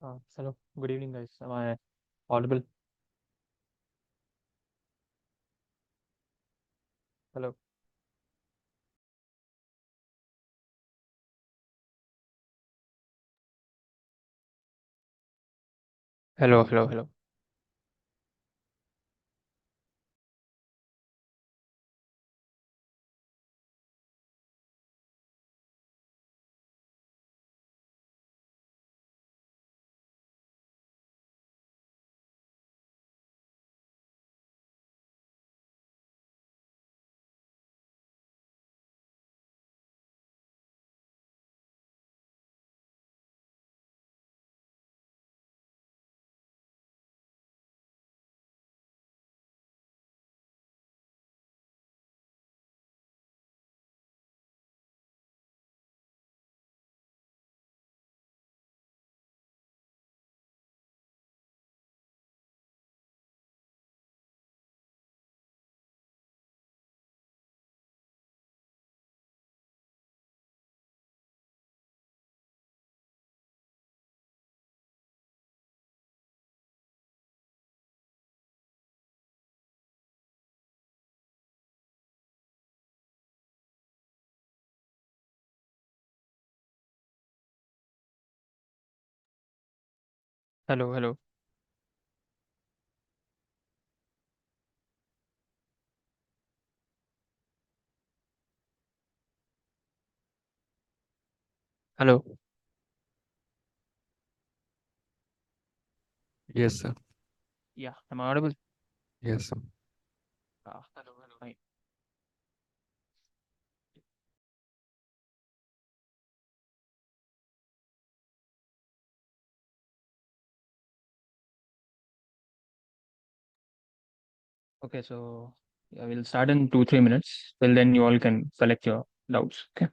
Hello, good evening, guys. Am I audible? Hello. Hello, hello, hello. Hello, hello. Hello. Yes, sir. Yeah, am I audible? Yes, sir. Hello, hello. Hi. Okay, so yeah, we'll start in 2, 3 minutes. Till then, you all can collect your doubts. Okay.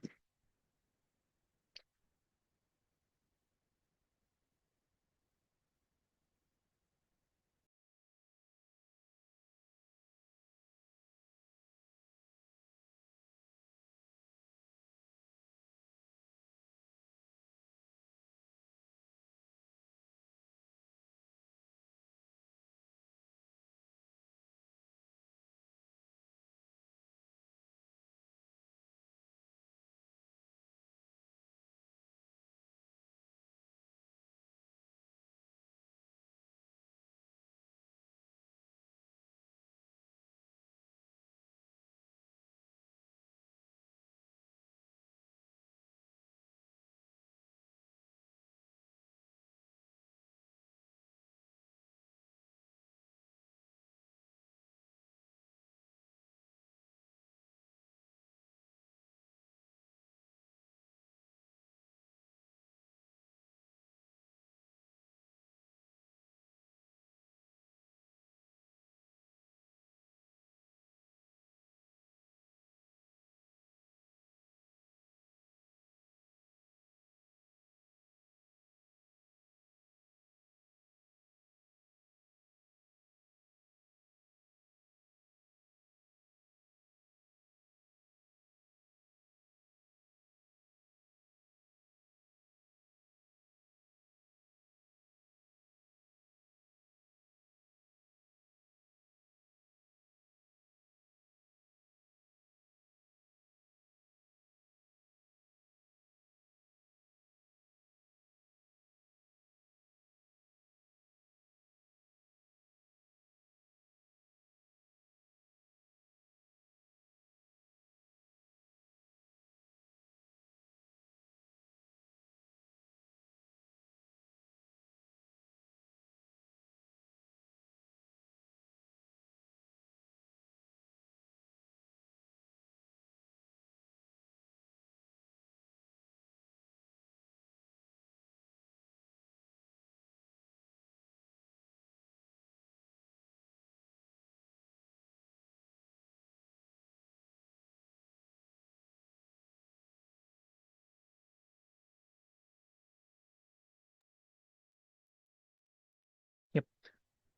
Yep.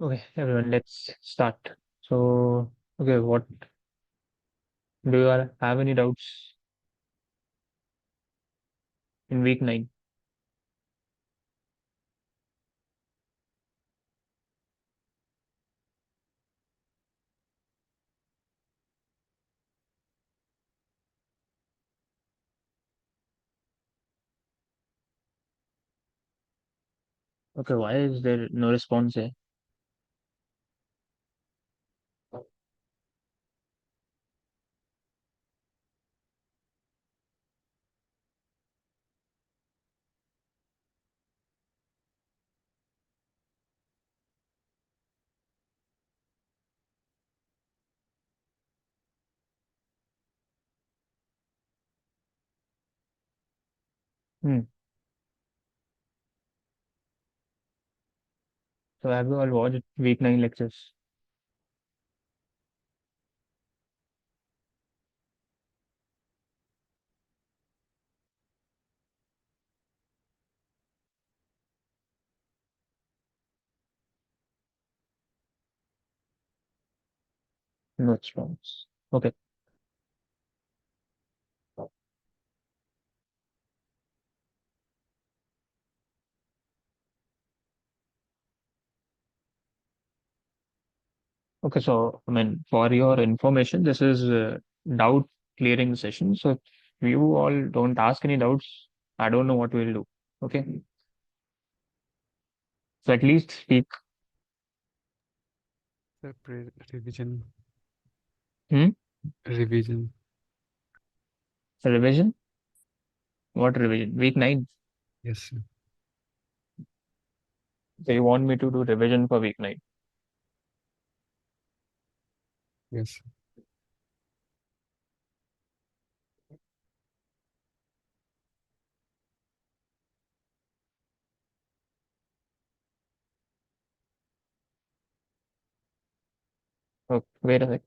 Okay, everyone, let's start. So, okay, what do you all have any doubts in week 9? Okay, why is there no response here? Hmm. So have you all watched week 9 lectures? No response. Okay. Okay, so I mean, for your information, this is doubt clearing session. So if you all don't ask any doubts, I don't know what we'll do. Okay. So at least speak. Revision. Hmm? Revision. Revision? What revision? Week 9. Yes, sir. So you want me to do revision for week 9? Yes, sir. Okay, wait a sec.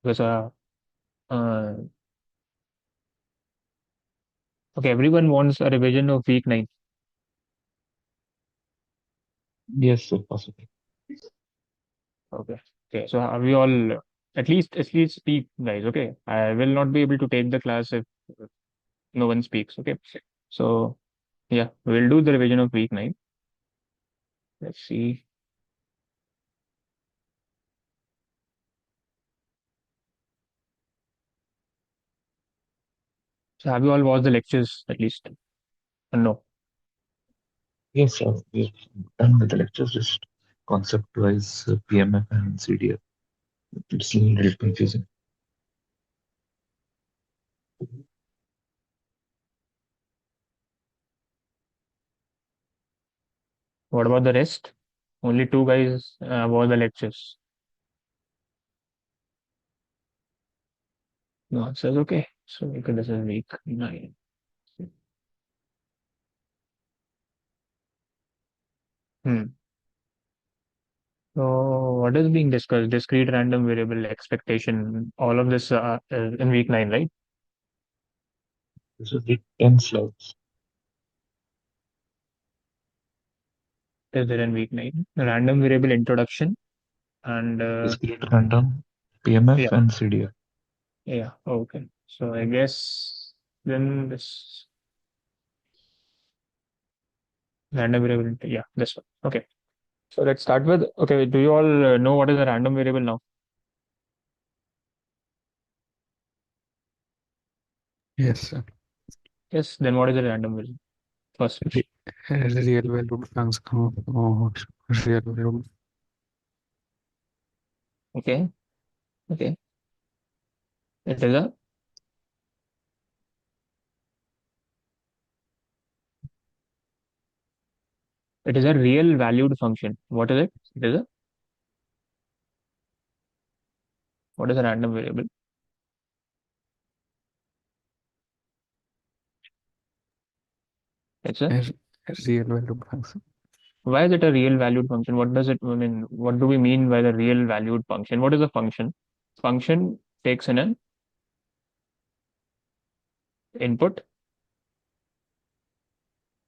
Because uh, okay, everyone wants a revision of week 9. Yes, sir, possible. Okay. Okay. So have you all at least speak, guys? Okay. I will not be able to take the class if no one speaks. Okay. So yeah, we'll do the revision of week 9. Let's see. So have you all watched the lectures at least? No. Yes, sir. We've done with the lectures, just concept-wise, PMF and CDF. It's a little confusing. What about the rest? Only two guys watched the lectures. No, it says okay. So okay, this is week 9. Hmm. So what is being discussed? Discrete random variable expectation. All of this is in week 9, right? This is the 10 slides. Is there in week 9? Random variable introduction and Discrete random, PMF yeah, and CDF. yeah, okay. So I guess then this random variable, yeah, this one. Okay. So let's start with, okay, do you all know what is a random variable now? Yes, sir. Yes, then what is a random variable? First. Re- Real valued function. Oh, real valued. Okay. Okay. It is a real valued function. What is it? It is a what is a random variable? It's a A real valued function. why is it a real valued function? What does it mean? What do we mean by the real valued function? What is a function? Function takes in an input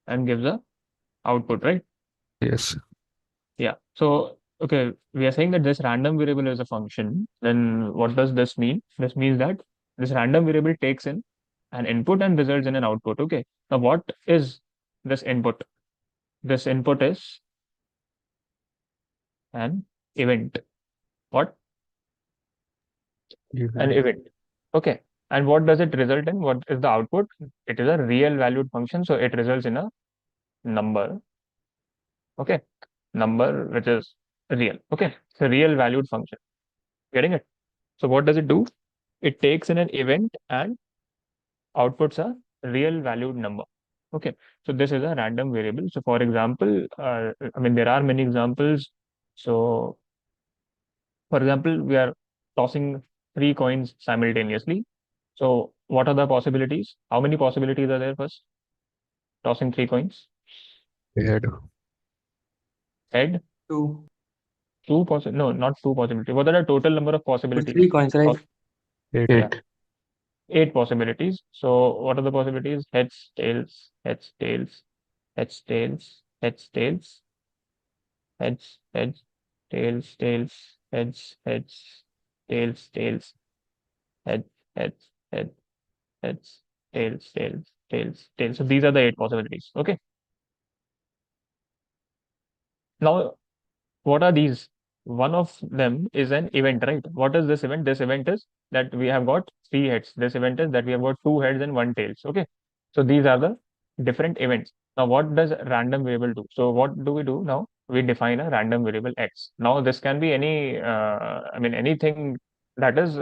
and gives a output, right? Yes. Yeah. So, okay, we are saying that this random variable is a function. Then what does this mean? This means that this random variable takes in an input and results in an output. Okay. Now, what is this input? This input is an event. What? An Event. event. Okay. And what does it result in? What is the output? It is a real valued function. So it results in a number. Okay. Number which is real. Okay. It's a real valued function. Getting it? So what does it do? It takes in an event and outputs a real valued number. Okay. So this is a random variable. So for example, I mean, there are many examples. So for example, we are tossing three coins simultaneously. So what are the possibilities? How many possibilities are there first? Tossing three coins. Head. Head, Two. two possible. No, not two possibilities. What are the total number of Put possibilities? three coins, right? Eight. Yeah, 8. eight possibilities. So what are the possibilities? Heads, tails, heads, tails, heads, tails, heads, tails, heads, heads, tails, tails, heads, heads, tails, tails, heads, heads, heads, heads, tails, tails, tails, tails. So these are the eight possibilities. Okay. Now what are these? One of them is an event, right? What is this event? This event is that we have got three heads. This event is that we have got two heads and one tails. Okay. So these are the different events. Now, what does random variable do? So what do we do now? We define a random variable x. Now, this can be any, I mean, anything that is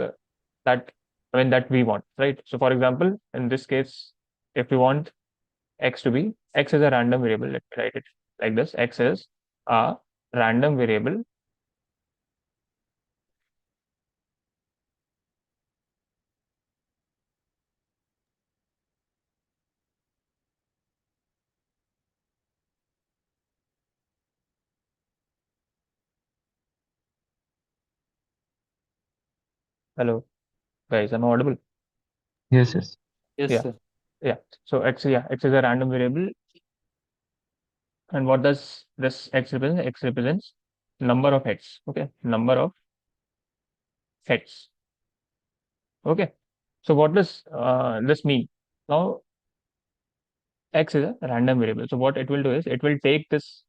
that, I mean, that we want, right? So, for example, in this case, if we want x to be, x is a random variable. Let me write it like this. X is a random variable. Hello, guys, am I audible? Yes, yes. Yes, Yeah, sir. yeah. So x, yeah, x is a random variable. And what does this x represent? X represents number of heads. Okay, number of heads. Okay. So what does this mean? Now, x is a random variable. So what it will do is it will take this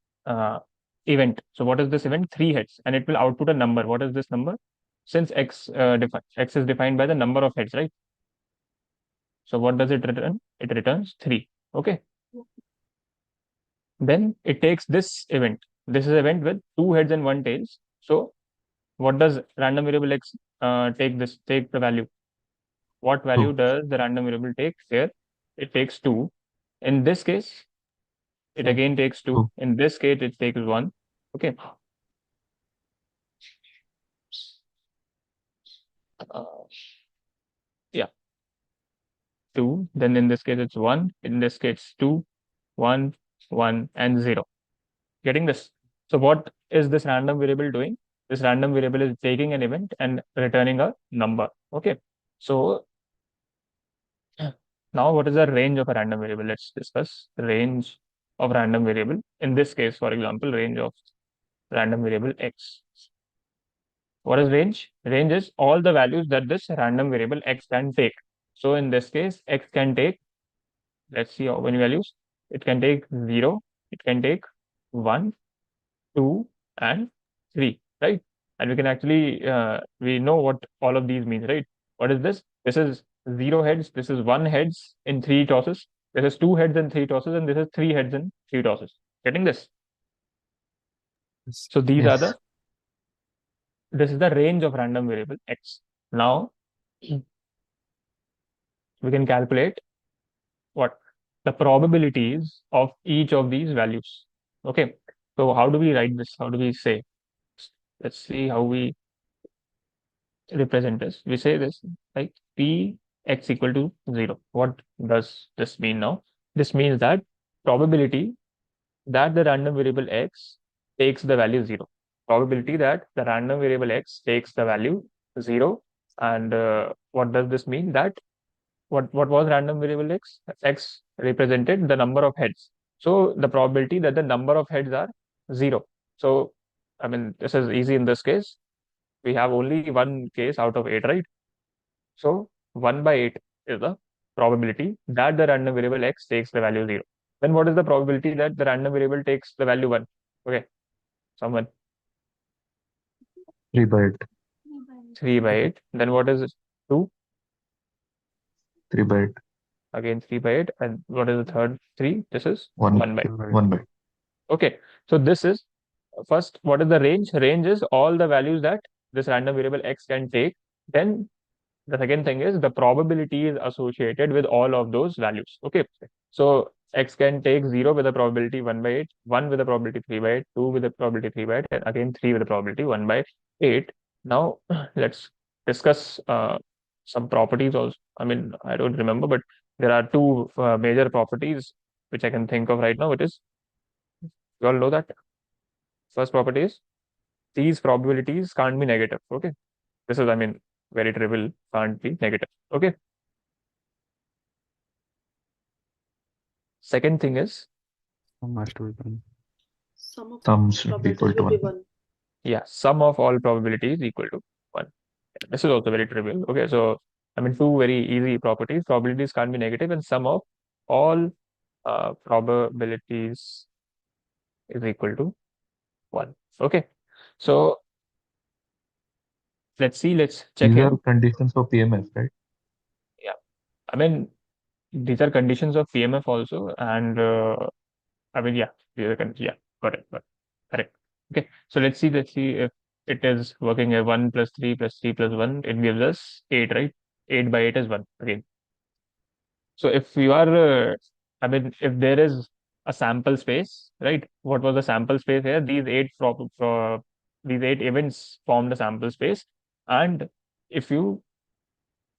event. So what is this event? Three heads, and it will output a number. What is this number? Since x is defined by the number of heads, right? So what does it return? It returns three. Okay. Then it takes this event. This is event with two heads and one tails. So what does random variable x take the value? What value 2. does the random variable take here? It takes two. In this case, it One. again takes two. 2. In this case, it takes one. Okay. Uh, yeah, two. Then in this case, it's one. In this case, two, one, one, and zero. Getting this? So what is this random variable doing? This random variable is taking an event and returning a number. Okay. So now what is the range of a random variable? Let's discuss the range of random variable. In this case, for example, range of random variable x. What is range? Range is all the values that this random variable x can take. So in this case, x can take, let's see how many values. It can take 0, it can take 1, 2, and 3, right? And we can actually, we know what all of these means, right? What is this? This is zero heads, this is one heads in three tosses, this is two heads in three tosses, and this is three heads in three tosses. Getting this? Yes. So these are Yes. the, this is the range of random variable x. Now we can calculate what the probabilities of each of these values. Okay. So how do we write this? How do we say? Let's see how we represent this. We say this like p x equal to 0. What does this mean now? This means that probability that the random variable x takes the value 0. Probability that the random variable x takes the value 0. And what does this mean? That what was random variable x? X represented the number of heads. So the probability that the number of heads are 0. So I mean, this is easy in this case. We have only one case out of 8, right? So 1 by 8 is the probability that the random variable x takes the value 0. Then what is the probability that the random variable takes the value 1? Okay, someone. 3 by 8. 3 by 8. Then what is it? 2? 3 by 8. Again 3 by 8. And what is the third 3? This is 1. 1 by 8. 1 by 8. Okay, so this is first, what is the range? Range is all the values that this random variable x can take. Then the second thing is the probability is associated with all of those values. Okay. So x can take 0 with a probability 1 by 8, 1 with a probability 3 by 8, 2 with a probability 3 by 8, and again 3 with a probability 1 by 8. Now let's discuss some properties also. I mean, I don't remember, but there are two major properties which I can think of right now. It is, you all know that. First property is these probabilities can't be negative. Okay. This is, I mean, very trivial, can't be negative. Okay. Second thing is, Sum has to be 1. Sum of Sum should be equal probabilities to will be 1. 1. yeah, sum of all probabilities equal to 1. This is also very trivial. Okay, so I mean, two very easy properties. Probabilities can't be negative, and sum of all probabilities is equal to 1. Okay, so let's see, let's check These here. are conditions for PMF, right? Yeah, I mean, these are conditions of PMF also, and I mean, yeah, these are yeah, got it, correct. Okay, so let's see if it is working at 1 plus 3 plus 3 plus 1, it gives us 8, right? 8 by 8 is 1 again. So if you are, I mean, if there is a sample space, right? What was the sample space here? These 8 events formed a sample space, and if you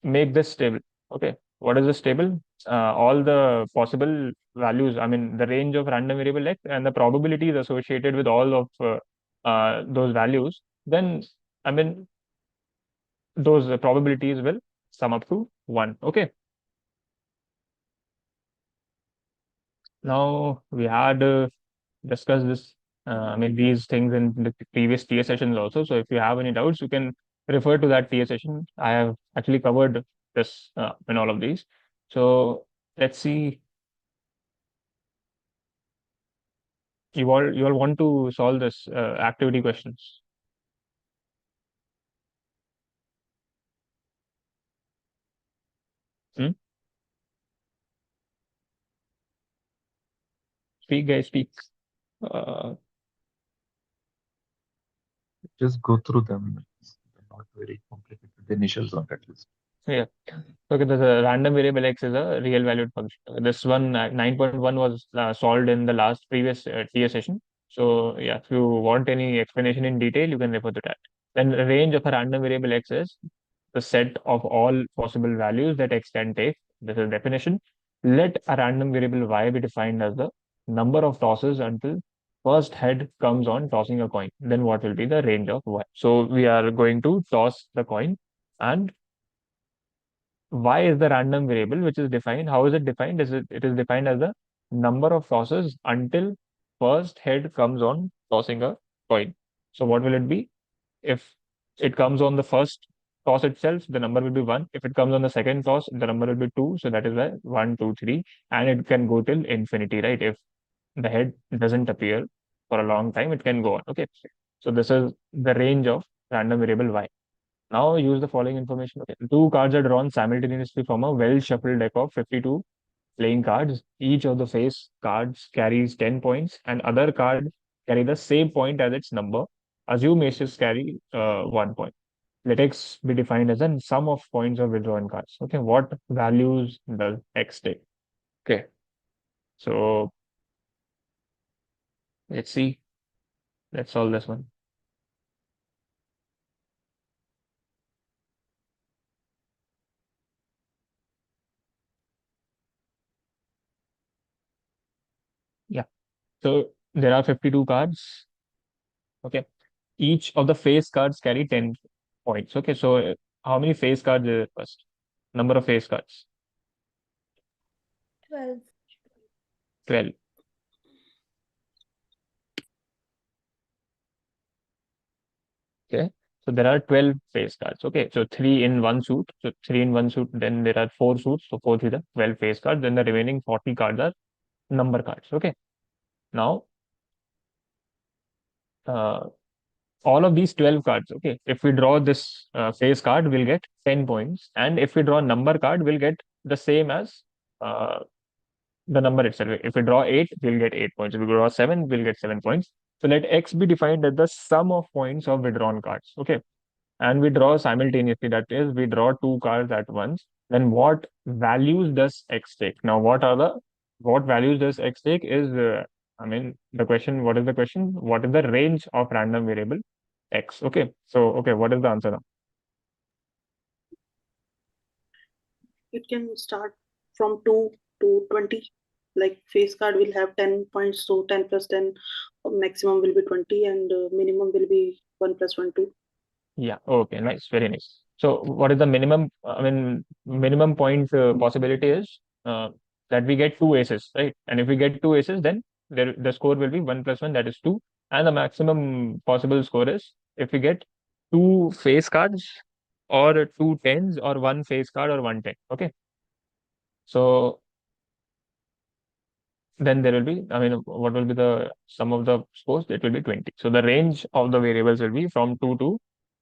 make this table, okay, what is this table? All the possible values, I mean, the range of random variable x and the probabilities associated with all of those values, then, I mean, those probabilities will sum up to 1. Okay. Now we had discussed this, I mean, these things in the previous TA sessions also. So if you have any doubts, you can refer to that TA session. I have actually covered this in all of these. So let's see. You all want to solve this activity questions. Hmm? Speak, guys, speak. Uh, Just go through them. They're not very complicated. The initials on at least. yeah. Okay, the random variable x is a real valued function. This one 9.1 was solved in the last previous TA session. So yeah, if you want any explanation in detail, you can refer to that. Then the range of a random variable x is the set of all possible values that x can take. This is definition. Let a random variable y be defined as the number of tosses until first head comes on tossing a coin. Then what will be the range of y? So we are going to toss the coin, and y is the random variable which is defined. How is it defined? It is defined as the number of tosses until first head comes on tossing a coin. So what will it be? If it comes on the first toss itself, the number will be 1. If it comes on the second toss, the number will be 2. So that is why 1, 2, 3. And it can go till infinity, right? If the head doesn't appear for a long time, it can go on. Okay. So this is the range of random variable y. Now use the following information. Okay. Two cards are drawn simultaneously from a well shuffled deck of 52 playing cards. Each of the face cards carries 10 points, and other card carry the same point as its number. Assume aces carry 1 point. Let X be defined as a sum of points of withdrawn cards. Okay, what values does X take? Okay, so let's see. Let's solve this one. Yeah. So there are 52 cards. Okay. Each of the face cards carry 10 points. Okay. So how many face cards is it first? Number of face cards? 12. 12. Okay. So there are 12 face cards. Okay. So three in one suit. So three in one suit. Then there are four suits. So four with the 12 face cards. Then the remaining 40 cards are number cards. Okay. Now, uh, all of these 12 cards, okay, if we draw this face card, we'll get 10 points. And if we draw number card, we'll get the same as uh, the number itself. If we draw 8, we'll get 8 points. If we draw 7, we'll get 7 points. So let X be defined as the sum of points of withdrawn cards. Okay. And we draw simultaneously. That is, we draw two cards at once. Then what values does X take? Now, what values does X take is, the question, what is the question? What is the range of random variable X? Okay. So, okay, what is the answer now? It can start from 2 to 20. Like face card will have 10 points, so 10 plus 10 maximum will be 20, and minimum will be 1 plus 1, 2. Yeah. Okay. Nice. Very nice. So, what is the minimum? Minimum point possibility is that we get two aces, right? And if we get two aces, then the score will be 1 plus 1, that is 2. And the maximum possible score is if we get two face cards or two tens or one face card or one ten. Okay. So, then there will be, what will be the sum of the scores? It will be 20. So, the range of the variables will be from 2 to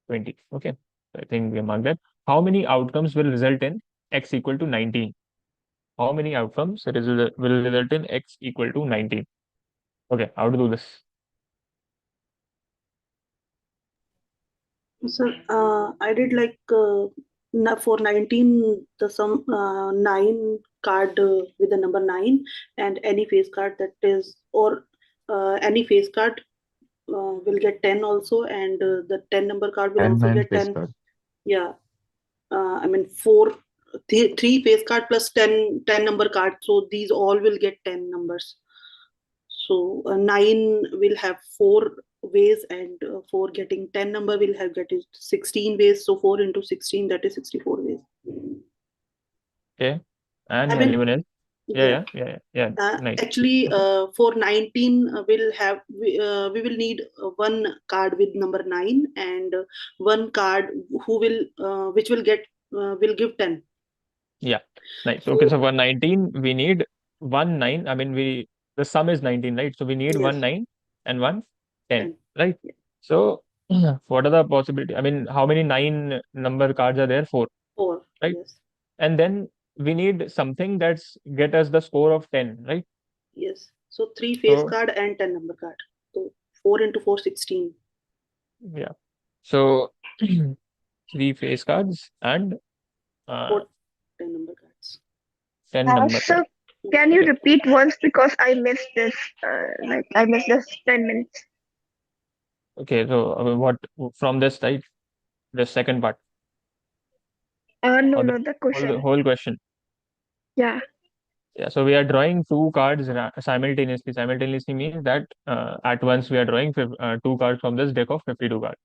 20. Okay. I think we mark that. How many outcomes will result in x equal to 19? How many outcomes will result in x equal to 19? Okay, how to do this? So I did like for 19, the sum 9 card with the number 9, and any face card that is, or any face card will get 10 also, and the 10 number card will 10 also 9 get face 10. card. Yeah. Three face card plus 10 number card. So these all will get 10 numbers. So 9 will have 4 ways, and for getting 10 number will have get it 16 ways. So 4 into 16, that is 64 ways. Okay. And I mean, anyone else? yeah. Yeah. Nice. Actually, for 19, we will need one card with number 9, and one card which will give 10. Yeah. Nice. Okay, so for 19, we need one 9. The sum is 19, right? So we need one Yes. 9 and one 10, 10. right? Yeah. So what are the possibility? How many 9 number cards are there? 4, 4. right? Yes. And then we need something that's get us the score of 10, right? Yes. So 3 face So card and 10 number card. So 4 into 4, 16. yeah. So 3 face cards and 4, 10 number cards. 10 number So cards. can you Okay. repeat once because I missed this? I missed this 10 minutes. Okay, so what from this side, the second part, No, or the no, the question. whole question. Yeah. Yeah, so we are drawing two cards simultaneously. Simultaneously means that at once we are drawing two cards from this deck of 52 cards.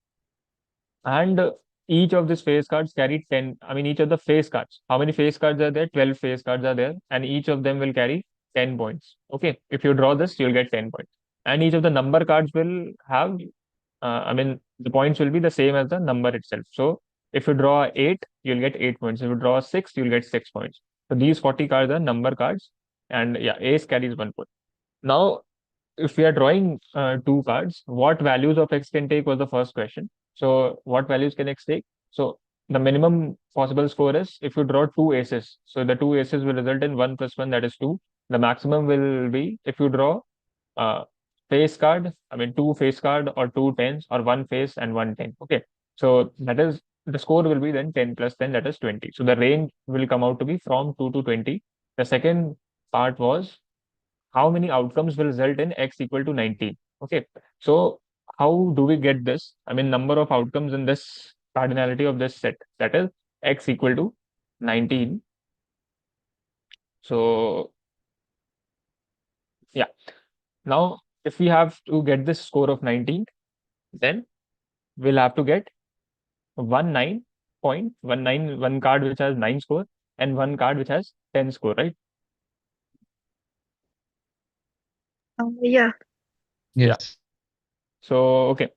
And each of these face cards carry 10. Each of the face cards. How many face cards are there? 12 face cards are there. And each of them will carry 10 points. Okay. If you draw this, you'll get 10 points. And each of the number cards will have, the points will be the same as the number itself. So if you draw 8, you'll get 8 points. If you draw 6, you'll get 6 points. So these 40 cards are number cards. And yeah, ace carries 1 point. Now, if we are drawing two cards, what values of x can take was the first question. So what values can x take? So the minimum possible score is if you draw two aces. So the two aces will result in 1 plus 1, that is 2. The maximum will be if you draw face card, I mean two face card or two tens or one face and one ten. Okay. So that is the score will be then 10 plus 10, that is 20. So the range will come out to be from 2 to 20. The second part was how many outcomes will result in x equal to 19. Okay. So how do we get this? I mean, number of outcomes in this cardinality of this set, that is x equal to 19. So yeah. Now, if we have to get this score of 19, then we'll have to get 19.19, one card which has 9 score and one card which has 10 score, right? Yeah. Yes. So, okay,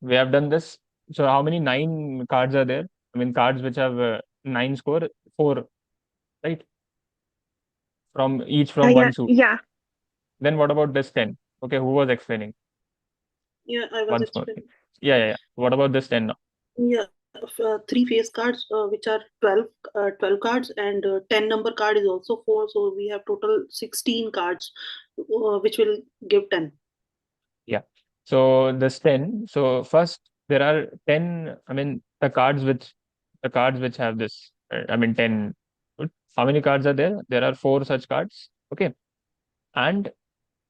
we have done this. So, how many 9 cards are there? I mean, cards which have 9 score, 4, right? From each from Yeah. one suit. Yeah. Then what about this 10? Okay, who was explaining Yeah, I was once more? explaining. Yeah. What about this 10 now? Yeah, three face cards, which are 12 cards, and 10 number card is also 4. So we have total 16 cards, which will give 10. Yeah. So this 10. So first there are 10, I mean the cards which have this, I mean 10. Good. How many cards are there? There are 4 such cards. Okay. And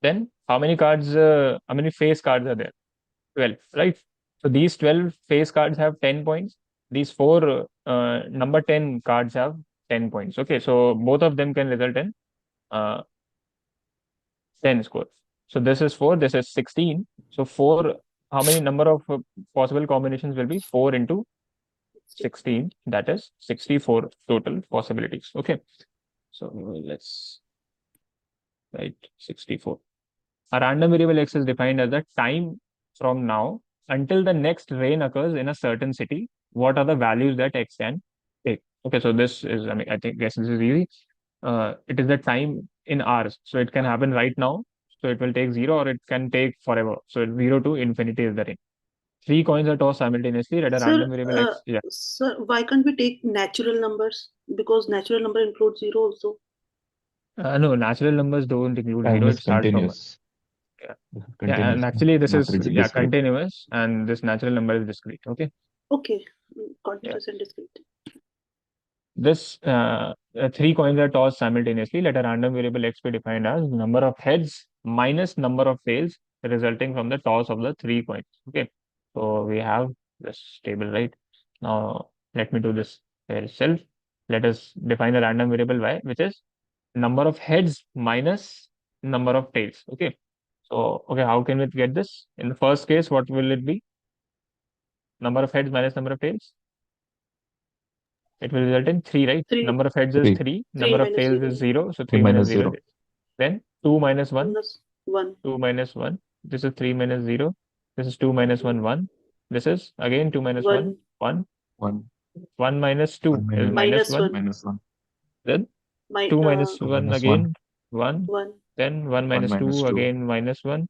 then how many face cards are there? 12, right? So these 12 face cards have 10 points. These 4 number 10 cards have 10 points. Okay. So both of them can result in uh, 10 scores. So this is 4, this is 16. So 4, how many number of possible combinations will be 4 into 16? That is 64 total possibilities. Okay. So let's write 64. A random variable x is defined as the time from now until the next rain occurs in a certain city. What are the values that x can take? Okay, so this is, I mean, I think, guess this is easy. It is the time in hours. So it can happen right now. So it will take 0 or it can take forever. So 0 to infinity is the range. 3 coins are tossed simultaneously at a Sir, random variable x. Yeah. sir, why can't we take natural numbers? Because natural number includes 0 also. No, natural numbers don't include Time 0. is It starts from 1. continuous. Yeah. Yeah, and Continuous. actually this Not is, yeah, discrete. continuous, and this natural number is discrete. Okay. Okay, Yeah. continuous and discrete. This 3 coins are tossed simultaneously. Let a random variable x be defined as number of heads minus number of tails resulting from the toss of the 3 coins. Okay. So we have this table, right? Now let me do this here itself. Let us define a random variable y, which is number of heads minus number of tails. Okay. So, okay, how can we get this? In the first case, what will it be? Number of heads minus number of tails? It will result in 3, right? 3, Number of heads is 3. 3, 3 number of minus tails 0, is 0, so 3 3 minus minus 0 0. is. Then 2 minus 1, minus 1. 2 minus 1. This is 3 minus 0. This is 2 minus 1, 1. This is again 2 minus 1, 1 1. 1. 1 minus 2 1 is minus minus minus 1. 1. minus 1. Then My 2 minus 2 1 minus 1. again, 1. 1. Then 1 1 minus minus 2 2. again, minus 1.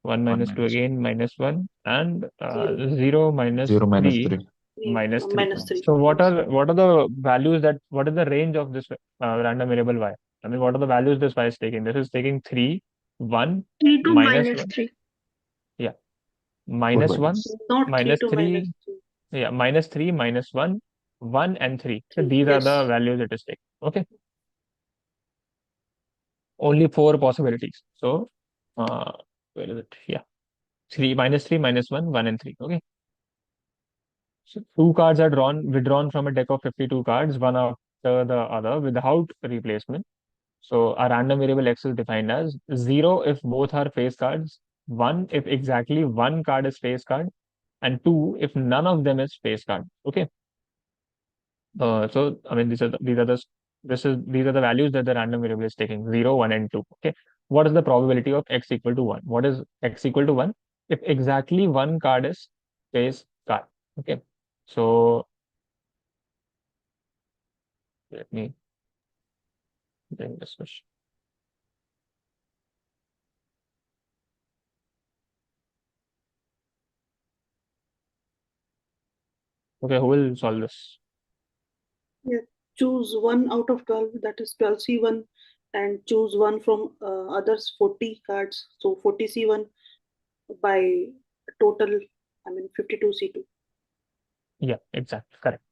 1 1 minus 2 minus 2. again, minus 1. And 0. 0 minus 0 minus 3, 3. 3. minus 3. Minus Minus 3. So 3. what are the values that what is the range of this random variable y? I mean, what are the values this y is taking? This is taking 3, 1, 3 to minus minus 1, 3. yeah, 4 minus 1, values. Not 3 minus to minus 3, 3. yeah, minus 3, minus 1, 1 and 3. So 3. these are the Yes. values it is taking. Okay. Only 4 possibilities. So where is it? Yeah. 3 minus 3 minus 1, 1 and 3. Okay. So 2 cards are withdrawn from a deck of 52 cards, one after the other without replacement. So a random variable x is defined as 0 if both are face cards, 1 if exactly one card is face card, and 2 if none of them is face card. Okay. So I mean these are the values that the random variable is taking, 0, 1, and 2. Okay. What is the probability of x equal to 1? What is x equal to 1? If exactly one card is face card. Okay. So let me bring this question. Okay, who will solve this? Choose one out of 12, that is 12C1, and choose one from others 40 cards. So 40C1 by total, 52C2. Yeah, exactly. Correct.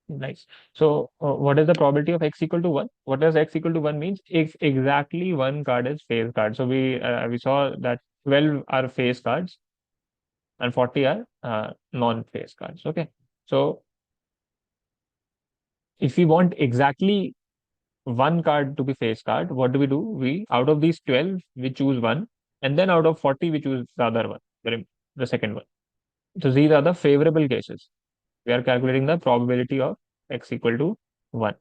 Nice. So, what is the probability of x equal to 1? What does x equal to 1 means? If exactly one card is face card. So, we saw that 12 are face cards and 40 are non-face cards. Okay. So, if we want exactly one card to be face card, what do? We, out of these 12, we choose one, and then out of 40, we choose the other one, the second one. So, these are the favorable cases. We are calculating the probability of x equal to 1.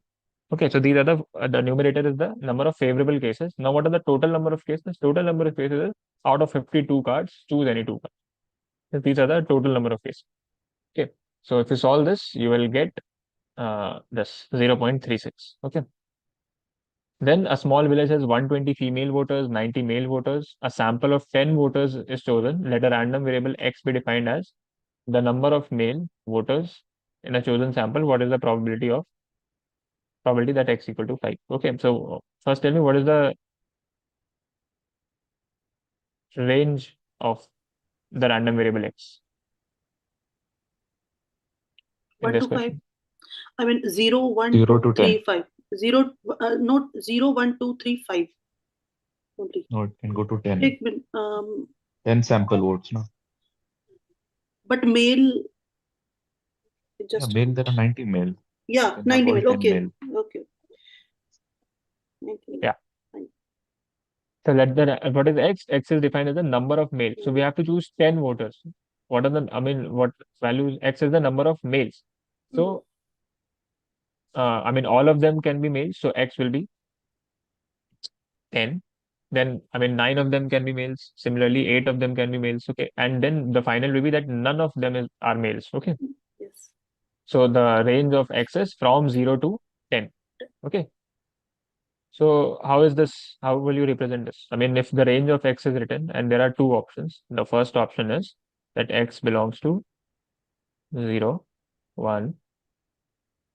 Okay, so these are the numerator is the number of favorable cases. Now, what are the total number of cases? Total number of cases is out of 52 cards, choose any two cards. So these are the total number of cases. Okay, so if you solve this, you will get this 0.36. Okay, then a small village has 120 female voters, 90 male voters. A sample of 10 voters is chosen. Let a random variable x be defined as the number of male voters in a chosen sample. What is the probability that x equal to 5? Okay, so first tell me what is the range of the random variable x in 1 this to 5. question? 0, 1, 0 2, to 10. 3, 5. 0, not 0, 1, 2, 3, 5 only. No, it can go to 10. एक minute, 10 sample votes, no? but male, Yeah, just male, there are 90 male. yeah, Can have 90 all male. 10 Okay, male. okay. 90 male. Yeah. Fine. So let the what is x? X is defined as the number of males. So we have to choose 10 voters. What are the what values? X is the number of males. So all of them can be males. So x will be 10. Then 9 of them can be males. Similarly, 8 of them can be males. Okay, and then the final will be that none of them are males. Okay, Yes. so the range of x is from 0 to 10. Okay. So how is this? How will you represent this? If the range of x is written and there are two options, the first option is that x belongs to 0, 1,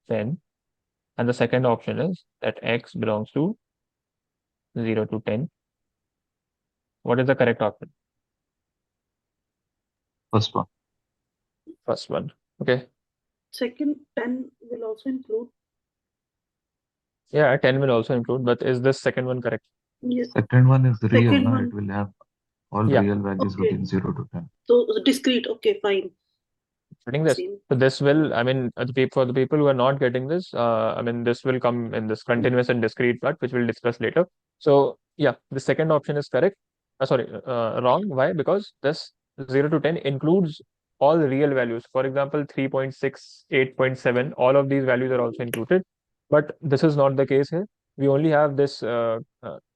10, and the second option is that x belongs to 0 to 10. What is the correct option? First one. First one. Okay. Second 10 will also include. Yeah, 10 will also include, but is this second one correct? Yes. Second one is real, Second no? one. It will have all Yeah. real values Okay. between 0 to 10. So discrete. Okay, fine. Getting this. Same. So this will, for the people who are not getting this, this will come in this continuous and discrete part, which we'll discuss later. So yeah, the second option is correct. Wrong. Why? Because this 0 to 10 includes all real values. For example, 3.6, 8.7, all of these values are also included. But this is not the case here. We only have this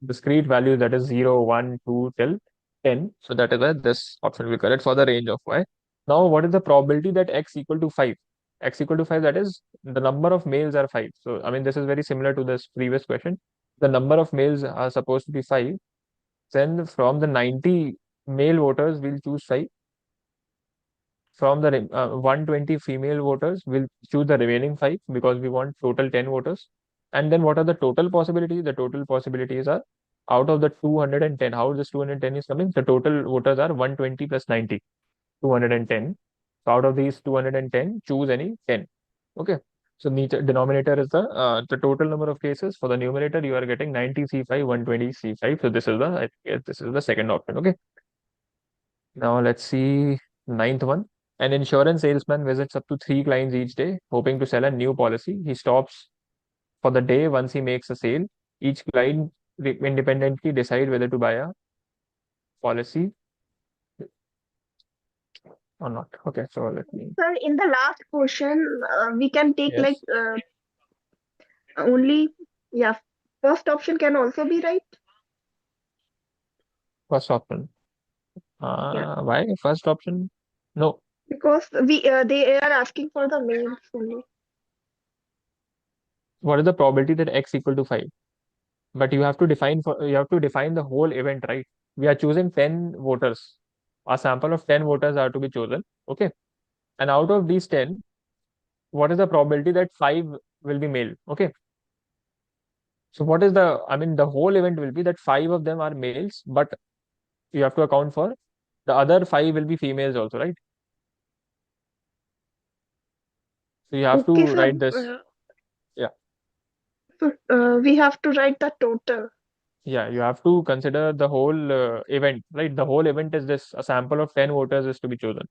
discrete value, that is 0, 1, 2 till 10. So that is why this option will be correct for the range of y. Now, what is the probability that x equal to 5? X equal to 5, that is the number of males are 5. So, this is very similar to this previous question. The number of males are supposed to be 5. Then from the 90 male voters, we'll choose 5. From the 120 female voters, we'll choose the remaining 5 because we want total 10 voters. And then what are the total possibilities? The total possibilities are out of the 210. How this 210 is coming? The total voters are 120 plus 90. 210. So out of these 210, choose any 10. Okay. So denominator is the total number of cases. For the numerator, you are getting 90C5, 120C5. So this is I guess this is the second option. Okay. Now let's see ninth one. An insurance salesman visits up to 3 clients each day, hoping to sell a new policy. He stops for the day once he makes a sale. Each client independently decide whether to buy a policy or not. Okay, so let me. Sir, in the last question, we can take Yes. only, yeah, first option can also be right. First option. Why first option? No. Because they are asking for the males only. What is the probability that x equal to 5? But you have to define the whole event, right? We are choosing 10 voters. A sample of 10 voters are to be chosen. Okay. And out of these 10, what is the probability that 5 will be male? Okay. So what is the whole event will be that 5 of them are males, but you have to account for the other 5 will be females also, right? So you have Okay, to sir. write this. Yeah. So we have to write the total. Yeah, you have to consider the whole event, right? The whole event is this, a sample of 10 voters is to be chosen.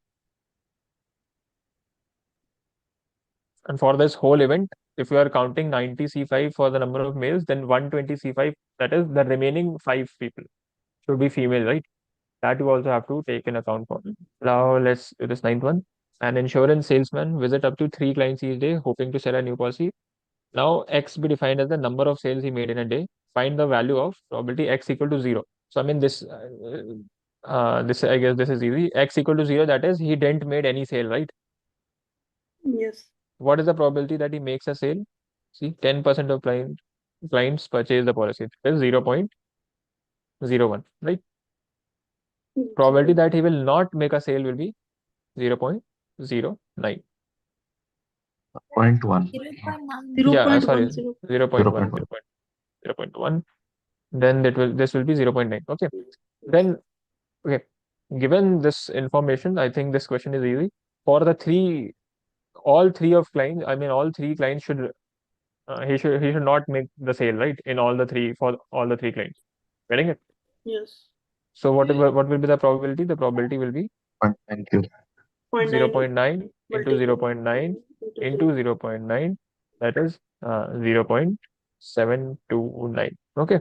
And for this whole event, if you are counting 90 C5 for the number of males, then 120 C5, that is the remaining 5 people should be female, right? That you also have to take in account for. Now let's do this ninth one. An insurance salesman visit up to 3 clients each day, hoping to sell a new policy. Now X be defined as the number of sales he made in a day. Find the value of probability X equal to 0. So I mean this I guess this is easy. X equal to 0, that is he didn't made any sale, right? Yes. What is the probability that he makes a sale? See, 10% of clients purchase the policy. That is 0.01, right? Probability that he will not make a sale will be 0.09. 0.1. Yeah, sorry, 0.10. 0.1, 0.1. 0.1. Then this will be 0.9. Okay. Then okay, given this information, I think this question is easy. For the all three clients should he should not make the sale, right? In all the three for all the 3 clients. Getting it? Yes. So what will be the probability? The probability will be 0.9. 0.9 into 0.9 into 0. 0.9, that is 0.729. Okay.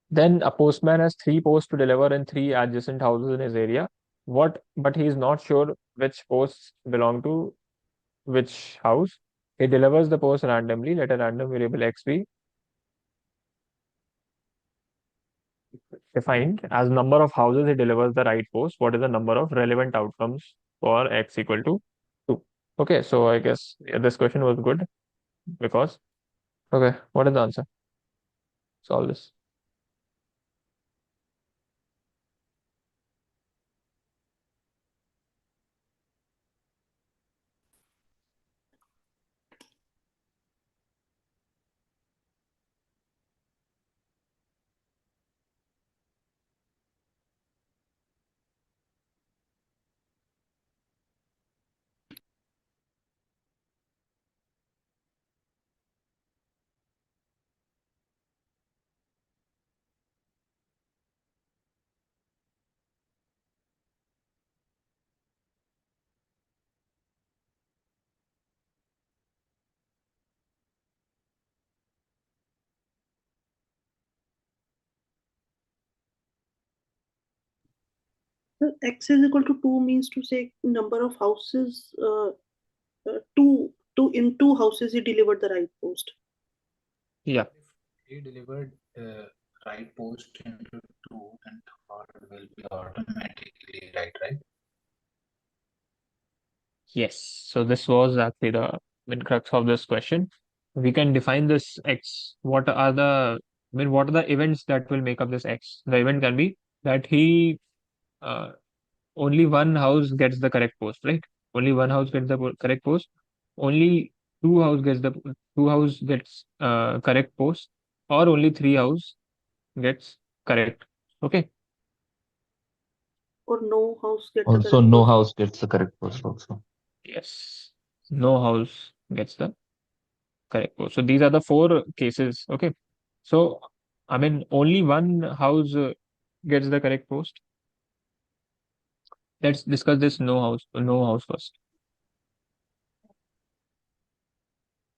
Then a postman has 3 posts to deliver in 3 adjacent houses in his area. But he is not sure which posts belong to which house. He delivers the post randomly. Let a random variable x be defined as number of houses he delivers the right post. What is the number of relevant outcomes for x equal to 2? Okay, so I guess this question was good because, okay, what is the answer? Solve this. X is equal to 2 means to say number of houses, two in 2 houses he delivered the right post. Yeah. He delivered right post into 2, and third will be automatically right? Yes. So this was actually the main crux of this question. We can define this X. What are the events that will make up this X? The event can be that uh, only one house gets the correct post, right? Only one house gets the correct post. Only two house gets correct post, or only 3 house gets correct. Okay. Or no house get the Also, correct no post. house gets the correct post also. Yes. No house gets the correct post. So these are the 4 cases. Okay. So only one house gets the correct post. Let's discuss this no house first.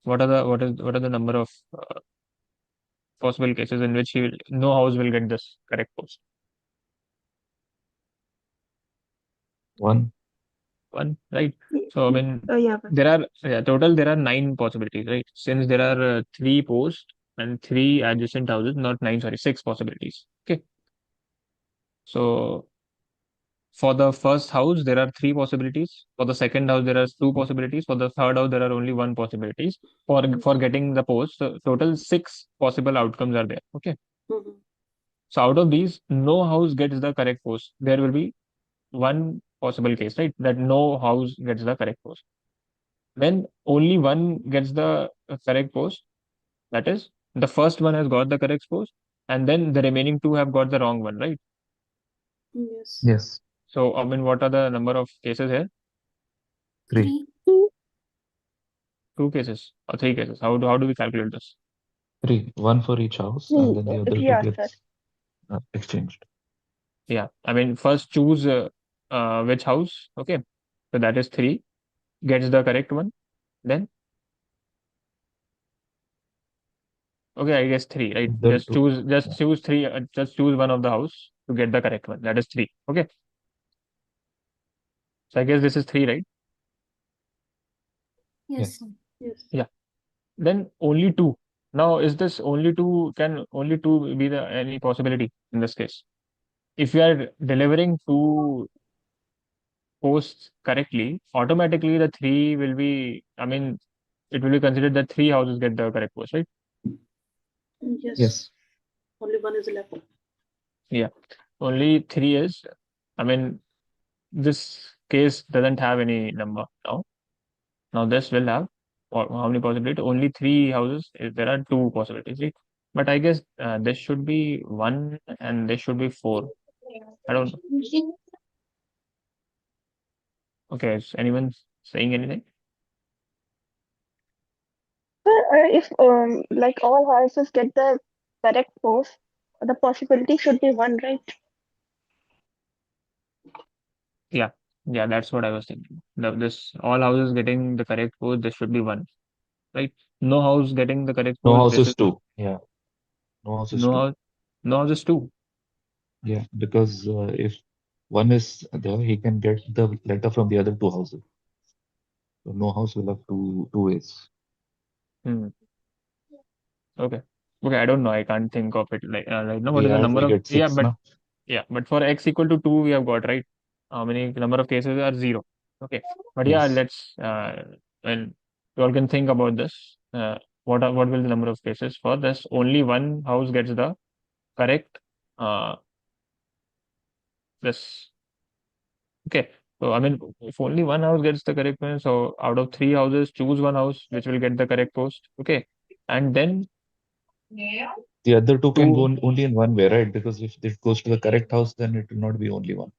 What are the number of possible cases in which no house will get this correct post? 1. 1, right? So Yeah. there are 9 possibilities, right? Since there are 3 posts and 3 adjacent houses, not 9, sorry, 6 possibilities. Okay. So for the first house, there are 3 possibilities. For the second house, there are 2 possibilities. For the third house, there are only 1 possibilities. For getting the post, so total 6 possible outcomes are there. Okay. Mhm. So out of these, no house gets the correct post. There will be one possible case, right? That no house gets the correct post. When only one gets the correct post, that is, the first one has got the correct post, and then the remaining two have got the wrong one, right? Yes. Yes. So, I mean, what are the number of cases here? 3. Two cases or three cases? How do we calculate this? 3. One for each house, and then the other two Yeah, sir. gets exchanged. Yeah, I mean, first choose which house. Okay, so that is 3 gets the correct one. Then, okay, I guess 3, right? The Just two. choose, just Yeah. choose 3. Just choose one of the house to get the correct one. That is 3. Okay, so I guess this is 3, right? Yes. Yes. Yeah. Then only 2. Now, is this only 2? Can only 2 be the any possibility in this case? If you are delivering 2 posts correctly, automatically the 3 will be. I mean, it will be considered that 3 houses get the correct post, right? Yes. Yes. Only one is left. Yeah. Only 3 is. I mean, this case doesn't have any number now. Now this will have how many possibilities? Only 3 houses. There are 2 possibilities, right? But I guess this should be 1 and this should be 4. I don't know. Okay, is anyone saying anything? If like all houses get the correct post, the possibility should be 1, right? Yeah, yeah, that's what I was thinking. This all houses getting the correct post, this should be 1, right? No house getting the correct No post, house this is is 2. Yeah. No house is no 2. house, no house is 2. Yeah, because if one is there, he can get the letter from the other two houses. So no house will have two ways. Hmm. Okay. Okay, I don't know. I can't think of it like right now. What We is the add, number we of? get Yeah, 6 but now. yeah, but for x equal to 2, we have got right. How many number of cases are 0? Okay, but yeah, Yes. let's when you all can think about this. What will the number of cases for this? Only one house gets the correct. This okay. So I mean, if only one house gets the correct one, so out of 3 houses, choose one house which will get the correct post. Okay, and then The other two can go two. only in one way, right? Because if it goes to the correct house, then it will not be only one.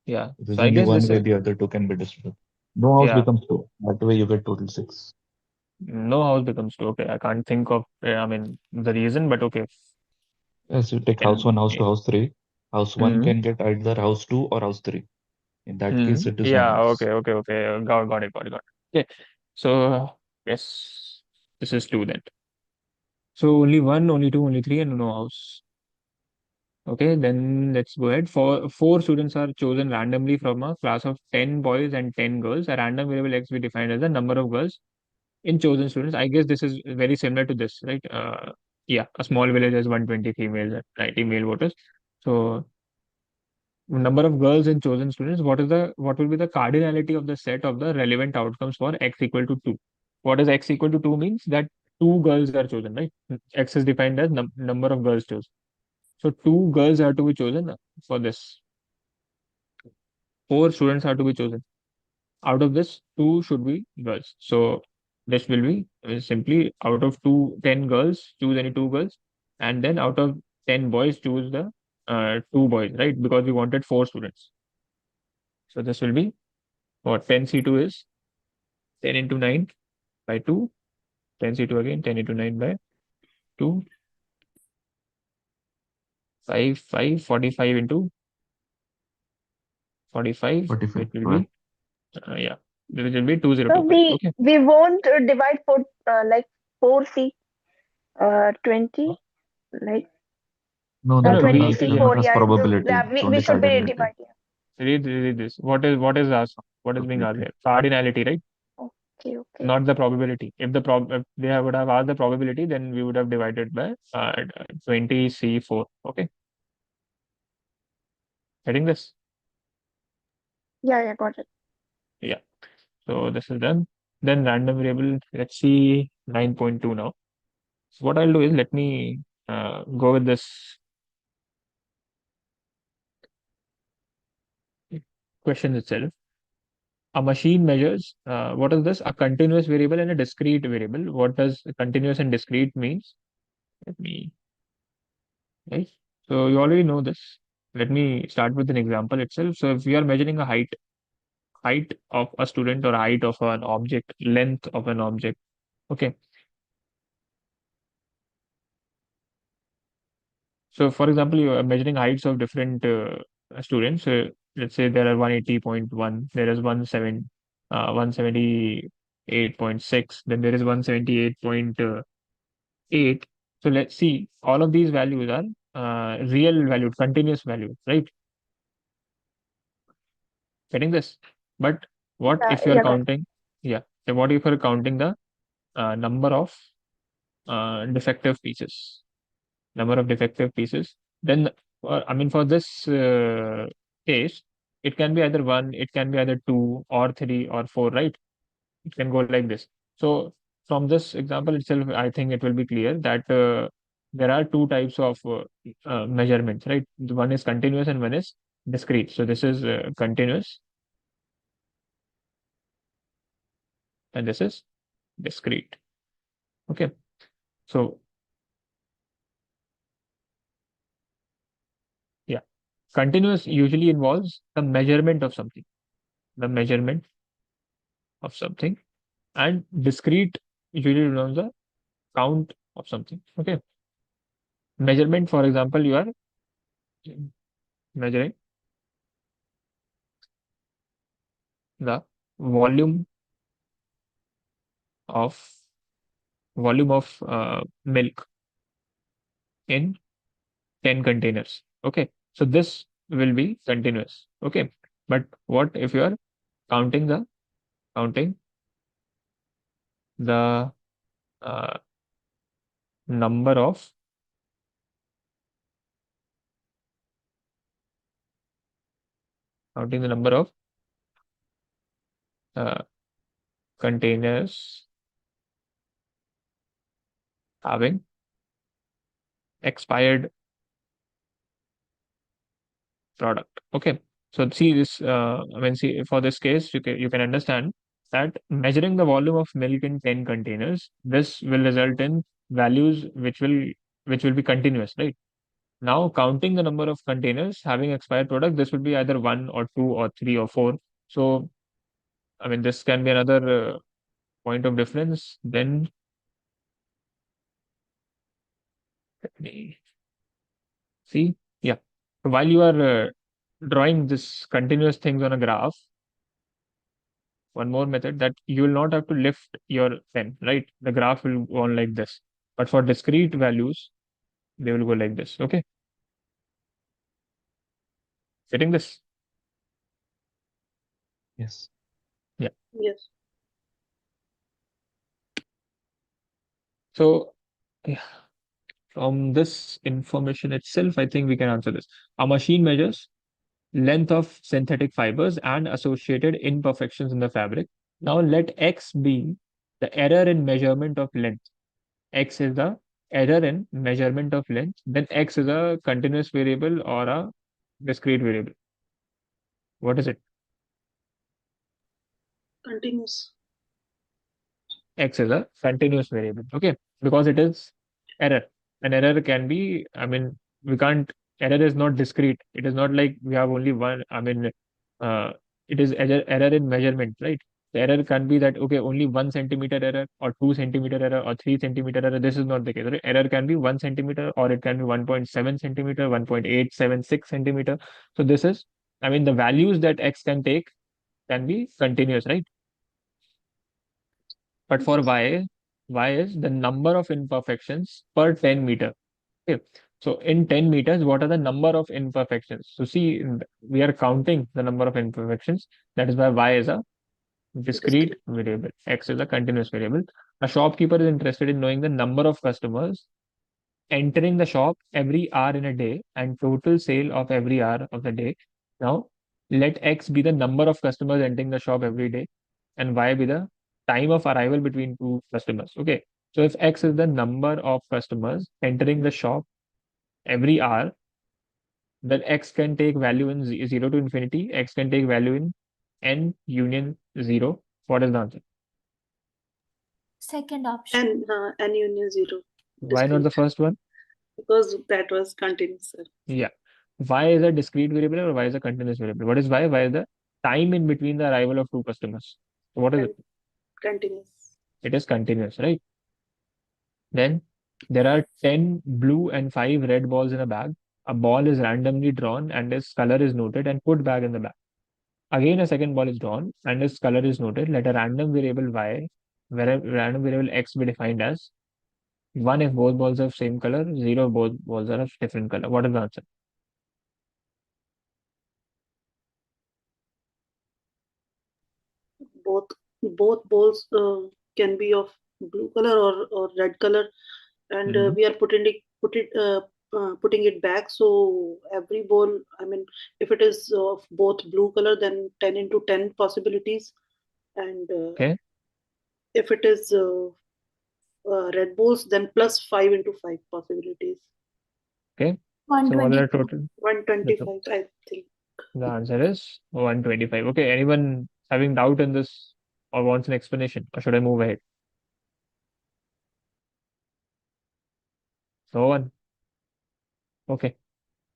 Yeah. If So there's I only guess one this way, is the other two can be distributed. No house yeah. becomes 2. That way you get total 6. No house becomes 2. Okay, I can't think of, I mean, the reason, but okay. Yes, you take house And 1, house 2, house 3. House 1 mm, can get either house 2 or house 3. In that case, it is one yeah, house. okay. Got it. Okay, so yes, this is 2 then. So only 1, only 2, only 3, and no house. Okay, then let's go ahead. Four students are chosen randomly from a class of 10 boys and 10 girls. A random variable x we defined as the number of girls in chosen students. I guess this is very similar to this, right? Yeah, a small village has 120 females and 90 male voters. So number of girls in chosen students. What will be the cardinality of the set of the relevant outcomes for x equal to 2? What does x equal to 2 means? That 2 girls are chosen, right? X is defined as number of girls chosen. So 2 girls are to be chosen for this. 4 students are to be chosen. Out of this, 2 should be girls. So this will be simply out of 10 girls, choose any 2 girls, and then out of 10 boys, choose the 2 boys, right? Because we wanted 4 students. So this will be what 10C2 is 10 into 9 by 2, 10C2 again, 10 into 9 by 2, 45 into 45, 45. which will Right. be, yeah, this will be So 2025. we Okay. we won't divide for like 4C 20 like No, No, no, 20 we C yeah, 4, consider as yeah. probability, We only should be cardinality. dividing. read this. What is asked? What is being asked Probability. here? Cardinality, right? Okay. Not the probability. If they would have asked the probability, then we would have divided by 20C4. Okay. Getting this? Yeah, got it. Yeah. So this is done. Then random variable. Let's see 9.2 now. So what I'll do is let me go with this. question itself. A machine measures, what is this? A continuous variable and a discrete variable. What does continuous and discrete means? Let me, right? So you already know this. Let me start with an example itself. So if we are measuring a height of a student or height of an object, length of an object, okay. So for example, you are measuring heights of different students. Let's say there are 180.1, there is 178.6, then there is 178.8. So let's see, all of these values are real valued, continuous values, right? Getting this? But what Yeah, if you are yeah, got it. counting? Yeah. So what if you are counting the number of defective pieces? Number of defective pieces, then I mean for this case, it can be either one, it can be either two or three or four, right? It can go like this. So from this example itself, I think it will be clear that there are two types of measurements, right? The one is continuous and one is discrete. So this is continuous and this is discrete. Okay. So yeah, continuous usually involves the measurement of something, the measurement of something, and discrete usually involves the count of something. Okay. Measurement, for example, you are measuring the volume of milk in 10 containers. Okay. So this will be continuous. Okay. But what if you are counting counting the uh, number of counting the number of uh, containers having expired product. Okay. So see this, I mean, see for this case, you can understand that measuring the volume of milk in 10 containers, this will result in values which will be continuous, right? Now counting the number of containers having expired product, this would be either one or two or three or four. So I mean, this can be another point of difference. Then let me see. Yeah. So while you are drawing this continuous things on a graph, one more method that you will not have to lift your pen, right? The graph will go on like this. But for discrete values, they will go like this. Okay. Getting this? Yes. Yeah. Yes. So yeah, from this information itself, I think we can answer this. A machine measures length of synthetic fibers and associated imperfections in the fabric. Now let X be the error in measurement of length. X is the error in measurement of length. Then X is a continuous variable or a discrete variable. What is it? Continuous. X is a continuous variable. Okay. Because it is error. An error can be, I mean, we can't, error is not discrete. It is not like we have only one, I mean, uh, it is error in measurement, right? The error can be that, okay, only 1 centimeter error or 2 centimeter error or 3 centimeter error. This is not the case. Right? Error can be 1 centimeter or it can be 1.7 centimeter, 1.876 centimeter. So this is, I mean, the values that X can take can be continuous, right? But for Y is the number of imperfections per 10 meter. Okay. So in 10 meters, what are the number of imperfections? So see, we are counting the number of imperfections. That is why Y is a discrete Discrete. variable. X is a continuous variable. A shopkeeper is interested in knowing the number of customers entering the shop every hour in a day and total sale of every hour of the day. Now, let X be the number of customers entering the shop every day and Y be the time of arrival between two customers. Okay. So if X is the number of customers entering the shop every hour, that x can take value in 0 to infinity, x can take value in n union 0. What is the answer? Second option. N union 0. Why not the Discrete. first one? Because that was continuous, sir. Yeah. Y is a discrete variable or y is a continuous variable? What is y? Y is the time in between the arrival of two customers. So what is it? Continuous. It is continuous, right? Then there are 10 blue and 5 red balls in a bag. A ball is randomly drawn and its color is noted and put back in the bag. Again, a second ball is drawn and its color is noted. Let a random variable y, where a random variable x be defined as 1 if both balls are of same color, 0 if both balls are of different color. What is the answer? Both balls can be of blue color or red color, and Mhm. we are putting it back. So every ball, I mean, if it is of both blue color, then 10 into 10 possibilities, and Okay. if it is red balls, then plus 5 into 5 possibilities. Okay. So what are the 125. total? 125, I think. The answer is 125. Okay. Anyone having doubt in this or wants an explanation, or should I move ahead? No one. Okay.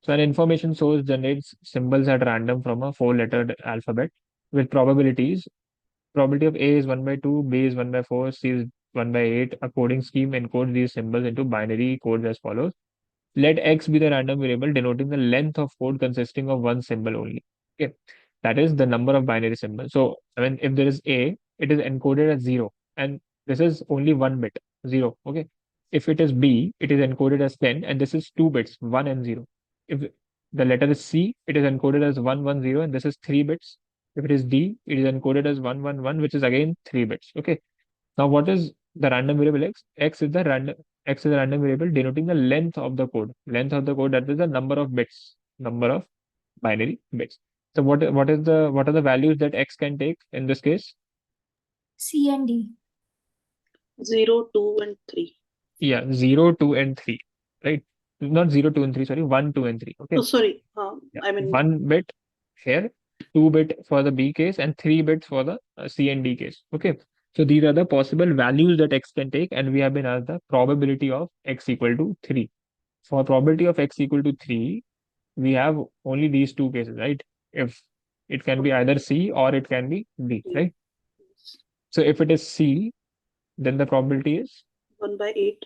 So an information source generates symbols at random from a four-lettered alphabet with probabilities. Probability of A is 1 by 2, B is 1 by 4, C is 1 by 8. A coding scheme encodes these symbols into binary codes as follows. Let X be the random variable denoting the length of code consisting of one symbol only. Okay. That is the number of binary symbols. So, I mean, if there is A, it is encoded as 0. And this is only one bit, 0. Okay. If it is B, it is encoded as 10. And this is 2 bits, 1 and 0. If the letter is C, it is encoded as 110. And this is 3 bits. If it is D, it is encoded as 111, which is again 3 bits. Okay. Now, what is the random variable X? X is a random variable denoting the length of the code. Length of the code, that is the number of bits, number of binary bits. So what are the values that X can take in this case? C and D. 0, 2, and 3. Yeah, 0, 2, and 3. Right? Not 0, 2, and 3, sorry, 1, 2, and 3. Okay. Oh, sorry. Yeah. I mean, 1 bit here, 2 bit for the B case, and 3 bits for the C and D case. Okay. So these are the possible values that X can take, and we have been asked the probability of X equal to 3. For probability of X equal to 3, we have only these two cases, right? If it can be either C or it can be D, right? So if it is C, then the probability is, 1 by 8.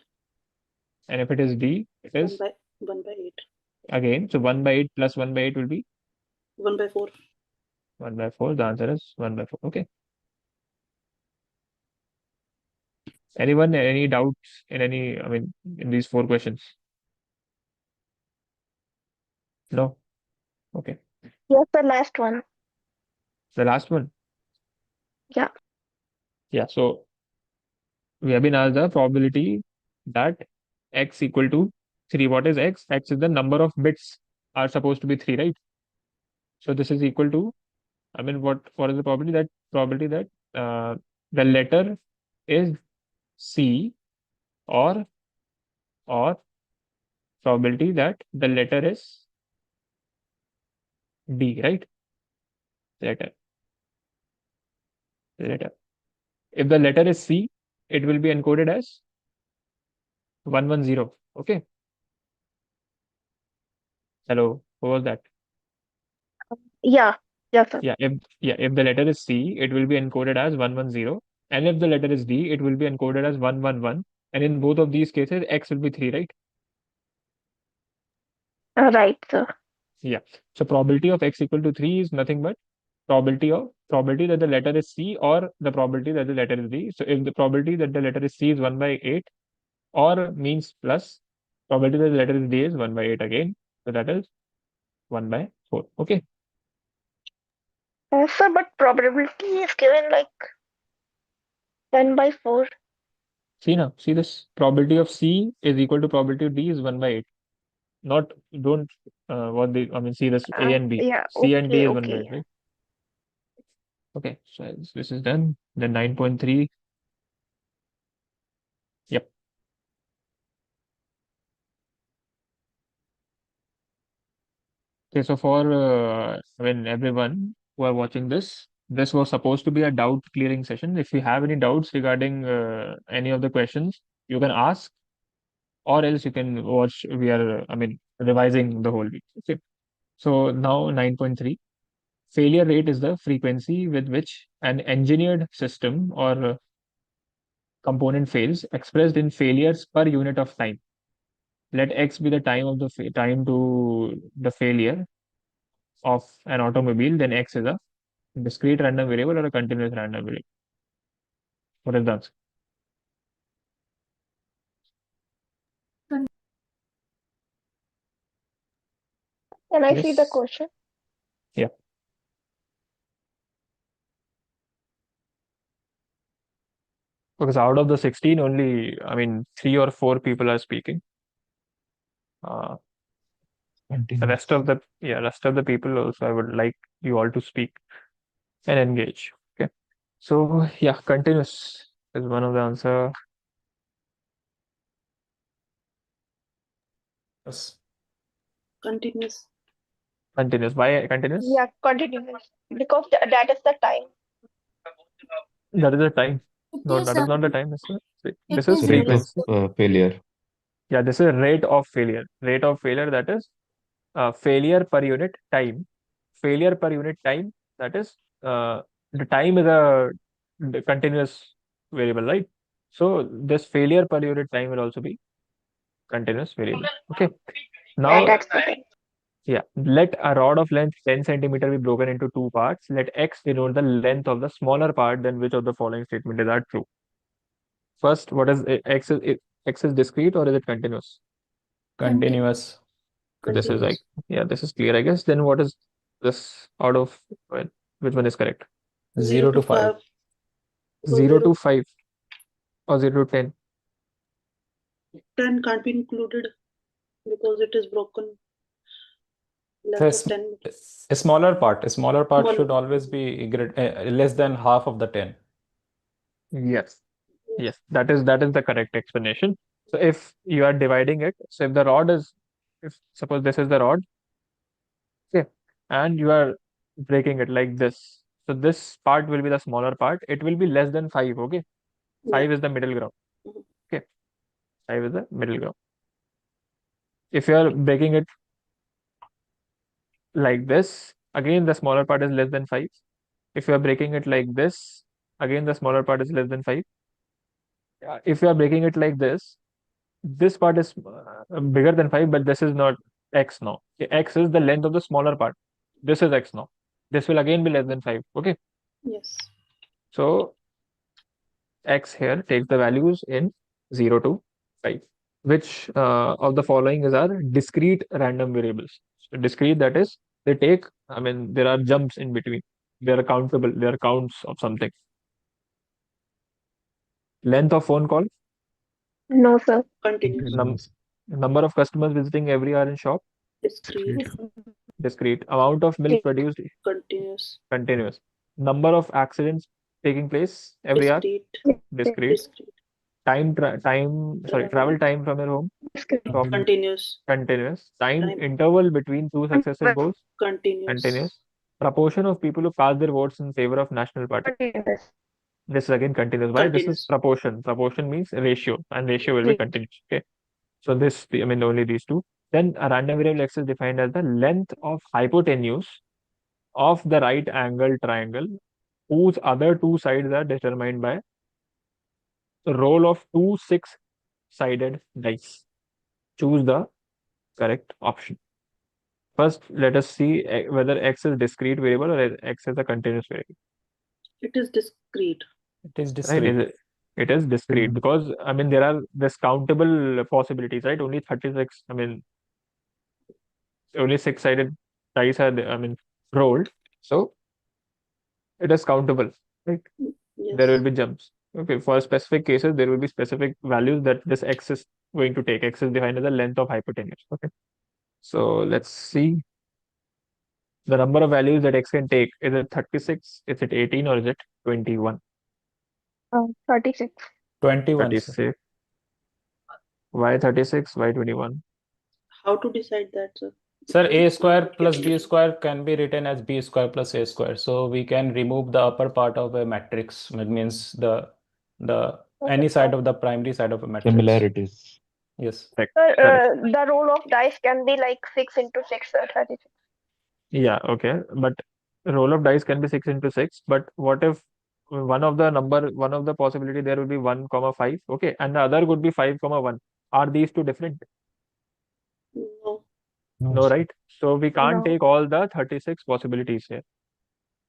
and if it is D, it 1 is by 1 by 8. again. So 1 by 8 plus 1 by 8 will be 1 by 4. 1 by 4. The answer is 1 by 4. Okay. Anyone, any doubts in any, I mean, in these four questions? No? Okay. Yes, the last one. The last one. Yeah. Yeah. So we have been asked the probability that X equal to 3. What is X? X is the number of bits are supposed to be 3, right? So this is equal to, I mean, what is the probability that the letter is C, or probability that the letter is D, right? Letter. If the letter is C, it will be encoded as 110. Okay. Hello, who was that? Yeah. Yes, sir. If the letter is C, it will be encoded as 110. And if the letter is D, it will be encoded as 111. And in both of these cases, X will be 3, right? Right, sir. Yeah. So probability of X equal to 3 is nothing but probability that the letter is C, or the probability that the letter is D. So if the probability that the letter is C is 1 by 8, or means plus probability that the letter is D is 1 by 8 again. So that is 1 by 4. Okay. Sir, but probability is given like 10 by 4. See now, see this probability of C is equal to probability of D is 1 by 8. Not, don't, I mean, see this A and B. Yeah, C and D okay, is 1 by 8, okay. right? Okay, so this is done. Then 9.3. Yep. Okay, so for everyone who are watching this, this was supposed to be a doubt clearing session. If you have any doubts regarding any of the questions, you can ask, or else you can watch. We are, revising the whole week. Okay. So now 9.3, failure rate is the frequency with which an engineered system or component fails, expressed in failures per unit of time. Let x be the time of the time to the failure of an automobile, then x is a discrete random variable or a continuous random variable. What is the answer? Can I see the Yes. question? Yeah. Because out of the 16, only, 3 or 4 people are speaking. The rest of the people also, I would like you all to speak and engage. Okay. So yeah, continuous is one of the answer. Yes. Continuous. Continuous. Why continuous? Yeah, continuous. Because that is the time. That is the time. It No, is that is not the time. This is is Rate of frequency. failure. Yeah, this is rate of failure. Rate of failure, that is failure per unit time. Failure per unit time, that is the time is the continuous variable, right? So this failure per unit time will also be continuous variable. Okay. Now, That's the time. yeah, let a rod of length 10 centimeter be broken into 2 parts. Let x denote the length of the smaller part. Then which of the following statement is are true? First, what is x? X is discrete or is it continuous? Continuous. So this is like, Continuous. yeah, this is clear, I guess. Then what is this out of which one is correct? 0 to 5. 0 to 5 or 0 to 10? 10 can't be included because it is broken. So Length of 10. a smaller part. A smaller part Smaller. should always be less than half of the 10. Yes. Yes, that is the correct explanation. So if you are dividing it, so if the rod is, if suppose this is the rod, okay, and you are breaking it like this, so this part will be the smaller part. It will be less than 5, okay? 5 Yeah. is the middle ground. Mhm. Okay, 5 is the middle ground. If you are breaking it like this, again the smaller part is less than 5. If you are breaking it like this, again the smaller part is less than 5. If you are breaking it like this part is bigger than 5, but this is not x now. Okay, x is the length of the smaller part. This is x now. This will again be less than 5. Okay, Yes. so x here takes the values in 0 to 5. Which of the following is our discrete random variables? So discrete, that is, they take, there are jumps in between. They are countable. They are counts of something. Length of phone call, No, sir. Continuous. number of customers visiting every hour in shop, Discrete. discrete. Amount of milk produced, Continuous. continuous. Number of accidents taking place every hour, Discrete. discrete. Discrete. Travel time from your home to office, Continuous. continuous. Time Time. interval between two successive goals, Continuous. continuous. Proportion of people who cast their votes in favor of national party. Continuous. This is again continuous. Why? This is Continuous. proportion. Proportion means ratio, and ratio will be continuous. Okay. So this, only these two. Then a random variable x is defined as the length of hypotenuse of the right angle triangle whose other two sides are determined by the roll of two six-sided dice. Choose the correct option. First, let us see whether x is discrete variable or x is a continuous variable. It is discrete. It is Right? discrete. It is discrete because there are this countable possibilities, right? Only 36. Only six-sided dice are rolled, so it is countable, right? There will Yes. be jumps. Okay, for specific cases, there will be specific values that this x is going to take. X is defined as the length of hypotenuse. Okay, so let's see the number of values that x can take. Is it 36? Is it 18 or is it 21? 36. 21, sir. 36. Why 36? Why 21? How to decide that, sir? Sir, a square plus b square can be written as b square plus a square. So we can remove the upper part of a matrix. It means any side of the primary side of a matrix. Similarities. Yes. Correct. Sir, Correct. the roll of dice can be like 6 into 6, 36. Yeah, okay. But roll of dice can be 6 into 6. But what if one of the possibility there will be 1 comma 5, okay, and the other would be 5 comma 1. Are these two different? No. No, right? So we can't No. take all the 36 possibilities here.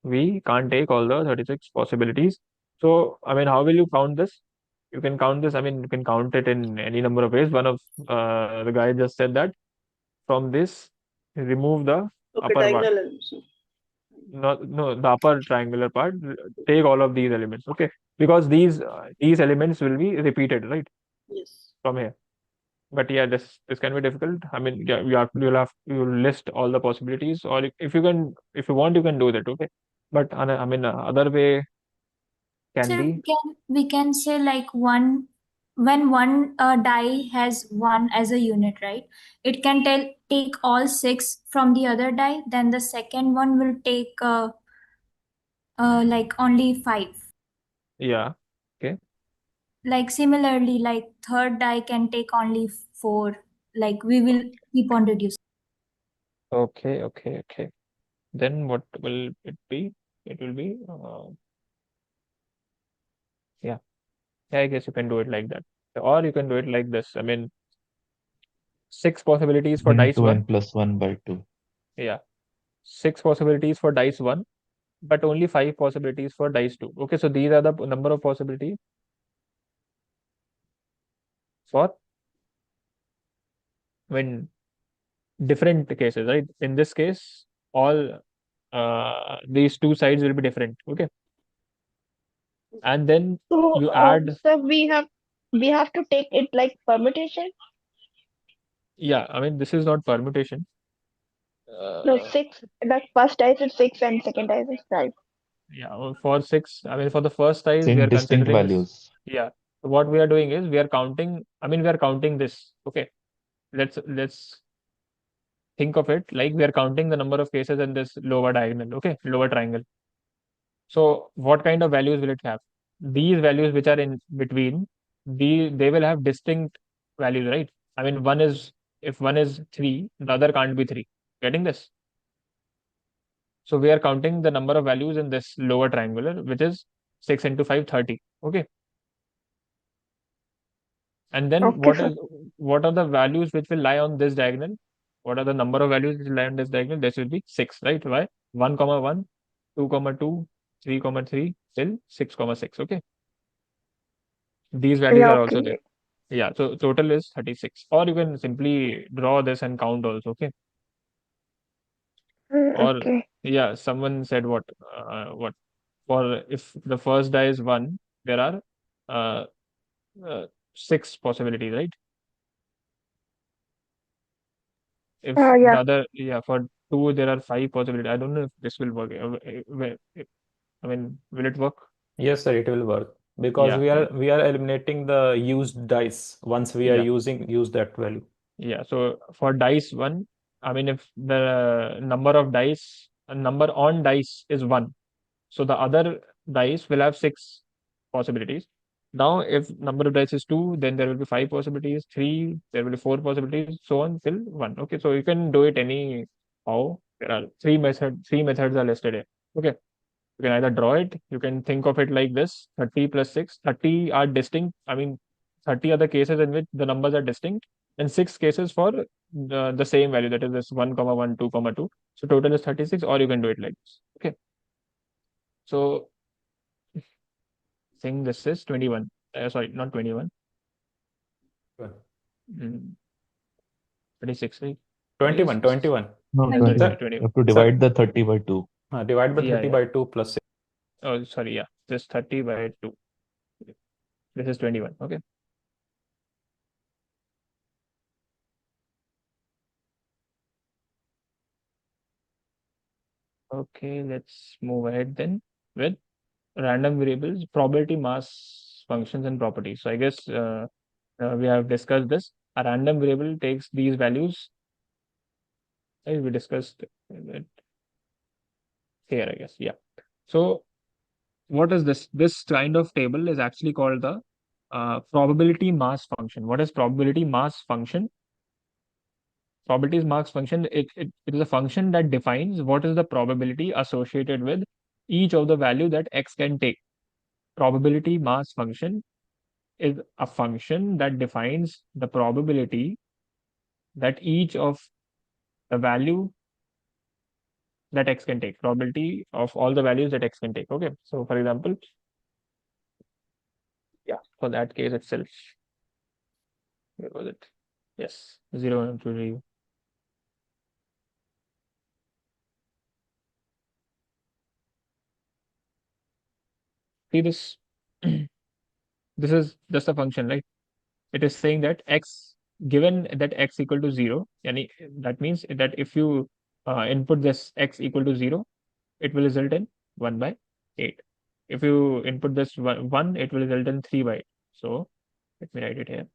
We can't take all the 36 possibilities. So, I mean, how will you count this? You can count this, I mean, you can count it in any number of ways. One of the guy just said that from this, remove the Okay, upper part. diagonal elements. No, the upper triangular part, take all of these elements, okay? Because these elements will be repeated, right? Yes. From here. But yeah, this can be difficult. I mean, yeah, you'll list all the possibilities, or if you want, you can do that, okay? But I mean, other way can Sir, be, we can say like one when one die has one as a unit, right? It can take all six from the other die. Then the second one will take like only five. yeah, okay, Like similarly, like third die can take only four. Like we will keep on reducing. okay. Then what will it be? It will be, yeah, I guess you can do it like that, or you can do it like this. I mean, 6 possibilities for N dice to 1. n plus 1 by 2. Yeah, 6 possibilities for dice 1, but only 5 possibilities for dice 2. Okay, so these are the number of possibilities for when different cases, right? In this case, all these two sides will be different. Okay, and then So, you add, so we have to take it like permutation. yeah, I mean, this is not permutation. No, 6. Like first dice is 6 and second dice is 5. Yeah, for 6, I mean, for the first dice, we Same are distinct considering, values. yeah. So what we are doing is we are counting, I mean, we are counting this. Okay, let's think of it like we are counting the number of cases in this lower diagonal, okay, lower triangle. So what kind of values will it have? These values which are in between, they will have distinct values, right? I mean, if one is 3, the other can't be 3. Getting this? So we are counting the number of values in this lower triangular, which is 6 into 5, 30. Okay. And then Okay, sir. what are the values which will lie on this diagonal? What are the number of values which will lie on this diagonal? This will be 6, right? Why? 1 comma 1, 2 comma 2, 3 comma 3, till 6 comma 6. Okay. These values Yeah, are also there. okay. Yeah, so total is 36. Or you can simply draw this and count also, okay? Or Okay. yeah, someone said what for if the first die is 1, there are uh, 6 possibilities, right? If the Yeah. other, yeah, for 2 there are 5 possibilities. I don't know if this will work. I mean, will it work? Yes, sir, it will work because Yeah, we are eliminating the used dice once we are yeah, use that value. yeah. So for dice 1, I mean, if the number on dice is 1, so the other dice will have 6 possibilities. Now, if number of dice is 2, then there will be 5 possibilities. 3, there will be 4 possibilities, so on till 1. Okay, so you can do it any how. There are 3 methods are listed here. Okay, you can either draw it, you can think of it like this: 30 plus 6. 30 are distinct. I mean, 30 are the cases in which the numbers are distinct, and 6 cases for the same value, that is this 1 comma 1, 2 comma 2. So total is 36, or you can do it like this. Okay, so think this is 21. Sorry, not 21. Sure. 26, right? 21, 21. No, Yeah, 21. sorry, Sir, 21. You have to sir, divide the 30 by 2. divide by Yeah, 30 yeah. by 2 plus 6. Oh, sorry, yeah. Just 30 by 2. This is 21. Okay. Okay, let's move ahead then with random variables, probability, mass, functions, and properties. So I guess we have discussed this. A random variable takes these values We discussed it here, I guess. Yeah. So what is this? This kind of table is actually called the probability mass function. What is probability mass function? Probability mass function, it is a function that defines what is the probability associated with each of the value that x can take. Probability mass function is a function that defines the probability that each of the value that x can take, probability of all the values that x can take. Okay, so for example, yeah, for that case itself, where was it? Yes, 0 and 2. See this? This is just a function, right? It is saying that x, given that x equal to 0, and that means that if you input this x equal to 0, it will result in 1 by 8. If you input this 1, it will result in 3 by 8. So let me write it here.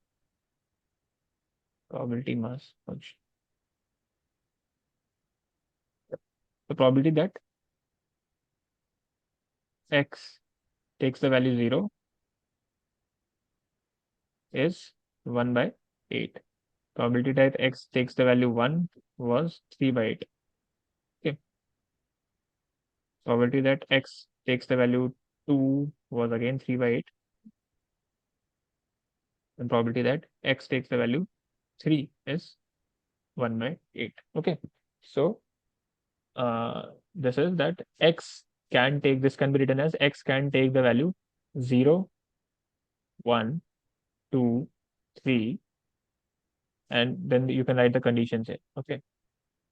Probability mass function. The probability that x takes the value 0 is 1 by 8. Probability that x takes the value 1 was 3 by 8. Okay. Probability that x takes the value 2 was again 3 by 8. And probability that x takes the value 3 is 1 by 8. Okay. So this is that x can take, this can be written as x can take the value 0, 1, 2, 3, and then you can write the conditions here. Okay.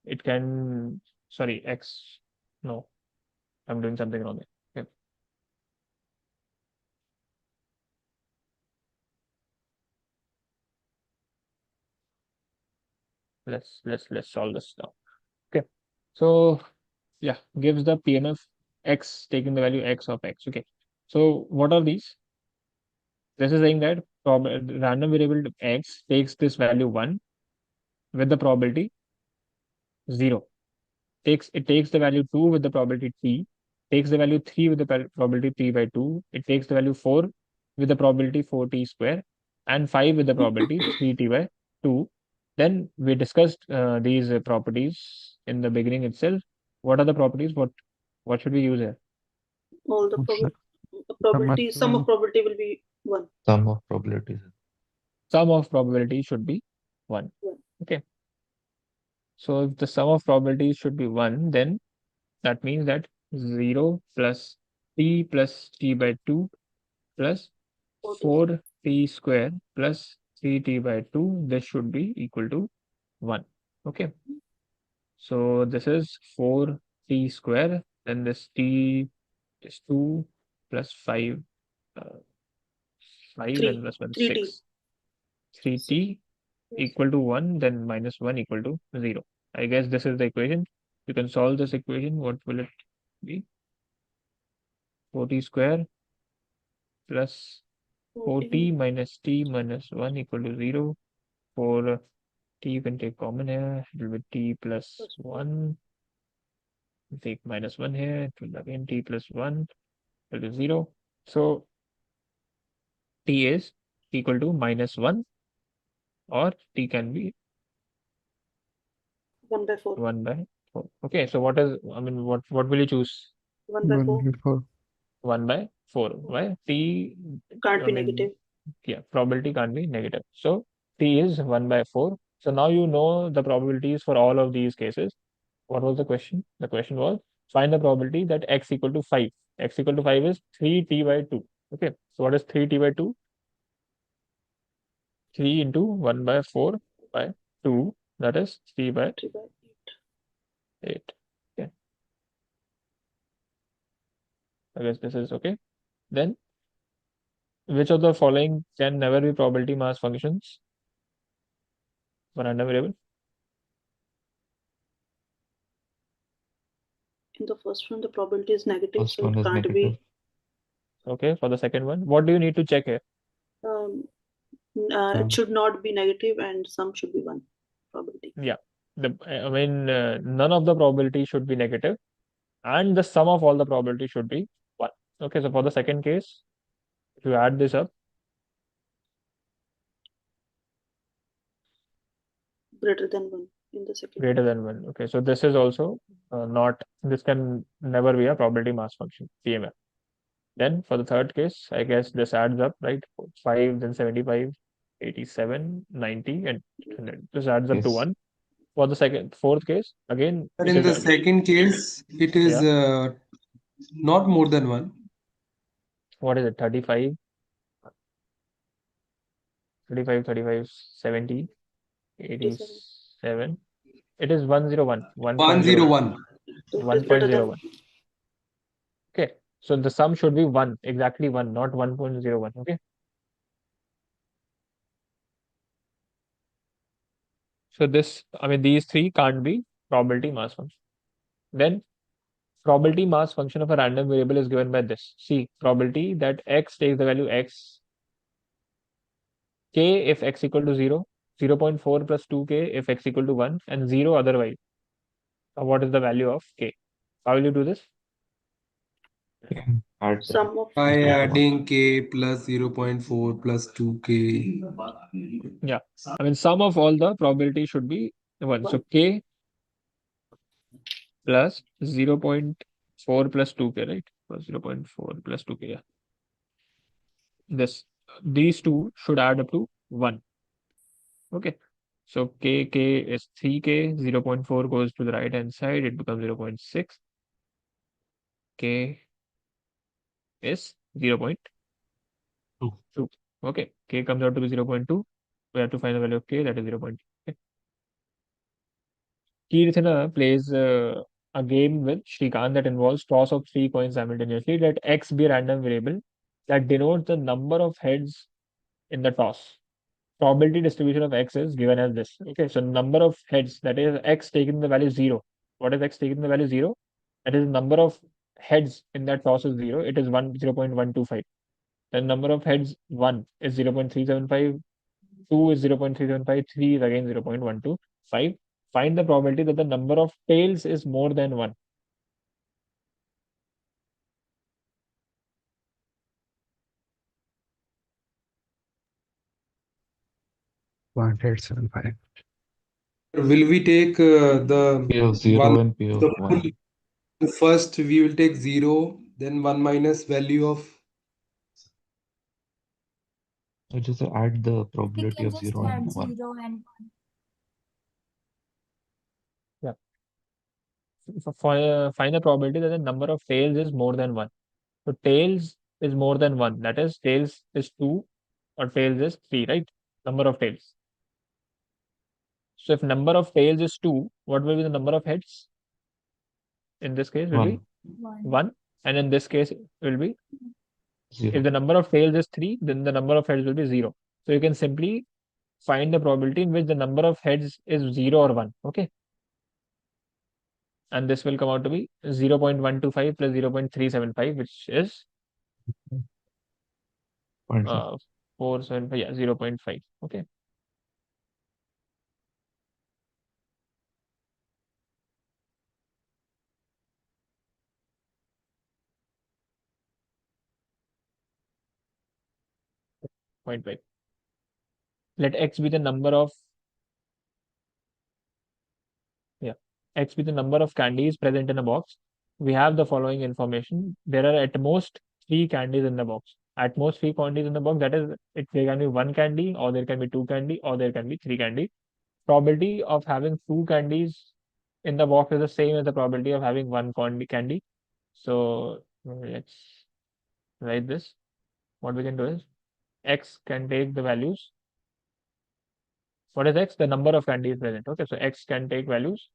It can, sorry, x, no, I'm doing something wrong here. Okay. Let's solve this now. Okay. So yeah, gives the PMF x taking the value x of x. Okay. So what are these? This is saying that random variable x takes this value 1 with the probability 0. It takes the value 2 with the probability t, takes the value 3 with the probability 3 by 2, it takes the value 4 with the probability 4t square, and 5 with the probability 3t by 2. Then we discussed these properties in the beginning itself. What are the properties? What should we use here? All the probability, sum of probability will be 1. Sum of probabilities. Sum of probability should be 1. Okay. So if the sum of probabilities should be 1, then that means that 0 plus t plus t by 2 plus 4t square plus 3t by 2, this should be equal to 1. Okay. So this is 4t square, then this t is 2 plus 5, 5 3, and plus 1, 3t. 6. 3t equal to 1, then minus 1 equal to 0. I guess this is the equation. You can solve this equation. What will it be? 4t square plus 4t minus t minus 1 equal to 0. For t, you can take common here. It will be t plus 1. Take minus 1 here. It will again t plus 1 equal to 0. So t is equal to minus 1, or t can be 1 by 4. 1 by 4. Okay, so what is, I mean, what will you choose? 1 by 4. 1 by 4. Why? T Can't be negative. Yeah, probability can't be negative. So t is 1 by 4. So now you know the probabilities for all of these cases. What was the question? The question was find the probability that x equal to 5. X equal to 5 is 3t by 2. Okay, so what is 3t by 2? 3 into 1 by 4 by 2, that is 3 by 8. Okay, I guess this is okay. Then which of the following can never be probability mass functions for random variable? In the first one, the probability is negative, First so one it is can't negative. be. Okay, for the second one, what do you need to check here? It should not be negative, and sum should be 1 probability. Yeah. none of the probability should be negative, and the sum of all the probability should be 1. Okay, so for the second case, if you add this up, Greater than 1 in the second. greater than 1. Okay, so this is also this can never be a probability mass function, PMF. Then for the third case, I guess this adds up, right? 5, then 75, 87, 90, and 100. This adds up to Yes. 1. For the fourth case, again, But it in is the second case, it is not more than 1. what is it? 35, 70, 87. It is 101, 101. 1.01. Okay, so the sum should be 1, exactly 1, not 1.01. Okay, so these three can't be probability mass function. Then probability mass function of a random variable is given by this. See, probability that x takes the value x, k if x equal to 0, 0.4 plus 2k if x equal to 1, and 0 otherwise. What is the value of k? How will you do this? Add Sum of By 0.1. adding k plus 0.4 plus 2k. Yeah, sum of all the probability should be 1. So k plus 0.4 plus 2k, right? Plus 0.4 plus 2k, yeah. These two should add up to 1. Okay, so k is 3k, 0.4 goes to the right hand side, it becomes 0.6. K is 0.2. Okay, k comes out to be 0.2. We have to find the value of k, that is 0.2. Okay. Kirthana plays a game with Shrikant that involves toss of 3 coins simultaneously. Let x be a random variable that denotes the number of heads in the toss. Probability distribution of x is given as this. Okay, so number of heads, that is x taking the value 0. What is x taking the value 0? That is number of heads in that toss is 0. It is 0.125. Then number of heads 1 is 0.375, 2 is 0.375, 3 is again 0.125. Find the probability that the number of tails is more than 1. .875. Will we take the P of 0 one and P of the 1. first we will take 0, then 1 minus value of So just add the We probability can of just 0 and add 1. 0 and 1. Yeah. Find the probability that the number of tails is more than 1. So tails is more than 1. That is, tails is 2 or tails is 3, right? Number of tails. So if number of tails is 2, what will be the number of heads? In this case will be 1. And in this case it will be, 0. if the number of tails is 3, then the number of heads will be 0. So you can simply find the probability in which the number of heads is 0 or 1. Okay. And this will come out to be 0.125 plus 0.375, which is 0.5. 475, yeah, 0.5. Okay. Point 5. Let x be the number of x be the number of candies present in a box. We have the following information. There are at most 3 candies in the box. At most 3 candies in the box. That is, there can be 1 candy, or there can be 2 candy, or there can be 3 candy. Probability of having 2 candies in the box is the same as the probability of having 1 candy. So let's write this. What we can do is x can take the values. What is x? The number of candies present. Okay, so x can take values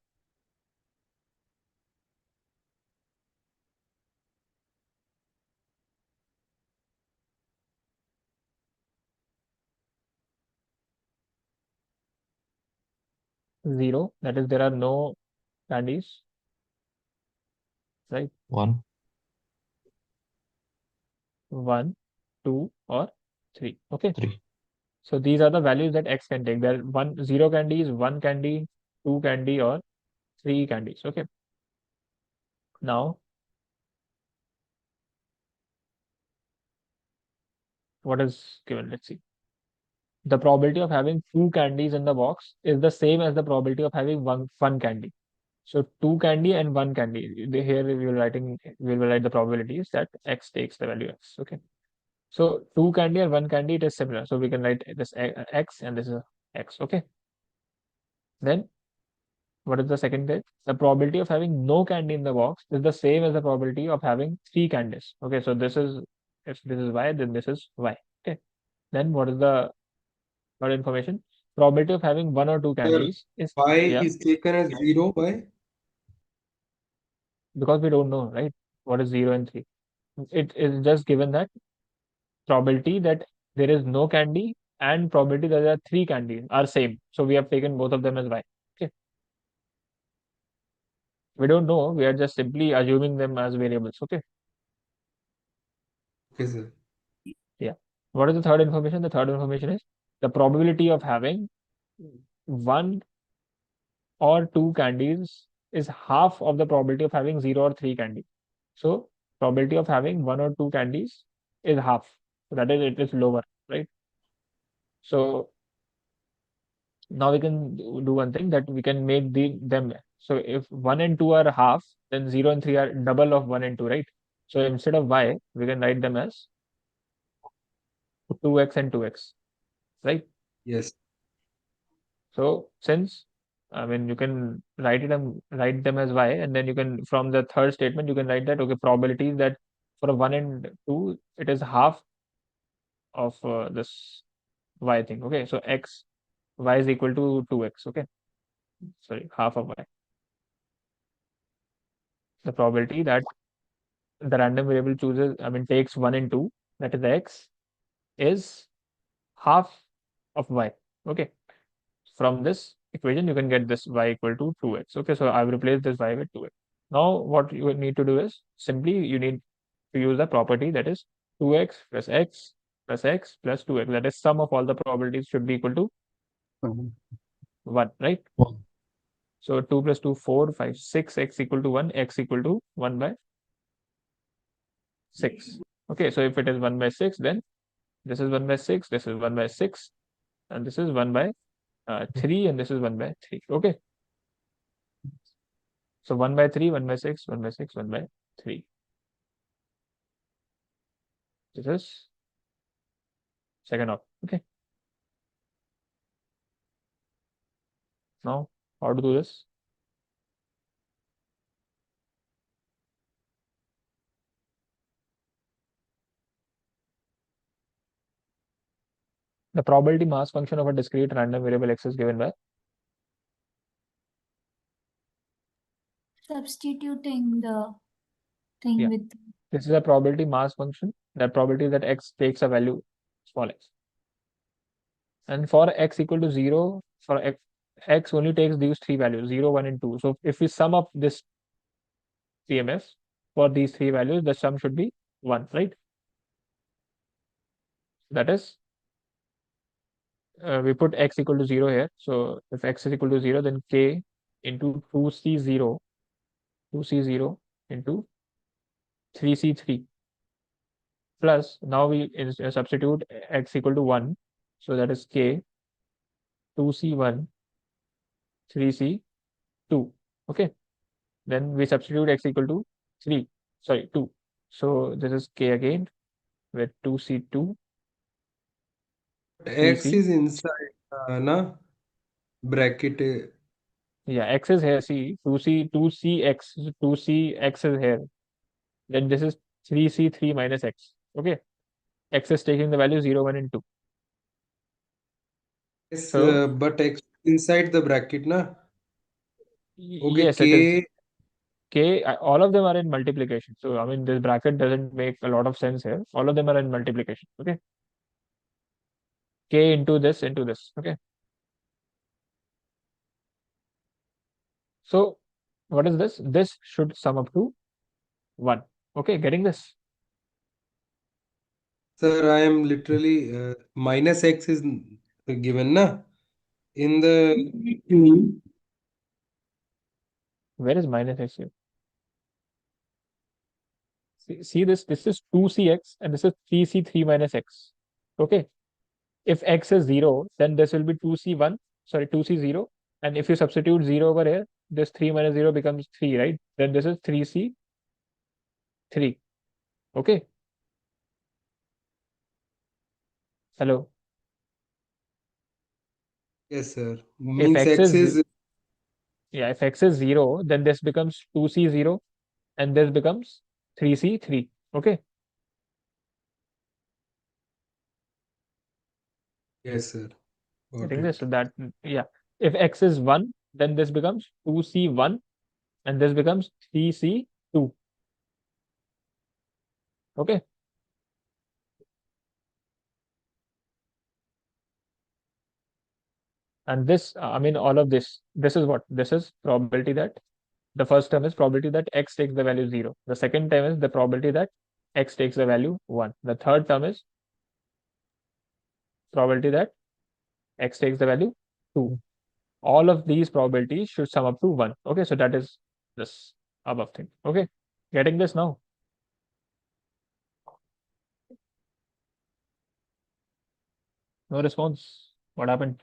0. That is, there are no candies, right? 1. 1, 2, or 3. Okay. 3. So these are the values that x can take. There are 0 candy is 1 candy, 2 candy or 3 candies. Okay. Now, what is given? Let's see. The probability of having 2 candies in the box is the same as the probability of having one candy. So 2 candy and 1 candy. Here we will write the probabilities that x takes the value x. Okay. So 2 candy and 1 candy, it is similar. So we can write this x and this is x. Okay. Then what is the second case? The probability of having no candy in the box is the same as the probability of having 3 candies. Okay. So this is, if this is y, then this is y. Okay. Then what is the third information? Probability of having 1 or 2 candies is, Y yeah, is taken as 0. Why? because we don't know, right? What is 0 and 3? It is just given that probability that there is no candy and probability that there are 3 candies are same. So we have taken both of them as y. Okay. We don't know. We are just simply assuming them as variables. Okay. Okay, sir. Yeah. What is the third information? The third information is the probability of having 1 or 2 candies is half of the probability of having 0 or 3 candies. So probability of having 1 or 2 candies is half. So that is, it is lower, right? So now we can do one thing, that we can make them. So if 1 and 2 are half, then 0 and 3 are double of 1 and 2, right? So instead of y, we can write them as 2x and 2x, right? Yes. So since, I mean, you can write them as y, and then you can, from the third statement, you can write that, okay, probability is that for 1 and 2, it is half of this y thing. Okay, so y is equal to 2x. Okay, sorry, half of y. The probability that the random variable chooses, I mean, takes 1 and 2, that is x, is half of y. Okay, from this equation, you can get this y equal to 2x. Okay, so I've replaced this y with 2x. Now, what you need to do is simply you need to use the property that is 2x plus x plus x plus 2x. That is, sum of all the probabilities should be equal to 1, right? So 2 plus 2, 4, 5, 6, x equal to 1, x equal to 1 by 6. Okay, so if it is 1 by 6, then this is 1 by 6, this is 1 by 6, and this is 1 by 3, and this is 1 by 3. Okay. So 1 by 3, 1 by 6, 1 by 6, 1 by 3. This is second option. Okay. Now, how to do this? The probability mass function of a discrete random variable x is given by Substituting the thing Yeah. with This is a probability mass function. That probability that x takes a value small x. And for x equal to 0, for x only takes these 3 values, 0, 1, and 2. So if we sum up this PMF for these 3 values, the sum should be 1, right? That is, we put x equal to 0 here. So if x is equal to 0, then k into 2c0 into 3c3 plus, now we substitute x equal to 1. So that is k 2c1 3c2. Okay. Then we substitute x equal to 3, sorry, 2. So this is k again with 2c2 X 3c. is inside, na bracket. Yeah, x is here. See, 2cx, 2cx is here. Then this is 3c3 minus x. Okay. X is taking the value 0, 1, and 2. Yes, So but X inside the bracket, na. Okay, yes, it is K. k. All of them are in multiplication. So I mean, this bracket doesn't make a lot of sense here. All of them are in multiplication. Okay. K into this into this. Okay. So what is this? This should sum up to 1. Okay, getting this? Sir, I am literally minus X is given, na. In the Where is minus x here? See this, this is 2cx and this is 3c3 minus x. Okay. If x is 0, then this will be 2c1, sorry, 2c0. And if you substitute 0 over here, this 3 minus 0 becomes 3, right? Then this is 3c3. Okay. Hello. Yes, sir. If Means x x is, is yeah, if x is 0, then this becomes 2c0 and this becomes 3c3. Okay. yes, sir. Got Getting this? it. So that, yeah. If x is 1, then this becomes 2c1 and this becomes 3c2. Okay. And this, I mean, all of this is what? This is probability that the first term is probability that x takes the value 0. The second term is the probability that x takes the value 1. The third term is probability that x takes the value 2. All of these probabilities should sum up to 1. Okay, so that is this above thing. Okay, getting this now? No response. What happened?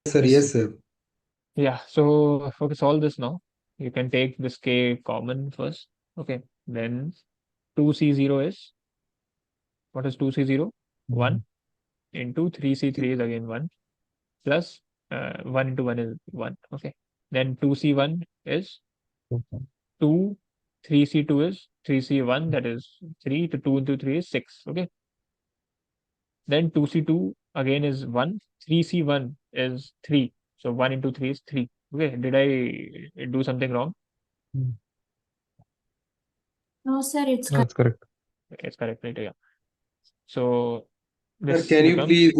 Yes, sir. Yes, sir. Yeah, so okay, solve this now. You can take this k common first. Okay, then 2c0 is, what is 2c0? 1 into 3c3 is again 1 plus 1 into 1 is 1. Okay, then 2c1 is 2, 3c2 is 3c1, that is 3, to 2 into 3 is 6. Okay, then 2c2 again is 1, 3c1 is 3. So 1 into 3 is 3. Okay, did I do something wrong? No, sir, it's No, it's correct. It's correct, right? Yeah. So Sir, this can you becomes, please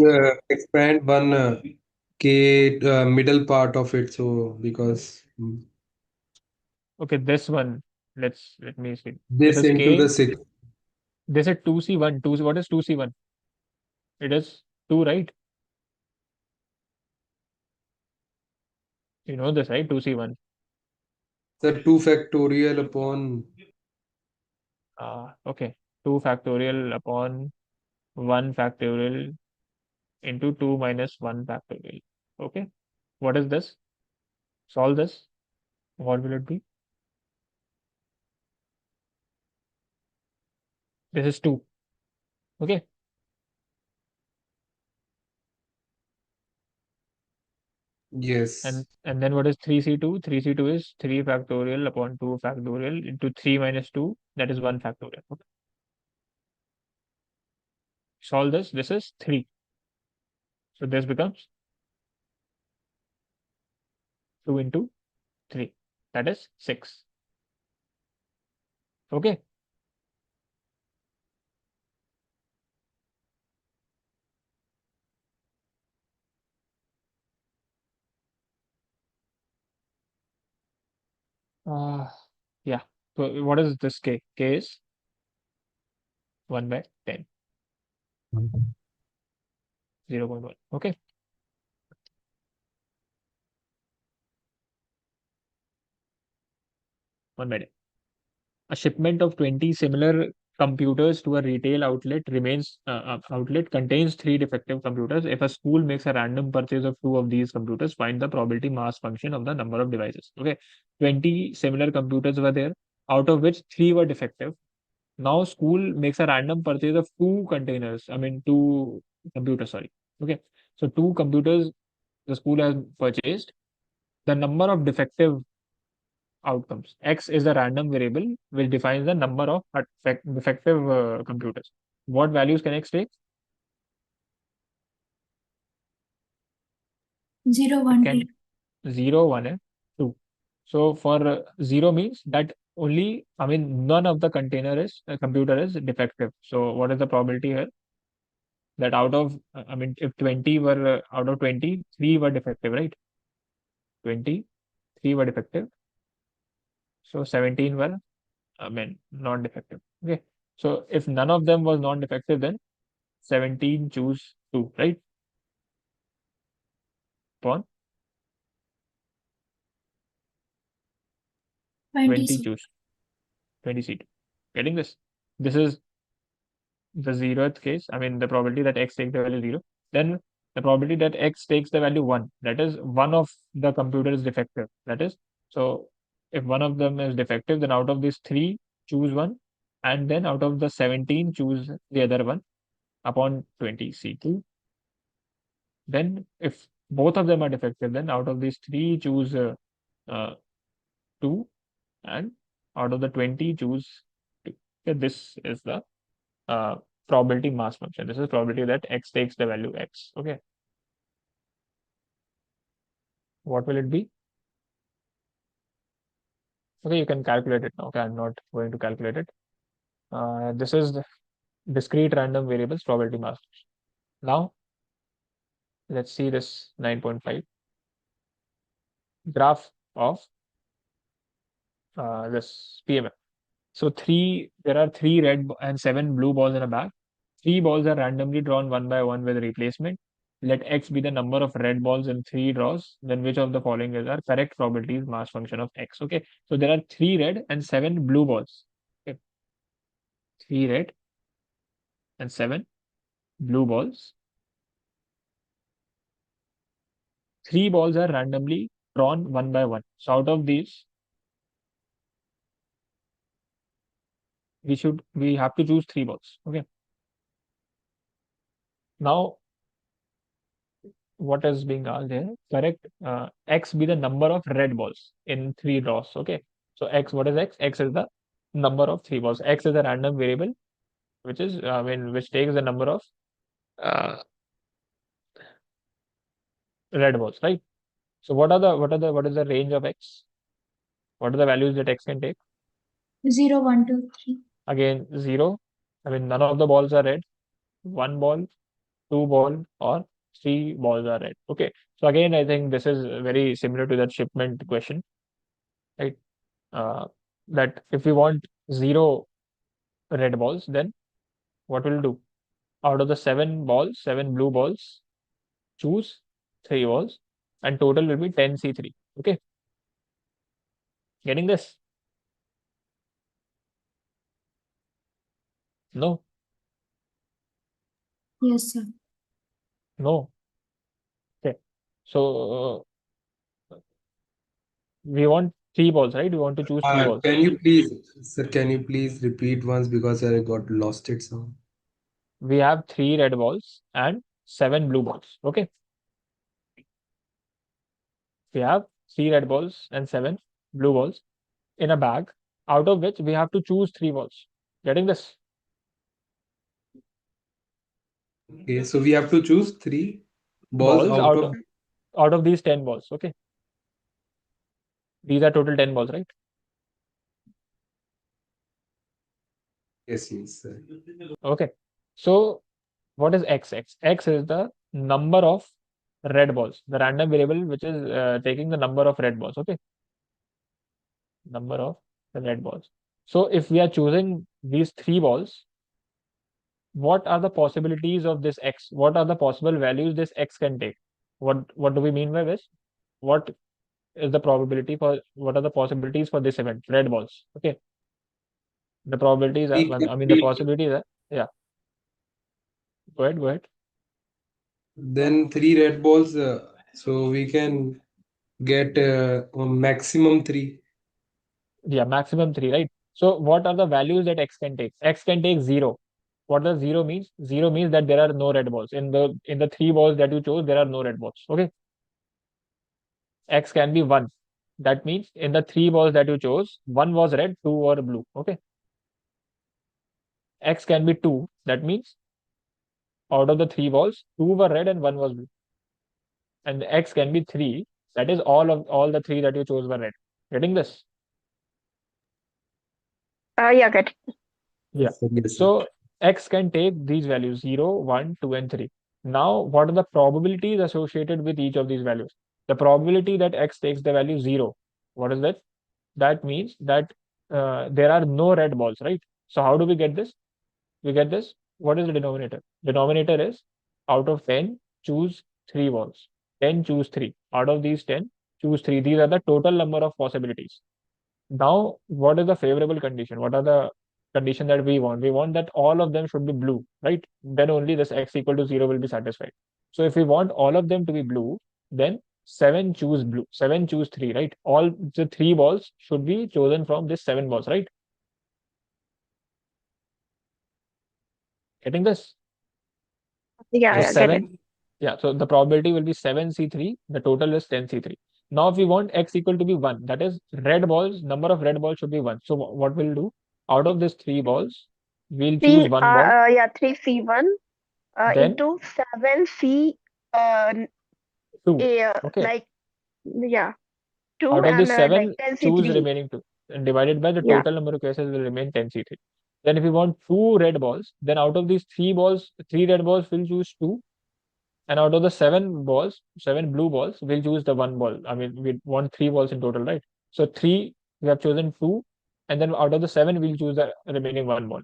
expand one k middle part of it? So because okay, this one, let me see. This this is into the k, 6. this is 2c1. 2, what is 2c1? It is 2, right? You know this, right? 2c1. Sir, 2 factorial upon Okay. 2 factorial upon 1 factorial into 2 minus 1 factorial. Okay. What is this? Solve this. What will it be? This is 2. Okay. yes. And then what is 3c2? 3c2 is 3 factorial upon 2 factorial into 3 minus 2, that is 1 factorial. Okay. Solve this. This is 3. So this becomes 2 into 3. That is 6. Okay. Uh, yeah. So what is this k? K is 1 by 10. 0.1. Okay. 1 by 10. A shipment of 20 similar computers to a retail outlet contains 3 defective computers. If a school makes a random purchase of 2 of these computers, find the probability mass function of the number of devices. Okay, 20 similar computers were there, out of which 3 were defective. Now school makes a random purchase of 2 computers, sorry. Okay, so 2 computers the school has purchased. The number of defective outcomes. X is the random variable which defines the number of defective computers. What values can X take? 0, It 1, can 2. 0, 1, and 2. So for 0 means that only, I mean, none of the computer is defective. So what is the probability here? That out of, I mean, if 20 were out of 20, 3 were defective, right? 20, 3 were defective. So 17 were, I mean, non-defective. Okay. So if none of them was non-defective, then 17 choose 2, right? Upon 20 20 choose. 20 seat. Getting this? This is the 0th case. I mean, the probability that x takes the value 0. Then the probability that x takes the value 1. That is, one of the computer is defective. That is, so if one of them is defective, then out of these 3, choose one. And then out of the 17, choose the other one upon 20 C2. Then if both of them are defective, then out of these 3, choose 2. And out of the 20, choose 2. Okay, this is the probability mass function. This is probability that x takes the value x. Okay. What will it be? Okay, you can calculate it now. Okay, I'm not going to calculate it. This is the discrete random variables probability mass function. Now, let's see this 9.5 graph of this PMF. So there are 3 red and 7 blue balls in a bag. 3 balls are randomly drawn one by one with replacement. Let x be the number of red balls in 3 draws. Then which of the following is our correct probabilities mass function of x? Okay, so there are 3 red and 7 blue balls. Okay. 3 red and 7 blue balls. 3 balls are randomly drawn one by one. So out of these, we have to choose 3 balls. Okay. Now, what is being asked here? Correct. X be the number of red balls in 3 draws. Okay. So x, what is x? X is the number of 3 balls. X is a random variable, which is which takes the number of red balls, right? So what is the range of x? What are the values that x can take? 0, 1, 2, 3. Again, 0. I mean, none of the balls are red. 1 ball, 2 ball, or 3 balls are red. Okay. So again, I think this is very similar to that shipment question, right? That if we want 0 red balls, then what will do? Out of the 7 balls, 7 blue balls, choose 3 balls, and total will be 10 C3. Okay. Getting this? No, Yes, sir. no. Okay. So we want 3 balls, right? We want to choose 3 balls. Can you please, sir, can you please repeat once because I got lost it some. We have 3 red balls and 7 blue balls. Okay. We have 3 red balls and 7 blue balls in a bag, out of which we have to choose 3 balls. Getting this? Okay, so we have to choose 3 balls out of these 10 balls. Okay. These are total 10 balls, right? Yes, sir. Okay. So what is x? X is the number of red balls, the random variable which is taking the number of red balls. Okay. Number of the red balls. So if we are choosing these 3 balls, what are the possibilities of this x? What are the possible values this x can take? What do we mean by this? What is the probability for, what are the possibilities for this event? Red balls. Okay. The probabilities are, I mean, the possibilities are, yeah. Go ahead. Then 3 red balls, so we can get maximum 3. Yeah, maximum 3, right? So what are the values that x can take? X can take 0. What does 0 means? 0 means that there are no red balls. In the 3 balls that you chose, there are no red balls. Okay. X can be 1. That means in the 3 balls that you chose, 1 was red, 2 were blue. Okay. X can be 2. That means out of the 3 balls, 2 were red and 1 was blue. And x can be 3. That is all the 3 that you chose were red. Getting this? Yeah, get it. Yeah. So x can take these values 0, 1, 2, and 3. Now, what are the probabilities associated with each of these values? The probability that x takes the value 0. What is that? That means that there are no red balls, right? So how do we get this? We get this. What is the denominator? Denominator is out of 10, choose 3 balls. 10, choose 3. Out of these 10, choose 3. These are the total number of possibilities. Now, what is the favorable condition? What are the condition that we want? We want that all of them should be blue, right? Then only this x equal to 0 will be satisfied. So if we want all of them to be blue, then 7 choose blue, 7 choose 3, right? All the 3 balls should be chosen from this 7 balls, right? Getting this? Yeah, So yeah, get it. 7, yeah, so the probability will be 7C3, the total is 10C3. Now, if we want x equal to be 1, that is red balls, number of red balls should be 1. So what we'll do? Out of these 3 balls, we'll choose 1 ball, 3C1 then into 7C uh, 2. A, Okay. yeah, 2 Out of and this 7, 10C3. choose remaining 2 and divided by the Yeah. total number of cases will remain 10C3. Then if we want 2 red balls, then out of these 3 balls, 3 red balls, we'll choose 2. And out of the 7 balls, 7 blue balls, we'll choose the 1 ball. I mean, we want 3 balls in total, right? So 3, we have chosen 2. And then out of the 7, we'll choose the remaining 1 ball.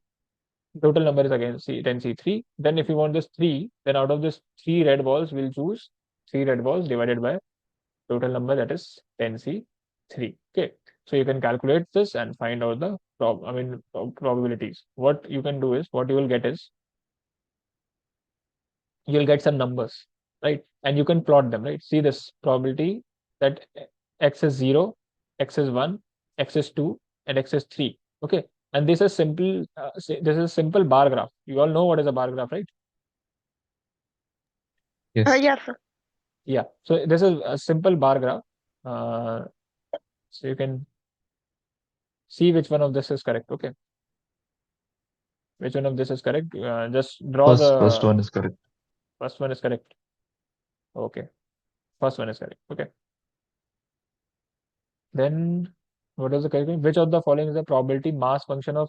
Total number is again 10C3. Then if you want this 3, then out of this 3 red balls, we'll choose 3 red balls divided by total number, that is 10C3. Okay. So you can calculate this and find out the probabilities. What you can do is, what you will get is, you'll get some numbers, right? And you can plot them, right? See this probability that x is 0, x is 1, x is 2, and x is 3. Okay. And this is simple. This is simple bar graph. You all know what is a bar graph, right? Yes. Yes, sir. Yeah. So this is a simple bar graph. So you can see which one of this is correct. Okay. Which one of this is correct? Just draw First the one is correct. first one is correct. Okay. First one is correct. Okay. Then what is the correct one? Which of the following is the probability mass function of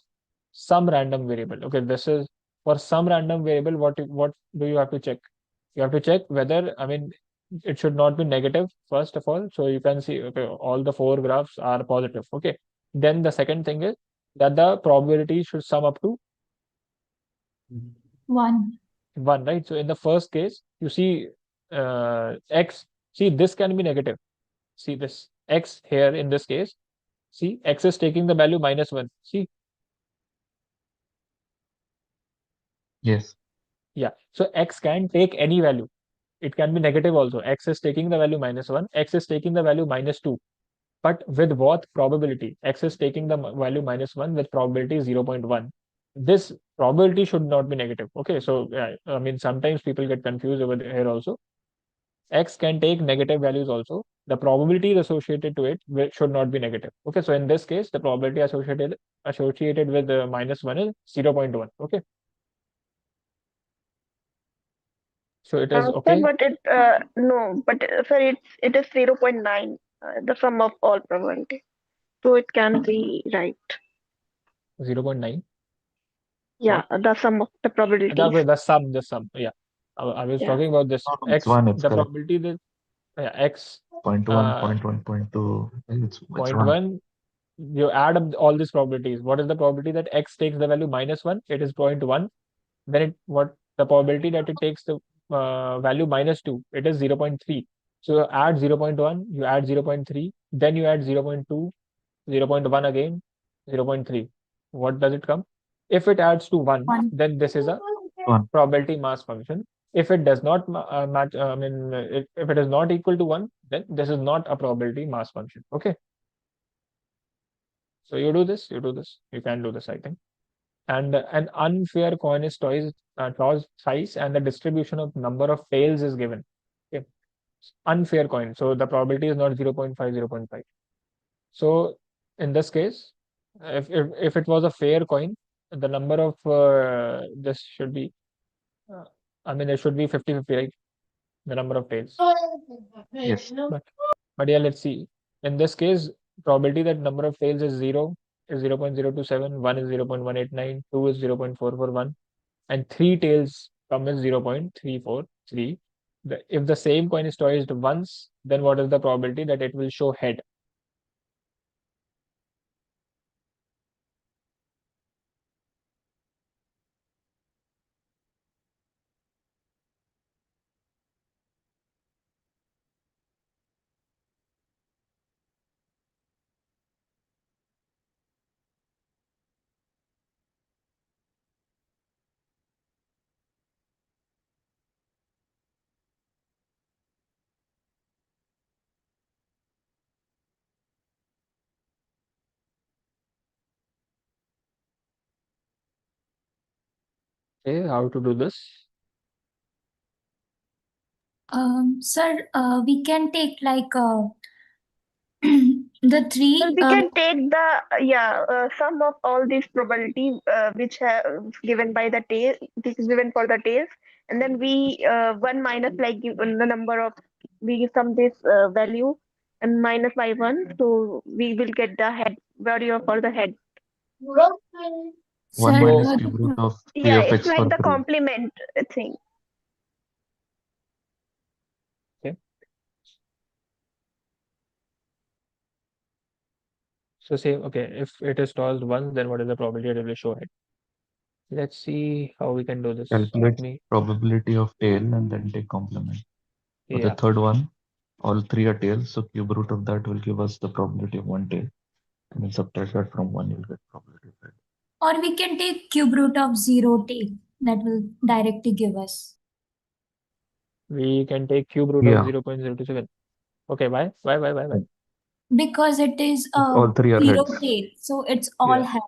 some random variable? Okay, this is for some random variable. What do you have to check? You have to check whether, I mean, it should not be negative, first of all. So you can see, okay, all the 4 graphs are positive. Okay. Then the second thing is that the probability should sum up to 1. 1, right? So in the first case, you see x, see this can be negative. See this x here in this case. See, x is taking the value -1. See, Yes. yeah. So x can take any value. It can be negative also. X is taking the value -1. X is taking the value -2. But with what probability? X is taking the value -1 with probability 0.1. This probability should not be negative. Okay, so yeah, I mean, sometimes people get confused over here also. X can take negative values also. The probability associated to it should not be negative. Okay, so in this case, the probability associated with the -1 is 0.1. Okay, so it is Sir, okay. but no, but sir, it is 0.9, the sum of all probability. So it can be right. 0.9. Yeah, What? the sum of the probabilities. The sum. Yeah, I was Yeah. talking about this No, it's x. 1. It's The correct. probability that, yeah, x 0.1, 0.1, 0.2. It's 1. 0.1. You add up all these probabilities. What is the probability that x takes the value -1? It is 0.1. Then what the probability that it takes the value -2? It is 0.3. So you add 0.1, you add 0.3, then you add 0.2, 0.1 again, 0.3. What does it come? If it adds to 1, 1. then this is a 1. probability mass function. If it does not match, I mean, if it is not equal to 1, then this is not a probability mass function. Okay. So you do this, you can do this, I think. And an unfair coin is tossed thrice, and the distribution of number of tails is given. Okay. Unfair coin. So the probability is not 0.5, 0.5. So in this case, if it was a fair coin, the number of this should be, uh, I mean, it should be 50-50, right? The number of tails. Yes. But yeah, let's see. In this case, probability that number of tails is 0 is 0.027, 1 is 0.189, 2 is 0.441, and 3 tails come as 0.343. If the same coin is tossed once, then what is the probability that it will show head? Okay, how to do this? Sir, we can take like the three. So we can take the sum of all these probability which have given by the tail, this is given for the tails, and then we one minus like give the number of we sum this value and minus by one, so we will get the head value for the head. One Sir, minus cube root of p Yeah, of it's x like for the pre. complement thing. Okay. So say, okay, if it is tossed once, then what is the probability it will show head? Let's see how we can do this. Let Calculate me, probability of tail and then take complement. For the yeah, third one, all three are tails, so cube root of that will give us the probability of one tail. And then subtract that from one, you'll get probability of head. or we can take cube root of 0 tail. That will directly give us. we can take cube root of Yeah, 0.027. Okay, why? Why? Because it is all three are 0 heads. tail, so it's all Yeah, head.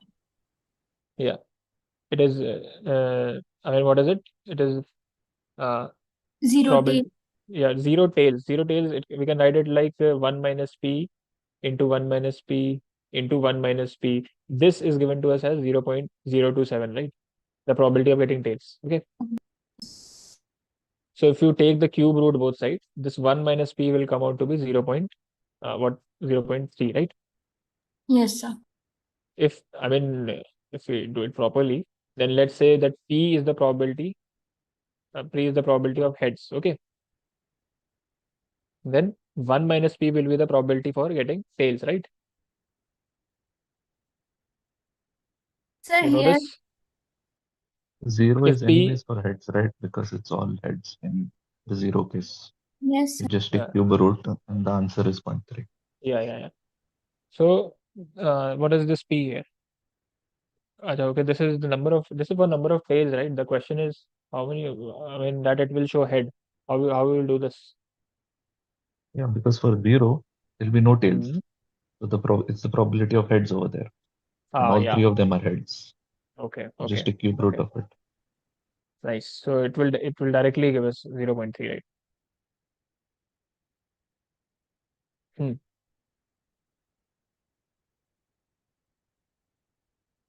yeah. It is, I mean, what is it? It is 0 tail. probability. Yeah, zero tails. Zero tails, we can write it like 1 minus p into 1 minus p into 1 minus p. This is given to us as 0.027, right? The probability of getting tails. Okay. So if you take the cube root both sides, this 1 minus p will come out to be 0.3, right? Yes, sir. If, I mean, if we do it properly, then let's say that p is the probability, of heads. Okay. Then 1 minus p will be the probability for getting tails, right? Sir, You know here, this? Zero If is p, anyways for heads, right? Because it's all heads in the zero case. yes, You sir. just take cube root and the answer is 0.3. yeah. So, what is this p here? Okay, this is for number of tails, right? The question is how many, I mean, that it will show head. How we will do this? Yeah, because for zero, there'll be no tails. Mhm. So it's the probability of heads over there. And all Yeah. three of them are heads. Okay. Just a cube root of it. Nice. So it will directly give us 0.3, right? Hmm.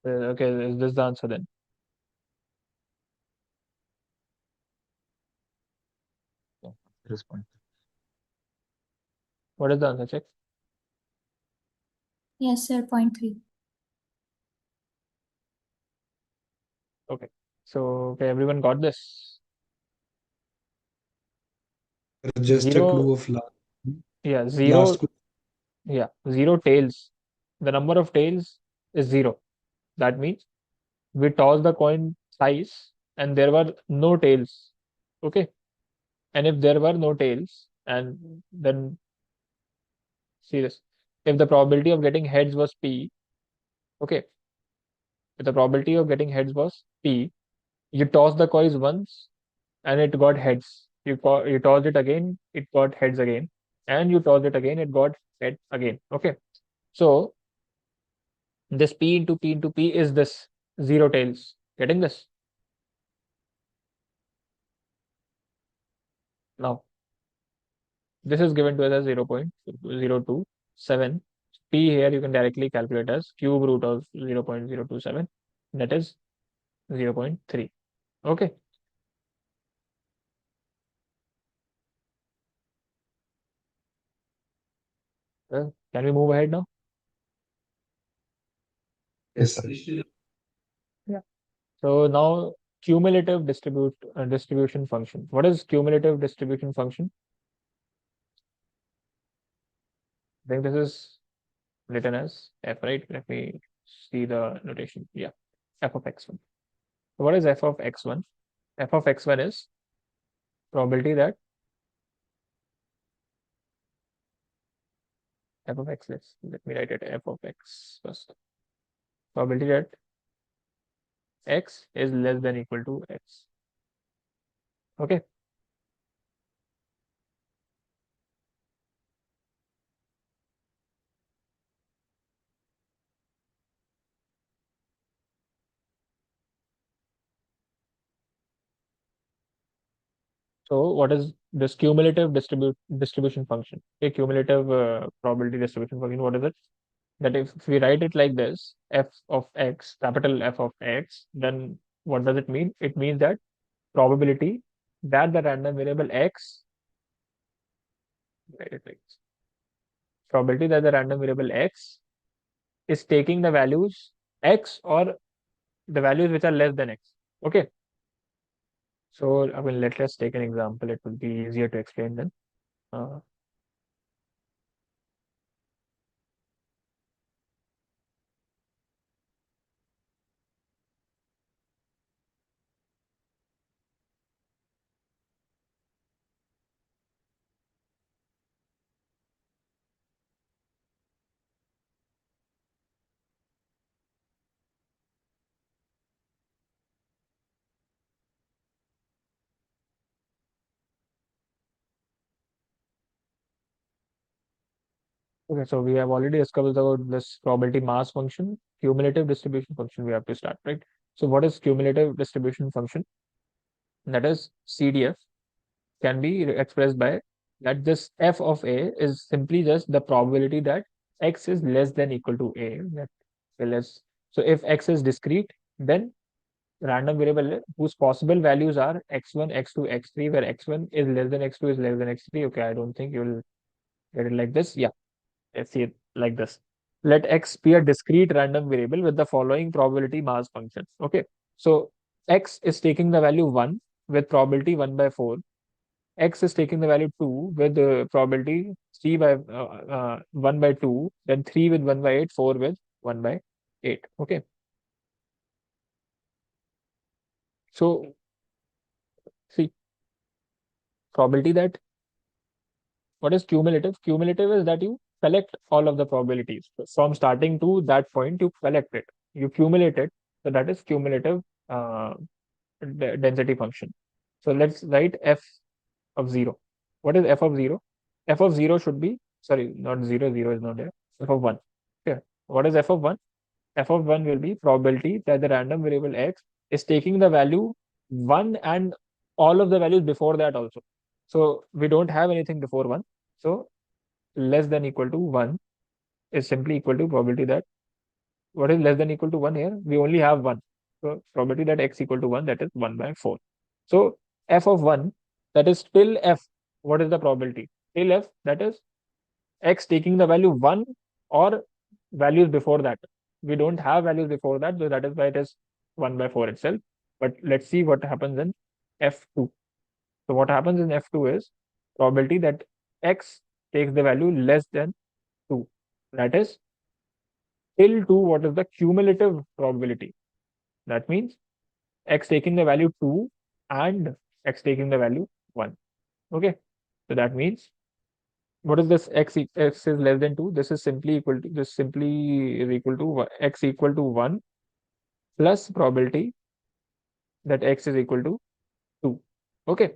Okay, is this the answer then? Yeah, there is 0.3. What is the answer? Check. Yes, sir. 0.3. Okay. So, okay, everyone got this. Just a Zero, clue of yeah, last zero, clue. yeah, zero tails. The number of tails is zero. That means we toss the coin twice and there were no tails. Okay. And if there were no tails, and then see this, if the probability of getting heads was p, okay, if the probability of getting heads was p, you toss the coins once and it got heads. You tossed it again, it got heads again, and you tossed it again, it got head again. Okay. So this p is this zero tails. Getting this? Now this is given to us as 0.027. P here you can directly calculate as cube root of 0.027. That is 0.3. Okay. Can we move ahead now? Yes, sir. Yeah. So now cumulative distribution function. What is cumulative distribution function? I think this is written as f, right? Let me see the notation. Yeah, f of x1. So what is f of x1? F of x1 is probability that f of x, let me write it f of x first. Probability that x is less than equal to x. Okay. So what is this cumulative distribution function? A cumulative probability distribution function. What is it? That if we write it like this, f of x, capital F of x, then what does it mean? It means that probability that the random variable x, write it like this, probability that the random variable x is taking the values x or the values which are less than x. Okay. So I mean, let us take an example. It will be easier to explain then. Uh, Okay, so we have already discovered about this probability mass function, cumulative distribution function we have to start, right? So what is cumulative distribution function? That is CDF can be expressed by that this f of a is simply just the probability that x is less than equal to a. That less. So if x is discrete, then random variable whose possible values are x1, x2, x3, where x1 is less than x2 is less than x3. Okay, I don't think you'll get it like this. Yeah. Let's see it like this. Let x be a discrete random variable with the following probability mass function. Okay. So x is taking the value 1 with probability 1 by 4. X is taking the value 2 with the probability 3 by 1 by 2, then 3 with 1 by 8, 4 with 1 by 8. Okay. So see, probability that what is cumulative? Cumulative is that you collect all of the probabilities from starting to that point. You collect it, you cumulate it. So that is cumulative uh, density function. So let's write f of 0. What is f of 0? F of 0 should be, sorry, not 0, 0 is not there. F of 1. Okay. What is f of 1? F of 1 will be probability that the random variable x is taking the value 1 and all of the values before that also. So we don't have anything before 1. So less than equal to 1 is simply equal to probability that what is less than equal to 1 here? We only have 1. So probability that x equal to 1, that is 1 by 4. So f of 1, that is still f. What is the probability? Still f, that is x taking the value 1 or values before that. We don't have values before that, so that is why it is 1 by 4 itself. But let's see what happens in f2. So what happens in f2 is probability that x takes the value less than 2. That is till 2, what is the cumulative probability? That means x taking the value 2 and x taking the value 1. Okay. So that means what is this x is less than 2? This is simply equal to this simply is equal to x equal to 1 plus probability that x is equal to 2. Okay.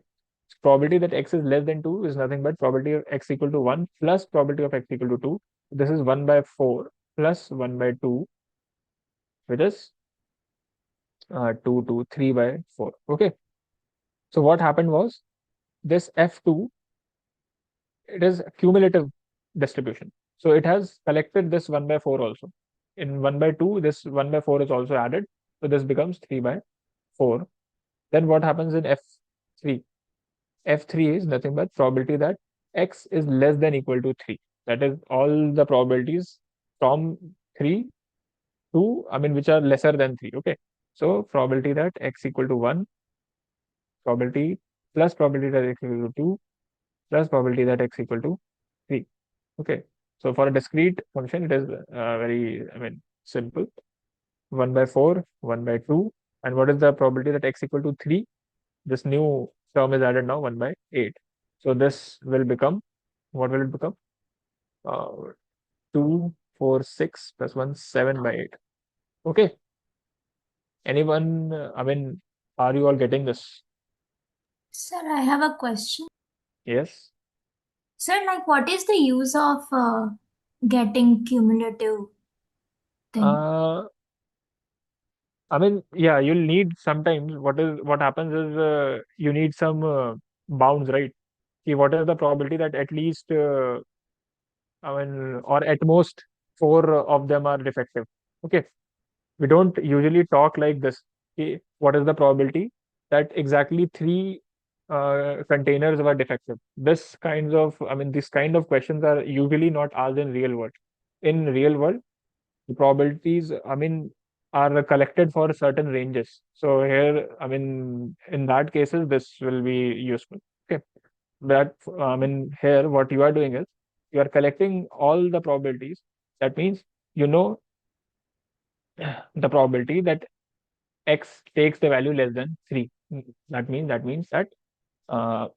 Probability that x is less than 2 is nothing but probability of x equal to 1 plus probability of x equal to 2. This is 1 by 4 plus 1 by 2, which is 2 to 3 by 4. Okay. So what happened was this f2, it is cumulative distribution. So it has collected this 1 by 4 also. In 1 by 2, this 1 by 4 is also added. So this becomes 3 by 4. Then what happens in f3? F3 is nothing but probability that x is less than equal to 3. That is all the probabilities from 3 to, I mean, which are lesser than 3. Okay. So probability that x equal to 1, probability plus probability that x equal to 2, plus probability that x equal to 3. Okay. So for a discrete function, it is very, I mean, simple. 1 by 4, 1 by 2. And what is the probability that x equal to 3? This new term is added now, 1 by 8. So this will become, what will it become? 2, 4, 6 plus 1, 7 by 8. Okay. Anyone, I mean, are you all getting this? Sir, I have a question. Yes. Sir, like what is the use of getting cumulative thing? I mean, yeah, you'll need sometimes what happens is you need some bounds, right? See, what is the probability that at least, or at most 4 of them are defective? Okay. We don't usually talk like this. Okay, what is the probability that exactly 3 containers were defective? These kind of questions are usually not asked in real world. In real world, the probabilities, are collected for certain ranges. So here, in that cases, this will be useful. Okay. That, here, what you are doing is you are collecting all the probabilities. That means you know the probability that x takes the value less than 3. That means that uh,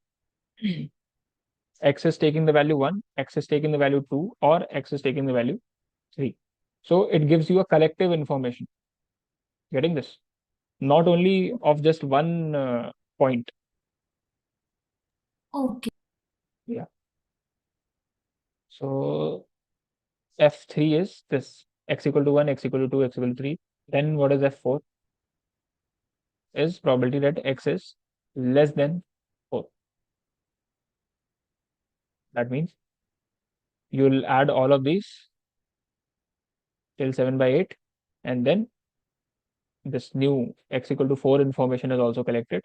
x is taking the value 1, x is taking the value 2, or x is taking the value 3. So it gives you a collective information. Getting this? Not only of just one point. Okay. Yeah. So F3 is this: x equal to 1, x equal to 2, x equal to 3. Then what is F4? Is probability that x is less than 4. That means you'll add all of these till 7/8, and then this new x equal to 4 information is also collected.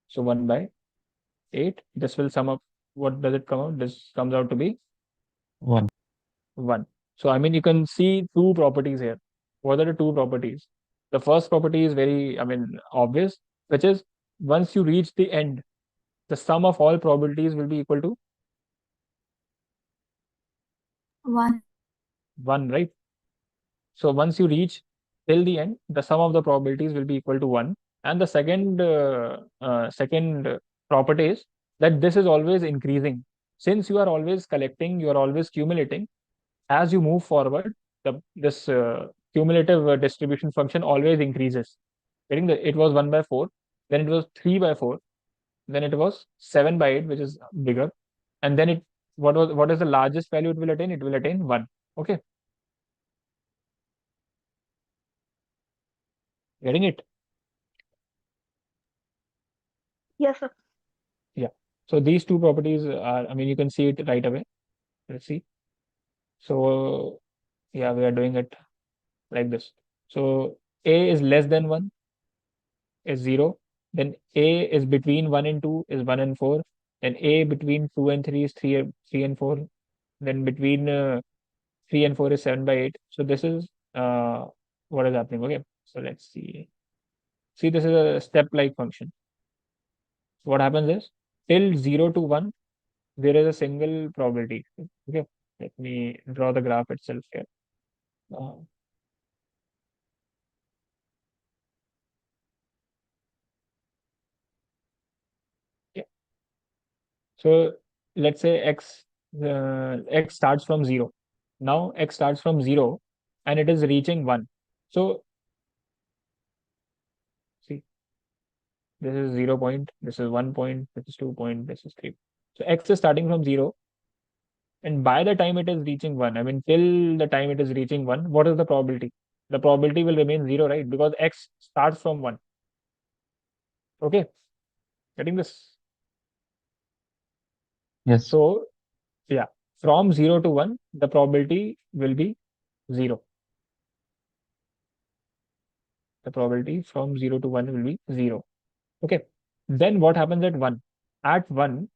So 1/8. This will sum up. What does it come out? This comes out to be 1. 1. So you can see 2 properties here. What are the 2 properties? The first property is very, obvious, which is once you reach the end, the sum of all probabilities will be equal to 1. 1, right? So once you reach till the end, the sum of the probabilities will be equal to 1. And the second property is that this is always increasing. Since you are always collecting, you are always accumulating. As you move forward, this cumulative distribution function always increases. It was 1/4, then it was 3/4, then it was 7/8, which is bigger, and then what is the largest value it will attain? It will attain 1. Okay, getting it? Yes, sir. Yeah. So these 2 properties are, you can see it right away. Let's see. So yeah, we are doing it like this. So a is less than 1 is 0. Then a is between 1 and 2 is 1 and 4. Then a between 2 and 3 is 3 and 4. Then between 3 and 4 is 7/8. So this is what is happening. Okay. So let's see. See, this is a step-like function. What happens is till 0 to 1, there is a single probability. Okay. Let me draw the graph itself here. Uh, yeah. So let's say x starts from 0. Now x starts from 0 and it is reaching 1. So see, this is 0 point, this is 1 point, this is 2 point, this is 3. So x is starting from 0, and by the time it is reaching 1, till the time it is reaching 1, what is the probability? The probability will remain 0, right? Because x starts from 1. Okay, getting this? Yes. So yeah, from 0 to 1, the probability will be 0. The probability from 0 to 1 will be 0. Okay. Then what happens at 1? At 1,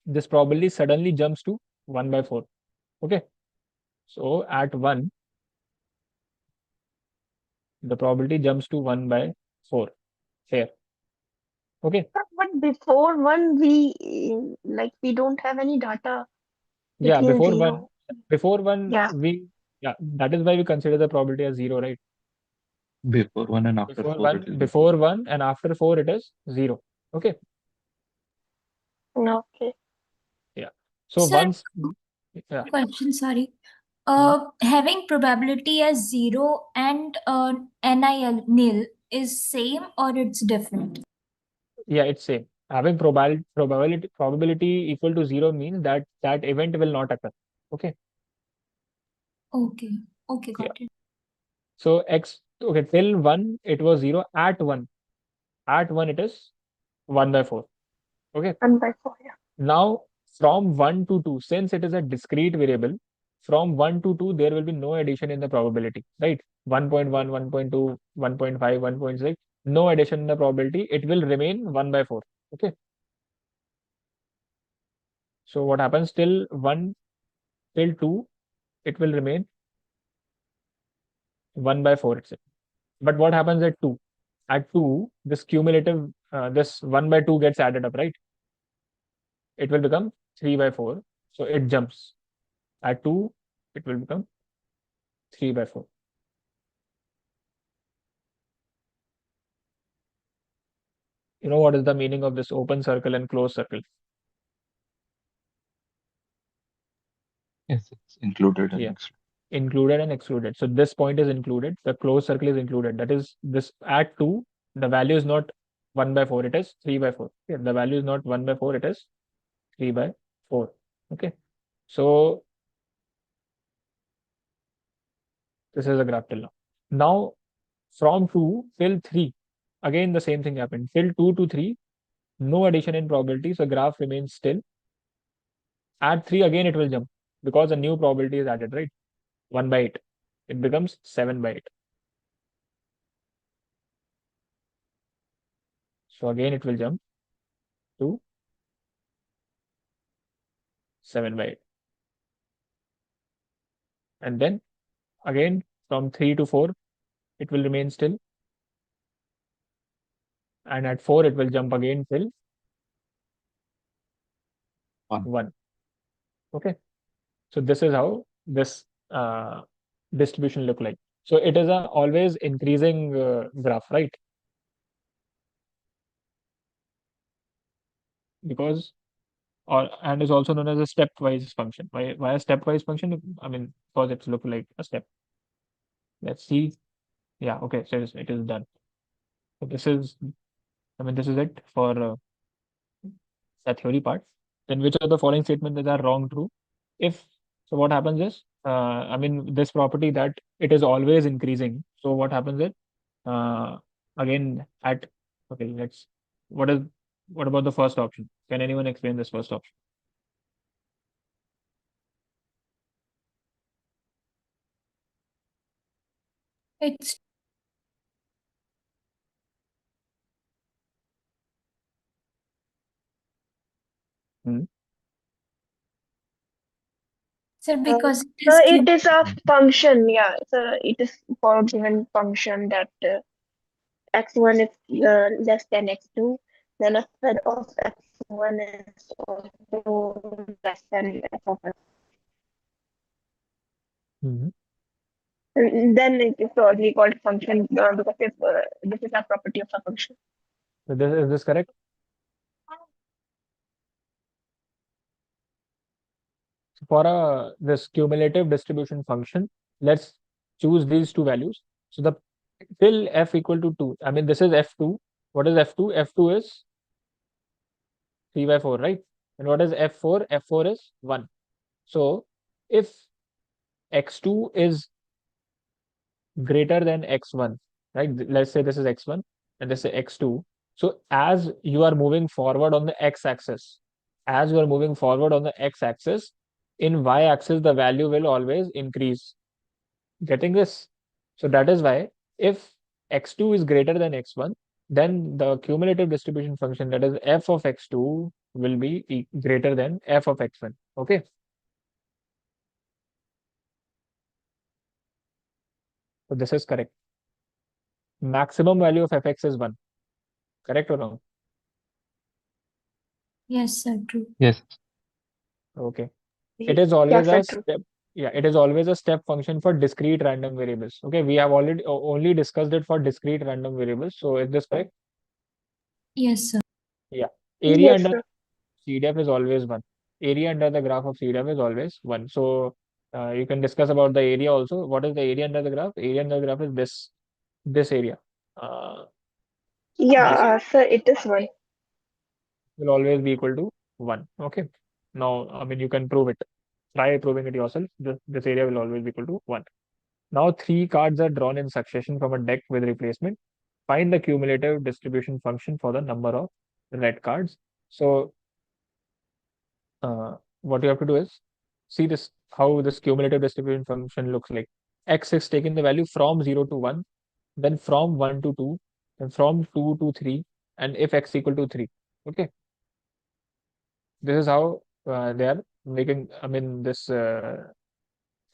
this probability suddenly jumps to 1/4. Okay. So at 1, the probability jumps to 1/4 here. Okay. But before 1, we don't have any data Yeah, between before 1, 0. Yeah. that is why we consider the probability as 0, right? Before 1 and after 4 it will be Before 0. 1 and after 4 it is 0. Okay. Okay. Yeah. So Sir, once, yeah. question, sorry. Hmm. Having probability as 0 and NIL nil is same or it's different? Yeah, it's same. Having probability equal to 0 means that that event will not occur. Okay. Okay. Okay, Yeah. got it. So okay, till 1 it was 0. At 1 it is 1/4. Okay. 1/4. Yeah. Now, from 1 to 2, since it is a discrete variable, from 1 to 2, there will be no addition in the probability, right? 1.1, 1.2, 1.5, 1.6, no addition in the probability. It will remain 1/4. Okay. So what happens till 1 till 2, it will remain 1/4 itself. But what happens at 2? At 2, this cumulative, this 1/2 gets added up, right? It will become 3/4. So it jumps. At 2, it will become 3/4. You know what is the meaning of this open circle and closed circle? Yes, it's included and Yeah. excluded. Included and excluded. So this point is included. The closed circle is included. That is, this at 2, the value is not 1/4, it is 3/4. Okay. The value is not 1/4, it is 3/4. Okay. So this is a graph till now. Now from 2 till 3, again the same thing happened. Till 2 to 3, no addition in probability, so graph remains still. At 3, again it will jump because a new probability is added, right? 1/8. It becomes 7/8. So again it will jump to 7/8. And then again from 3 to 4, it will remain still. And at 4, it will jump again till 1. Okay. So this is how this distribution look like. So it is a always increasing graph, right? Because and is also known as a stepwise function. Why a stepwise function? I mean, because it's look like a step. Let's see. Yeah, okay, so it is done. So this is, I mean, this is it for the theory part. Then which of the following statements that are wrong, true? If so, what happens is, I mean, this property that it is always increasing. So what happens is, again at okay, what about the first option? Can anyone explain this first option? It's Hmm? sir because it So is it is a function, yeah. So it is for a given function that x1 is less than x2, then a third of x1 is also less than f of x. Mhm. And then it is probably called function because if, this is a property of a function. So is this correct? So for this cumulative distribution function, let's choose these two values. So the till f equal to 2, I mean, this is f2. What is f2? F2 is 3/4, right? And what is f4? F4 is 1. So if x2 is greater than x1, right? Let's say this is x1 and this is x2. So as you are moving forward on the x-axis, as you are moving forward on the x-axis, in y-axis, the value will always increase. Getting this? So that is why if x2 is greater than x1, then the cumulative distribution function, that is f of x2, will be greater than f of x1. Okay. So this is correct. Maximum value of fx is 1. Correct or wrong? yes, sir, true. Yes. Okay. It is Yeah, always sir, a true. step. Yeah, it is always a step function for discrete random variables. Okay, we have already only discussed it for discrete random variables. So is this correct? Yes, sir. Yeah. Area Yes, under sir. CDF is always 1. Area under the graph of CDF is always 1. So you can discuss about the area also. What is the area under the graph? Area under the graph is this area. Yeah, This sir, it is one. will always be equal to 1. Okay. Now, I mean, you can prove it. Try proving it yourself. This area will always be equal to 1. Now 3 cards are drawn in succession from a deck with replacement. Find the cumulative distribution function for the number of red cards So what you have to do is see this how this cumulative distribution function looks like. X is taking the value from 0 to 1, then from 1 to 2, then from 2 to 3, and if x equal to 3. Okay, this is how they are making, I mean, this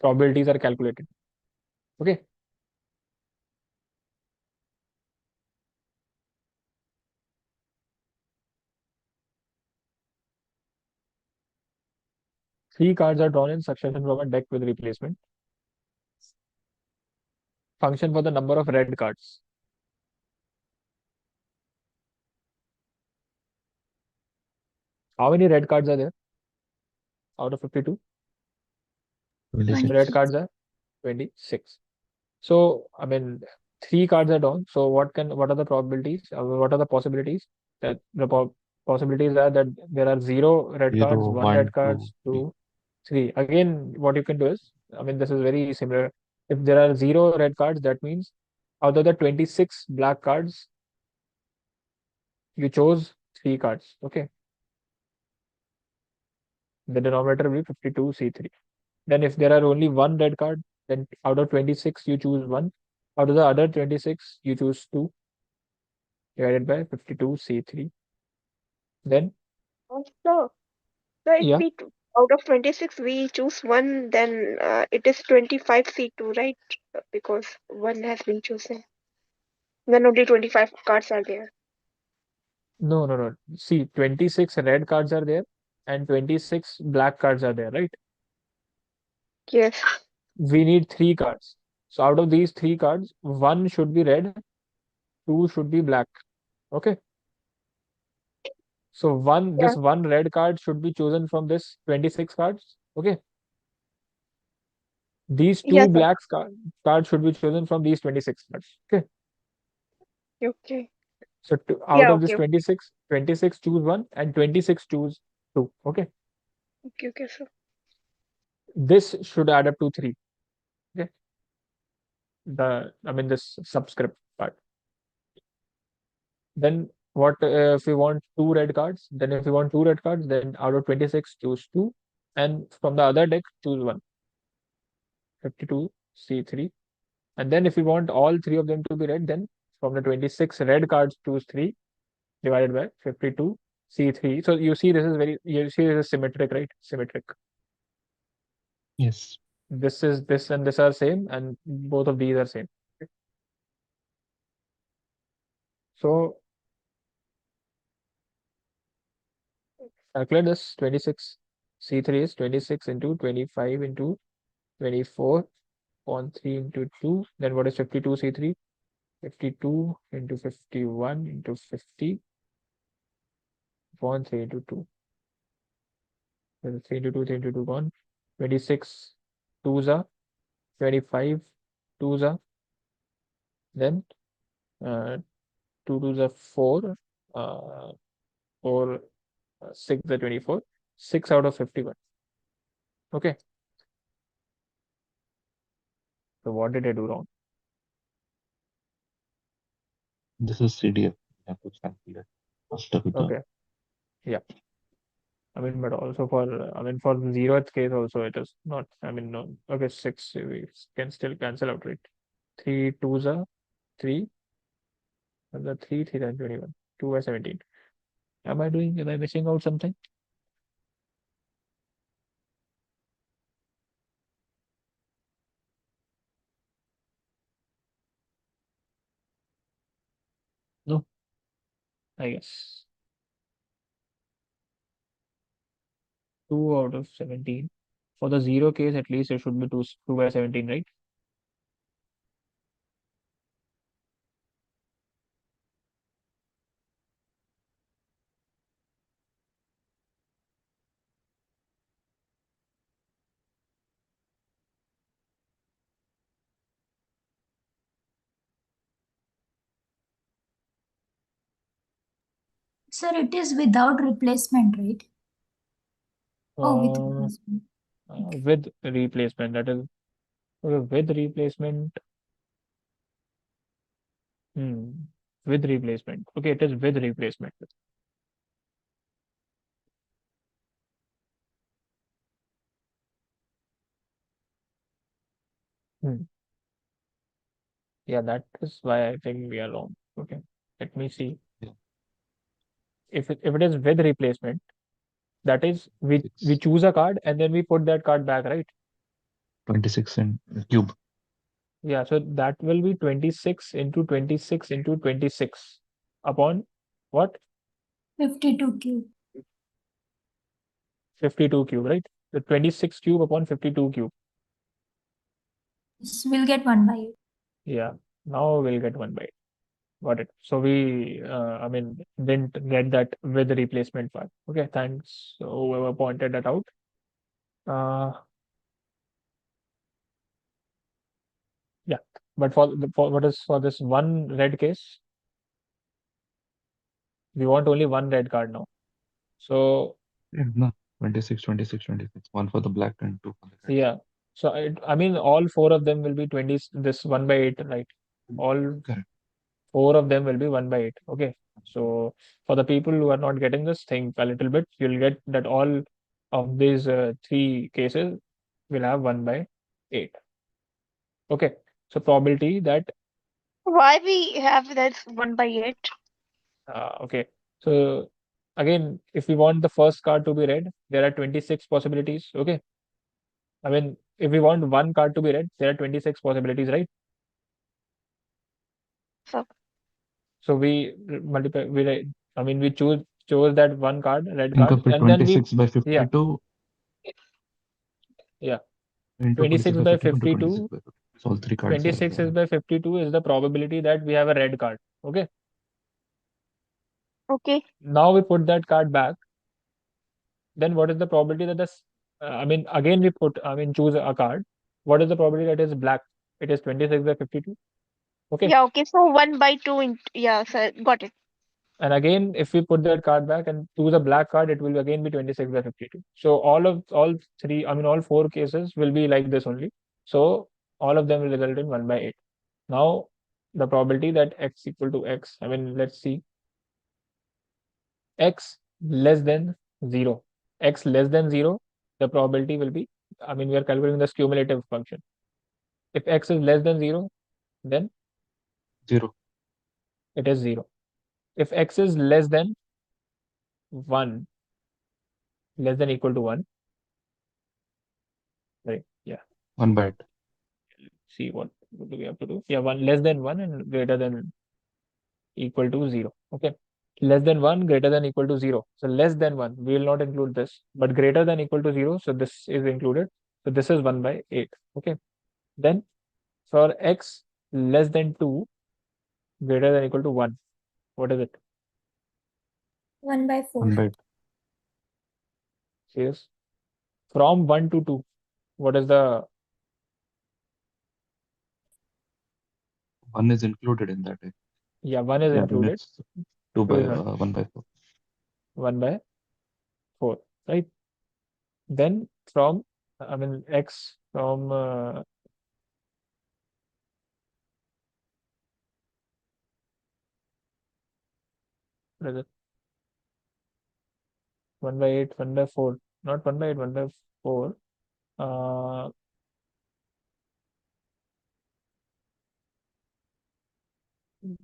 probabilities are calculated. Okay. Three cards are drawn in succession from a deck with replacement. Function for the number of red cards. How many red cards are there out of 52? 26. Red cards are 26. So, I mean, three cards are drawn. So, what are the probabilities? What are the possibilities? That the possibilities are that there are 0 red cards, 0, 1 red 1, 2, cards, 3. 2, 3. Again, what you can do is, I mean, this is very similar. If there are 0 red cards, that means out of the 26 black cards, you chose 3 cards. Okay. The denominator will be 52C3. Then if there are only 1 red card, then out of 26, you choose 1. Out of the other 26, you choose 2 divided by 52C3. Then, Also, so if yeah, we out of 26 we choose one, then it is 25C2, right? Because one has been chosen. Then only 25 cards are there. no. See, 26 red cards are there and 26 black cards are there, right? Yes. We need 3 cards. So out of these 3 cards, 1 should be red, 2 should be black. Okay. So Yeah. this one red card should be chosen from this 26 cards. Okay. These 2 Yes, sir. black cards should be chosen from these 26 cards. Okay. Okay. So out Yeah, of this okay. 26, 26 choose 1 and 26 choose 2. Okay. Okay, sir. This should add up to 3. Okay. I mean, this subscript part. Then what if we want 2 red cards? Then if we want 2 red cards, then out of 26, choose 2. And from the other deck, choose 1. 52C3. And then if we want all 3 of them to be red, then from the 26 red cards, choose 3 divided by 52C3. So you see this is symmetric, right? Symmetric. Yes. This and this are same, and both of these are same. So calculate this. 26C3 is 26 into 25 into 24 on 3 into 2. Then what is 52C3? 52 into 51 into 50 upon 3 into 2. Then 3 into 2, 3 into 2 gone. 26 2s are 25 2s are. Then 2 2s are 4. 4 6 are 24. 6 out of 51. Okay. So what did I do wrong? This is CDF. You have to calculate after the Okay. Yeah. I mean, but also for for the 0th case also it is not. I mean, no. Okay, 6 we can still cancel out, right? 3 2s are 3. And the 3 3 and 21. 2 by 17. Am I missing out something? No, I guess. 2 out of 17. For the 0 case, at least it should be 2 by 17, right? Sir, it is without replacement, right? Oh, with Uh, replacement. with replacement, that is with replacement. Hmm. With replacement. Okay, it is with replacement. Yeah, that is why I think we are wrong. Okay, let me see. Yeah. If it is with replacement, that is we 6. choose a card and then we put that card back, right? 26 and cube. Yeah, so that will be 26 into 26 into 26 upon what? 52 cube. 52 cube, right? The 26 cube upon 52 cube. We'll get 1 by 8. Yeah, now we'll get 1 by 8. Got it. So we, I mean, didn't get that with the replacement part. Okay, thanks. So whoever pointed that out. Yeah, but for what is for this one red case, we want only one red card now. So Yeah, no. 26, 26, 26. 1 for the black and 2 for the red. yeah, so I mean, all four of them will be 20. This 1 by 8, right? All Correct. four of them will be 1 by 8. Okay. So for the people who are not getting this, think a little bit. You'll get that all of these three cases will have 1 by 8. Okay. So probability that Why we have that 1/8? okay. So again, if we want the first card to be red, there are 26 possibilities. Okay. I mean, if we want one card to be red, there are 26 possibilities, right? So So we multiply. I mean, we chose that one card, red Think card, of it, and then we 26 by 52 yeah. into 26 26 by by 52 into 26 52. by 52. So all three cards 26 are is by 52 is the probability that we have a red card. Okay. okay. Now we put that card back. Then what is the probability that this? I mean, again we choose a card. What is the probability that is black? It is 26 by 52. Okay. Yeah, okay. So 1/2 yeah, sir, got it. And again, if we put that card back and choose a black card, it will again be 26 by 52. So all three, I mean, all four cases will be like this only. So all of them will result in 1 by 8. Now, the probability that x equal to x, I mean, let's see, x less than 0. X less than 0, the probability will be, I mean, we are calculating this cumulative function. If x is less than 0, then 0. it is 0. If x is less than 1, less than equal to 1, right? Yeah. 1 by 8. See what do we have to do? Yeah, one less than 1 and greater than equal to 0. Okay. Less than 1, greater than equal to 0. So less than 1, we will not include this, but greater than equal to 0. So this is included. So this is 1 by 8. Okay. Then for x less than 2, greater than equal to 1, what is it? 1 by 4. 1 by 8. Yes. From 1 to 2, what is the 1 is included in that. yeah, 1 is Yeah, then included. it's 2 by Two is not 1 by 4. 1 by 4, right? Then from I mean x from what is it? 1 by 8, 1 by 4, not 1 by 8, 1 by 4.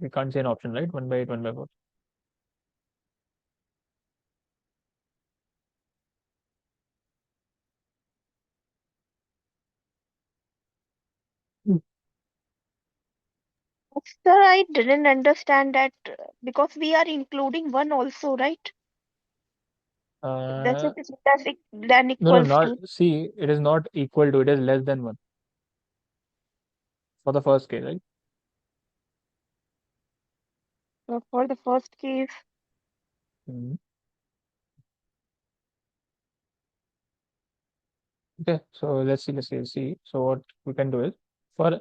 We can't say an option, right? 1 by 8, 1 by 4. Sir, I didn't understand that because we are including one also, right? That's Uh, it. That's it. Then no, equals not to. see. It is not equal to. It is less than 1 for the first case, right? For the first case. Mhm. Okay, so let's see. So what we can do is for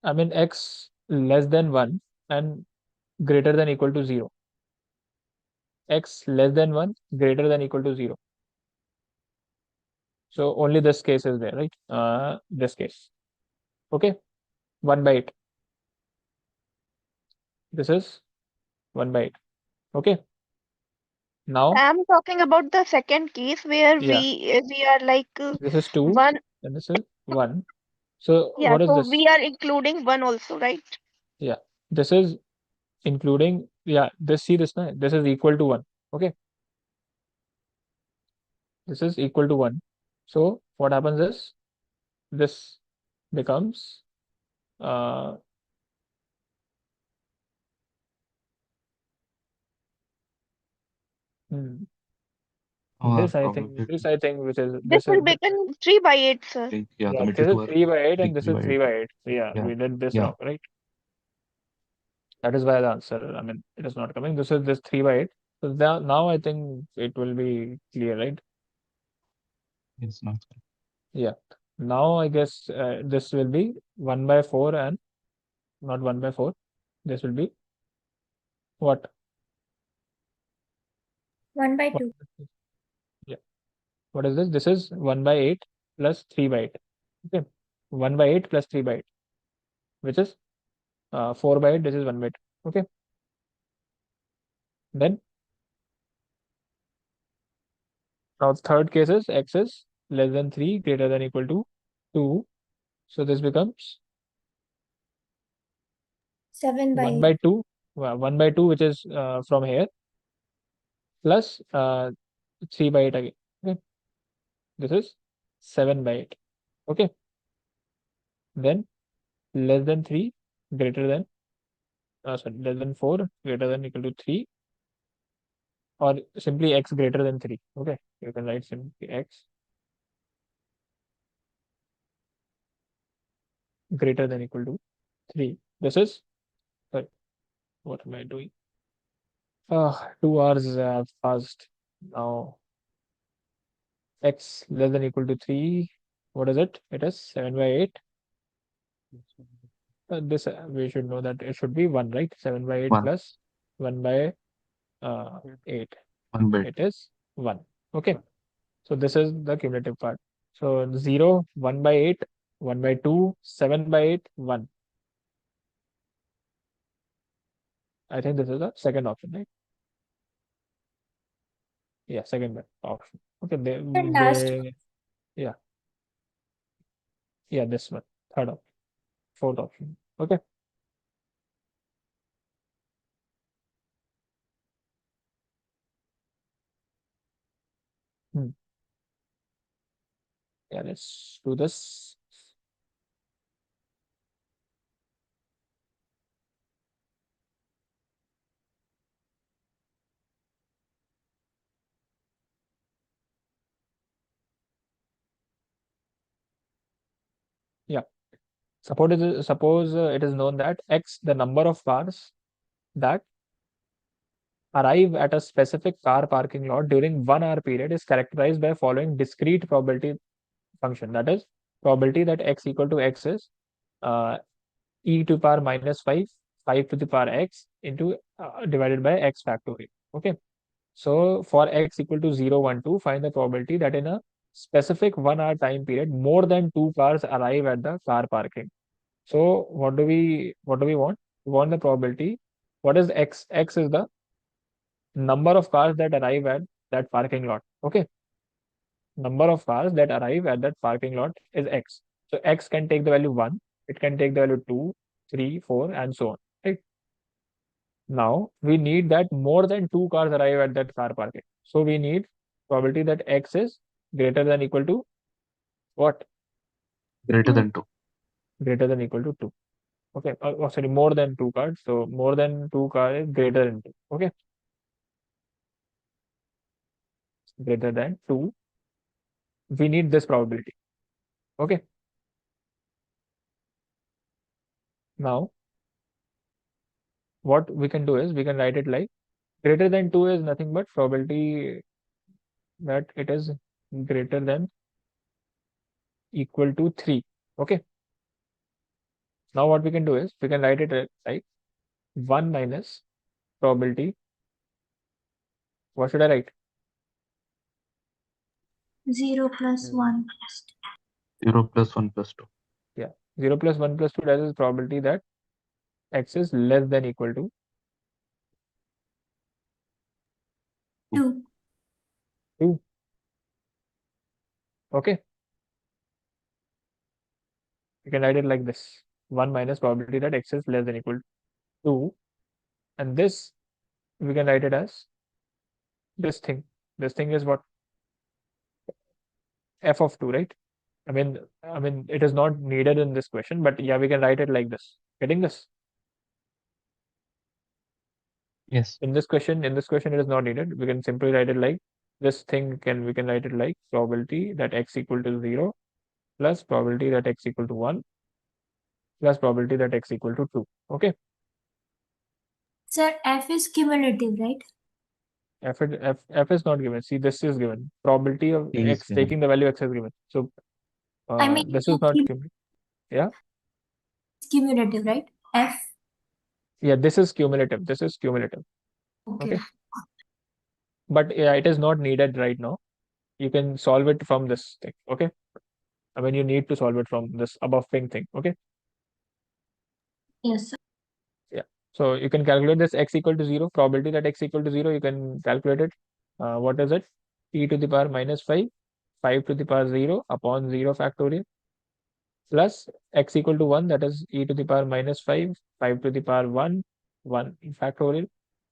I mean x less than 1 and greater than equal to 0. X less than 1, greater than equal to 0. So only this case is there, right? This case. Okay, 1 by 8. This is 1 by 8. Okay. Now, I'm talking about the second case where yeah, we are like this is 2 one. and this is 1. So Yeah, what is so we this? are including one also, right? Yeah, this is including, yeah, this is equal to 1. Okay, this is equal to 1. So what happens is this becomes uh, hmm, Our this I think probability, which is This this is will become 3 by 8, sir. yeah, the yeah, middle this is two are 3 by 8 and 3 this is by 3 8. by 8. Yeah, Yeah, we did this yeah, wrong, right? That is why the answer, I mean, it is not coming. This is this 3 by 8. So now I think it will be clear, right? it's not. Yeah. Now I guess this will be 1 by 4 and not 1 by 4. This will be what? 1 by What 2. is this? Yeah. What is this? This is 1 by 8 plus 3 by 8. Okay. 1 by 8 plus 3 by 8, which is 4 by 8. This is 1 by 2. Okay. Then now the third case is x is less than 3, greater than equal to 2. So this becomes 7 by 1 8. by 2, 1 by 2, which is from here, plus 3 by 8 again. Okay. This is 7 by 8. Okay. Then less than 3, greater than, sorry, less than 4, greater than equal to 3, or simply x greater than 3. Okay. You can write simply x greater than equal to 3. This is, sorry, what am I doing? 2 hours have passed. Now x less than equal to 3. What is it? It is 7 by 8. This we should know that it should be 1, right? 7 by 8 1, plus 1 by 8. 1 by It is 1. Okay. So this is the cumulative part. So 0, 1 by 8, 1 by 2, 7 by 8, 1. I think this is the second option, right? Yeah, second option. Okay, And last yeah, yeah, this one, third option, fourth option. Okay. Hmm. Yeah, let's do this. Yeah. Suppose it is known that x, the number of cars that arrive at a specific car parking lot during 1 hour period is characterized by following discrete probability function. That is, probability that x equal to x is uh, e to the power minus 5, 5 to the power x into divided by x factorial. Okay. So for x equal to 0, 1, 2, find the probability that in a specific 1 hour time period, more than 2 cars arrive at the car parking. So what do we want? We want the probability. What is x? X is the number of cars that arrive at that parking lot. Okay. Number of cars that arrive at that parking lot is x. So x can take the value 1, it can take the value 2, 3, 4, and so on. Right? Now we need that more than 2 cars arrive at that car parking. So we need probability that x is greater than equal to what? greater 2. than 2. Greater than equal to 2. Okay. Sorry, more than 2 cars. So more than 2 cars is greater than 2. Okay. Greater than 2. We need this probability. Okay. Now what we can do is we can write it like greater than 2 is nothing but probability that it is greater than equal to 3. Okay. Now what we can do is we can write it like 1 minus probability. What should I write? 0 plus 1. 0 plus 1 plus 2. Yeah. 0 plus 1 plus 2, that is probability that x is less than equal to 2. 2. Okay. You can write it like this. 1 minus probability that x is less than equal to 2. And this, we can write it as this thing. This thing is what? F of 2, right? I mean, it is not needed in this question, but yeah, we can write it like this. Getting this? Yes. In this question, it is not needed. We can simply write it like this thing. We can write it like probability that x equal to 0 plus probability that x equal to 1 plus probability that x equal to 2. Okay. Sir, F is cumulative, right? F is not given. See, this is given. Probability of T is x given. taking the value x is given. So I mean, this is not cumulative. Yeah. it's cumulative, right? F. Yeah, this is cumulative. This is cumulative. Okay. Okay. But yeah, it is not needed right now. You can solve it from this thing. Okay. I mean, you need to solve it from this above pink thing. Okay. Yes, sir. Yeah. So you can calculate this x equal to 0. Probability that x equal to 0, you can calculate it. What is it? E to the power minus 5, 5 to the power 0 upon 0 factorial plus x equal to 1, that is e to the power minus 5, 5 to the power 1, 1 factorial.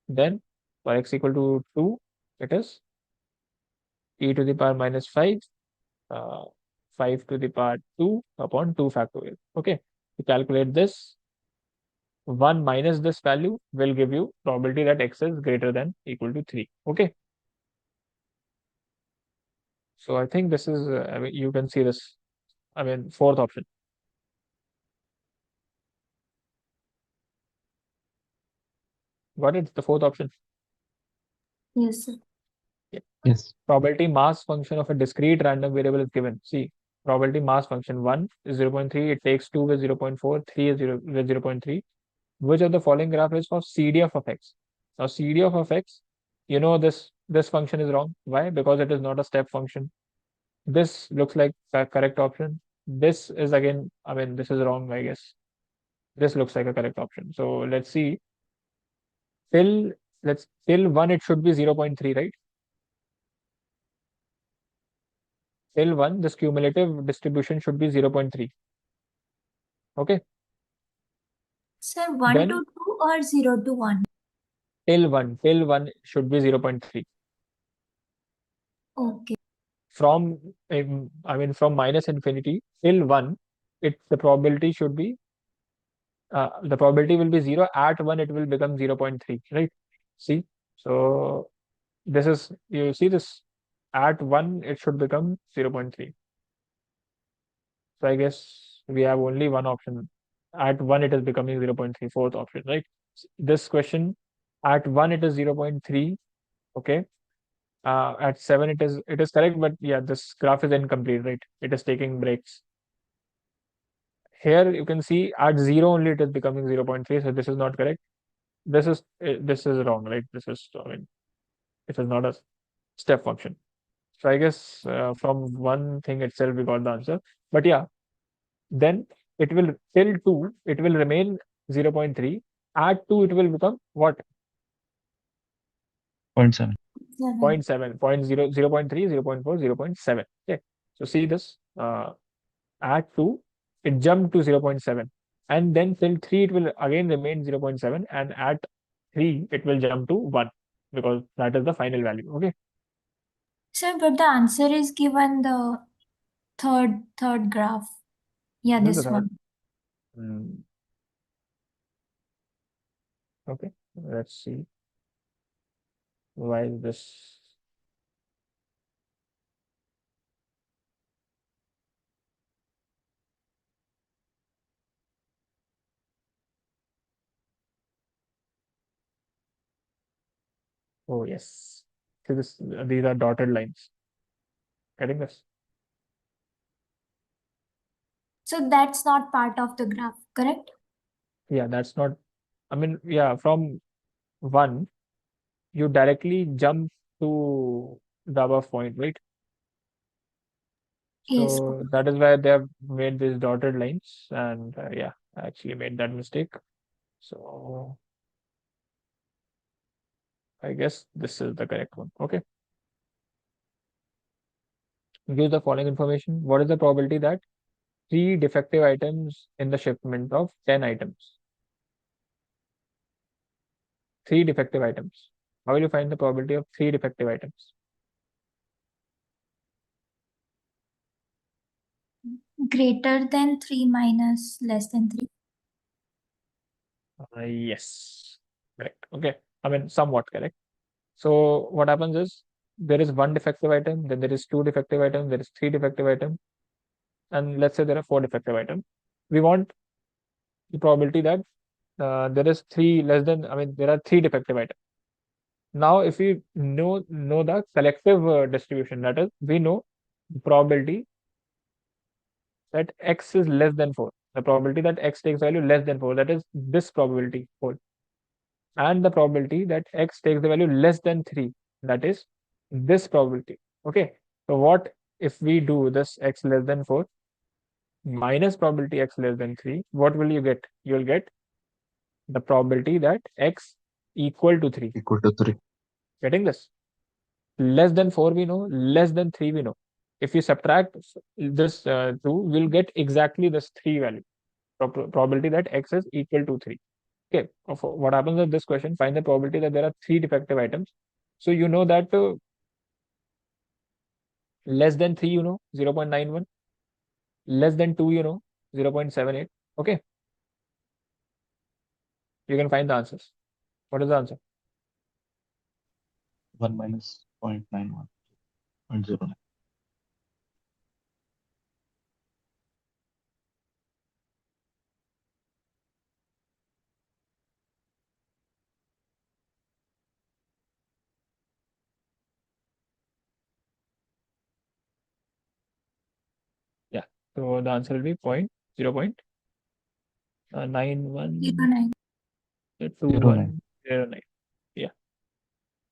Then for x equal to 2, it is e to the power minus 5, 5 to the power 2 upon 2 factorial. Okay. To calculate this, 1 minus this value will give you probability that x is greater than equal to 3. Okay. So I think this is, I mean, you can see this, I mean, fourth option. Got it? The fourth option. Yes, sir. Yes. Probability mass function of a discrete random variable is given. See, probability mass function 1 is 0.3, it takes 2 with 0.4, 3 is 0 with 0.3. Which of the following graph is for CDF of x? Now CDF of x, you know this function is wrong. Why? Because it is not a step function. This looks like the correct option. This is again, I mean, this is wrong, I guess. This looks like a correct option. So let's see. Till 1 it should be 0.3, right? Till 1 this cumulative distribution should be 0.3. Okay. Sir, 1 Then to 2 or 0 to 1? till 1 should be 0.3. Okay. From I mean from minus infinity till 1, the probability should be the probability will be 0. At 1 it will become 0.3, right? See, so this is, you see this, at 1 it should become 0.3. So I guess we have only one option. At 1 it is becoming 0.3, fourth option, right? This question, at 1 it is 0.3. Okay. At 7 it is correct, but yeah, this graph is incomplete, right? It is taking breaks. Here you can see at 0 only it is becoming 0.3, so this is not correct. This is wrong, right? This is, I mean, it is not a step function. So I guess from one thing itself we got the answer. But yeah, then it will till 2 it will remain 0.3. At 2 it will become what? 0.7. 7. 0.7, 0.3, 0.4, 0.7. Okay. So see this, at 2 it jumped to 0.7, and then till 3 it will again remain 0.7, and at 3 it will jump to 1 because that is the final value. Okay. Sir, but the answer is given the third graph. Yeah, This is this the third. one. Okay, let's see why this. Oh yes, so these are dotted lines. Getting this? So that's not part of the graph, correct? Yeah, that's not, I mean, yeah, from 1 you directly jump to the above point, right? Yes. So that is why they have made these dotted lines, and yeah, I actually made that mistake. So I guess this is the correct one. Okay. Give the following information. What is the probability that 3 defective items in the shipment of 10 items. 3 defective items. How will you find the probability of 3 defective items? Greater than 3 minus less than 3. Yes, correct. Okay, I mean somewhat correct. So what happens is there is 1 defective item, then there is 2 defective items, there is 3 defective items, and let's say there are 4 defective items. We want the probability that there is 3 less than, I mean there are 3 defective items. Now if we know the collective distribution, that is we know the probability that x is less than 4, the probability that x takes value less than 4, that is this probability 4, and the probability that x takes the value less than 3, that is this probability. Okay, so what if we do this x less than 4 minus probability x less than 3, what will you get? You'll get the probability that x equal to 3. Equal to 3. Getting this? Less than 4 we know, less than 3 we know. If we subtract this 2, we'll get exactly this 3 value, probability that x is equal to 3. Okay, what happens with this question? Find the probability that there are 3 defective items. So you know that less than 3 you know 0.91, less than 2 you know 0.78. Okay, you can find the answers. What is the answer? 1 minus 0.91, 0.09. Yeah, so the answer will be 0.91 09. 2109. Yeah,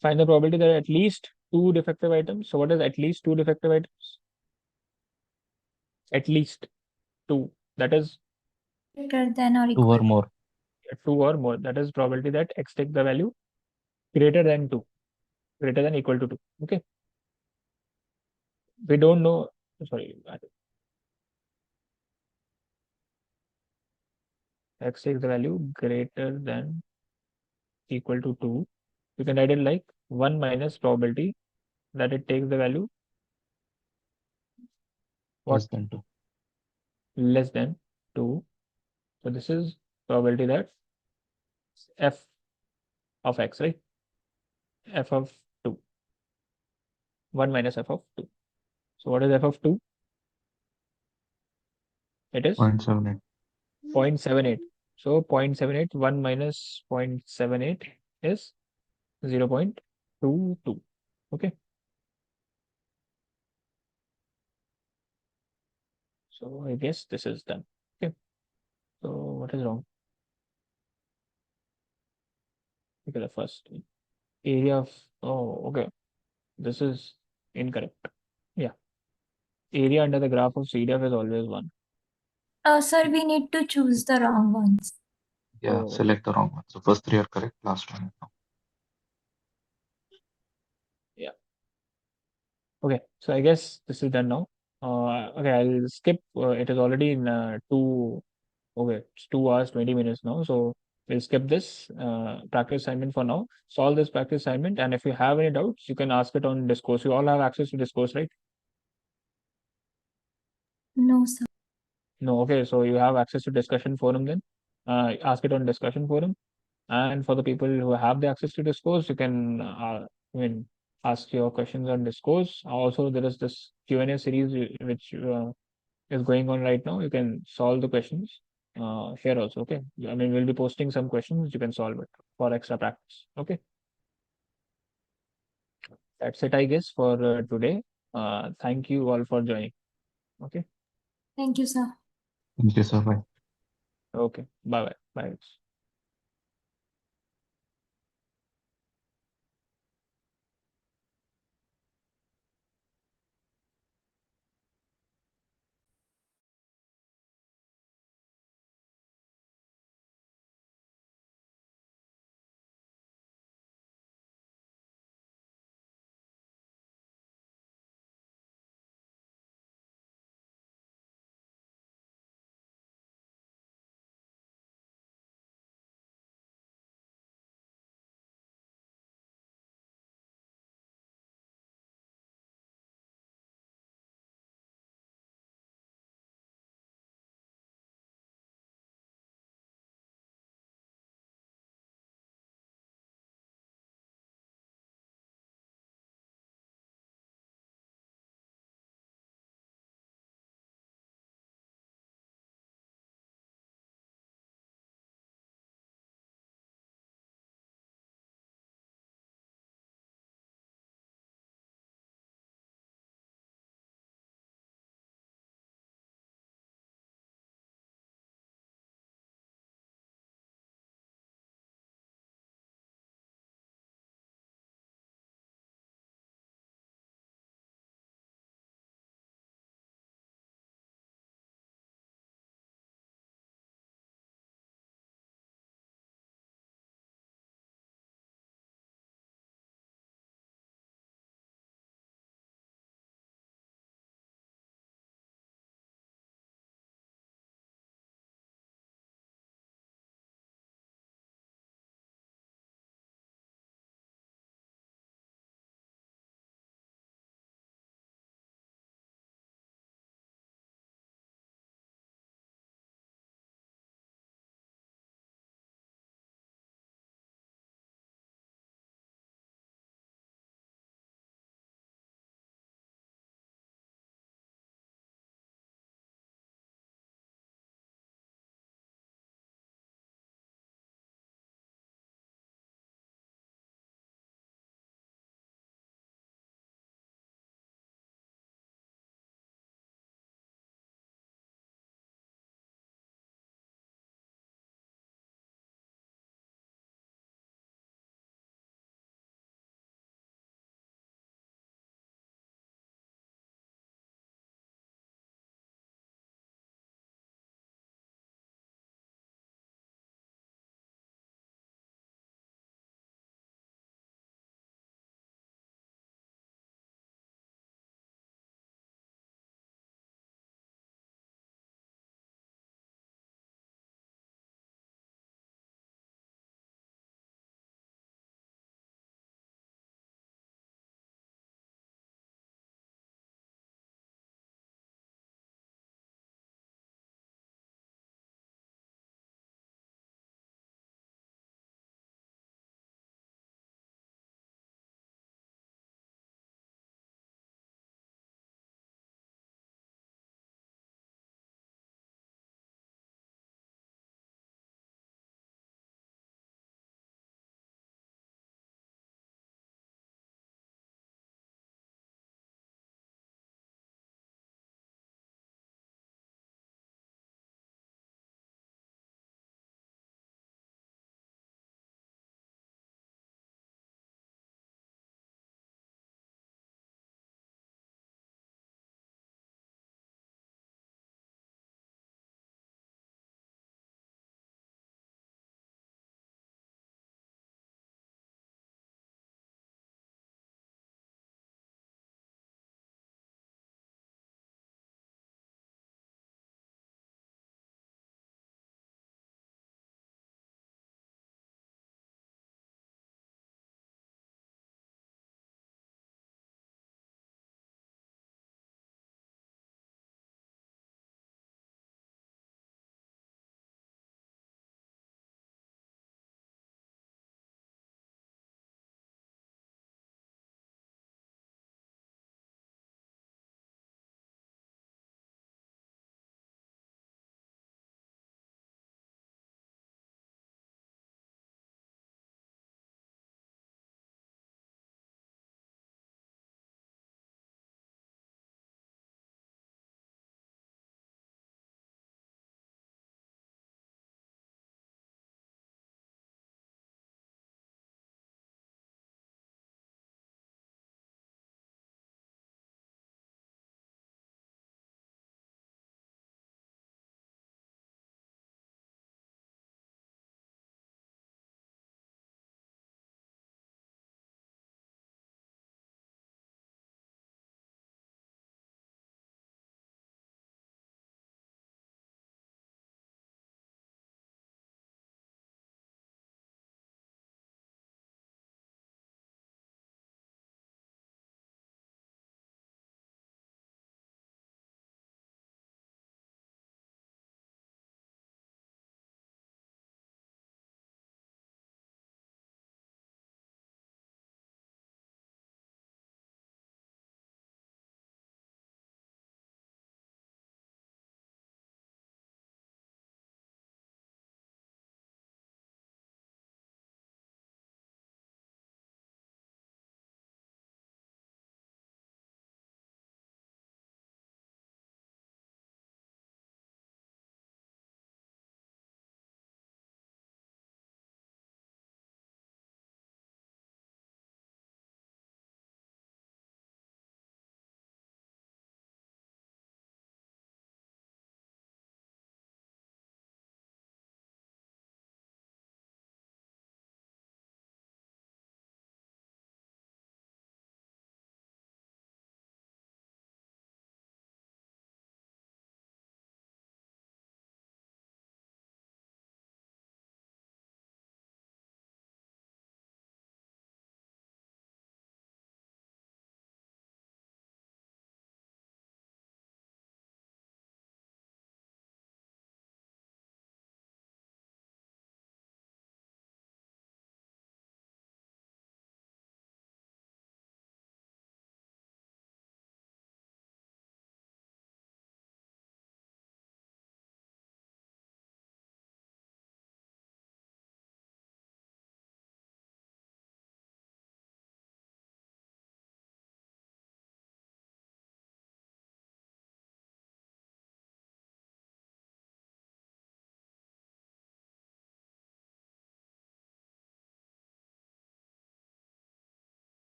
find the probability that at least 2 defective items. So what is at least 2 defective items? At least 2, that is Greater than or 2 equal. or more. 2 or more, that is probability that x take the value greater than 2, greater than equal to 2. Okay, we don't know, sorry, x takes the value greater than equal to 2, you can write it like 1 minus probability that it takes the value what? Less than 2. Less than 2. So this is probability that f of x, right? F of 2. 1 minus f of 2. So what is f of 2? It is 0.78. 0.78. So 0.78, 1 minus 0.78 is 0.22. Okay. So I guess this is done. Okay. So what is wrong? Okay, the first area of, oh, okay. This is incorrect. Yeah. Area under the graph of CDF is always 1. Sir, we need to choose the wrong ones. Yeah, Oh. select the wrong one. So first 3 are correct, last one is wrong. Yeah. Okay, so I guess this is done now. Okay, I'll skip. It is already in 2. Okay, it's 2 hours 20 minutes now. So we'll skip this practice assignment for now. Solve this practice assignment, and if you have any doubts, you can ask it on Discourse. You all have access to Discourse, right? No, sir. No. Okay, so you have access to discussion forum then. Ask it on discussion forum. And for the people who have the access to Discourse, you can ask your questions on Discourse. Also, there is this Q&A series which is going on right now. You can solve the questions here also. Okay, I mean we'll be posting some questions. You can solve it for extra practice. Okay, that's it, I guess, for today. Thank you all for joining. Okay. Thank you, sir. Thank you, sir. Bye. Okay. Bye bye. Bye.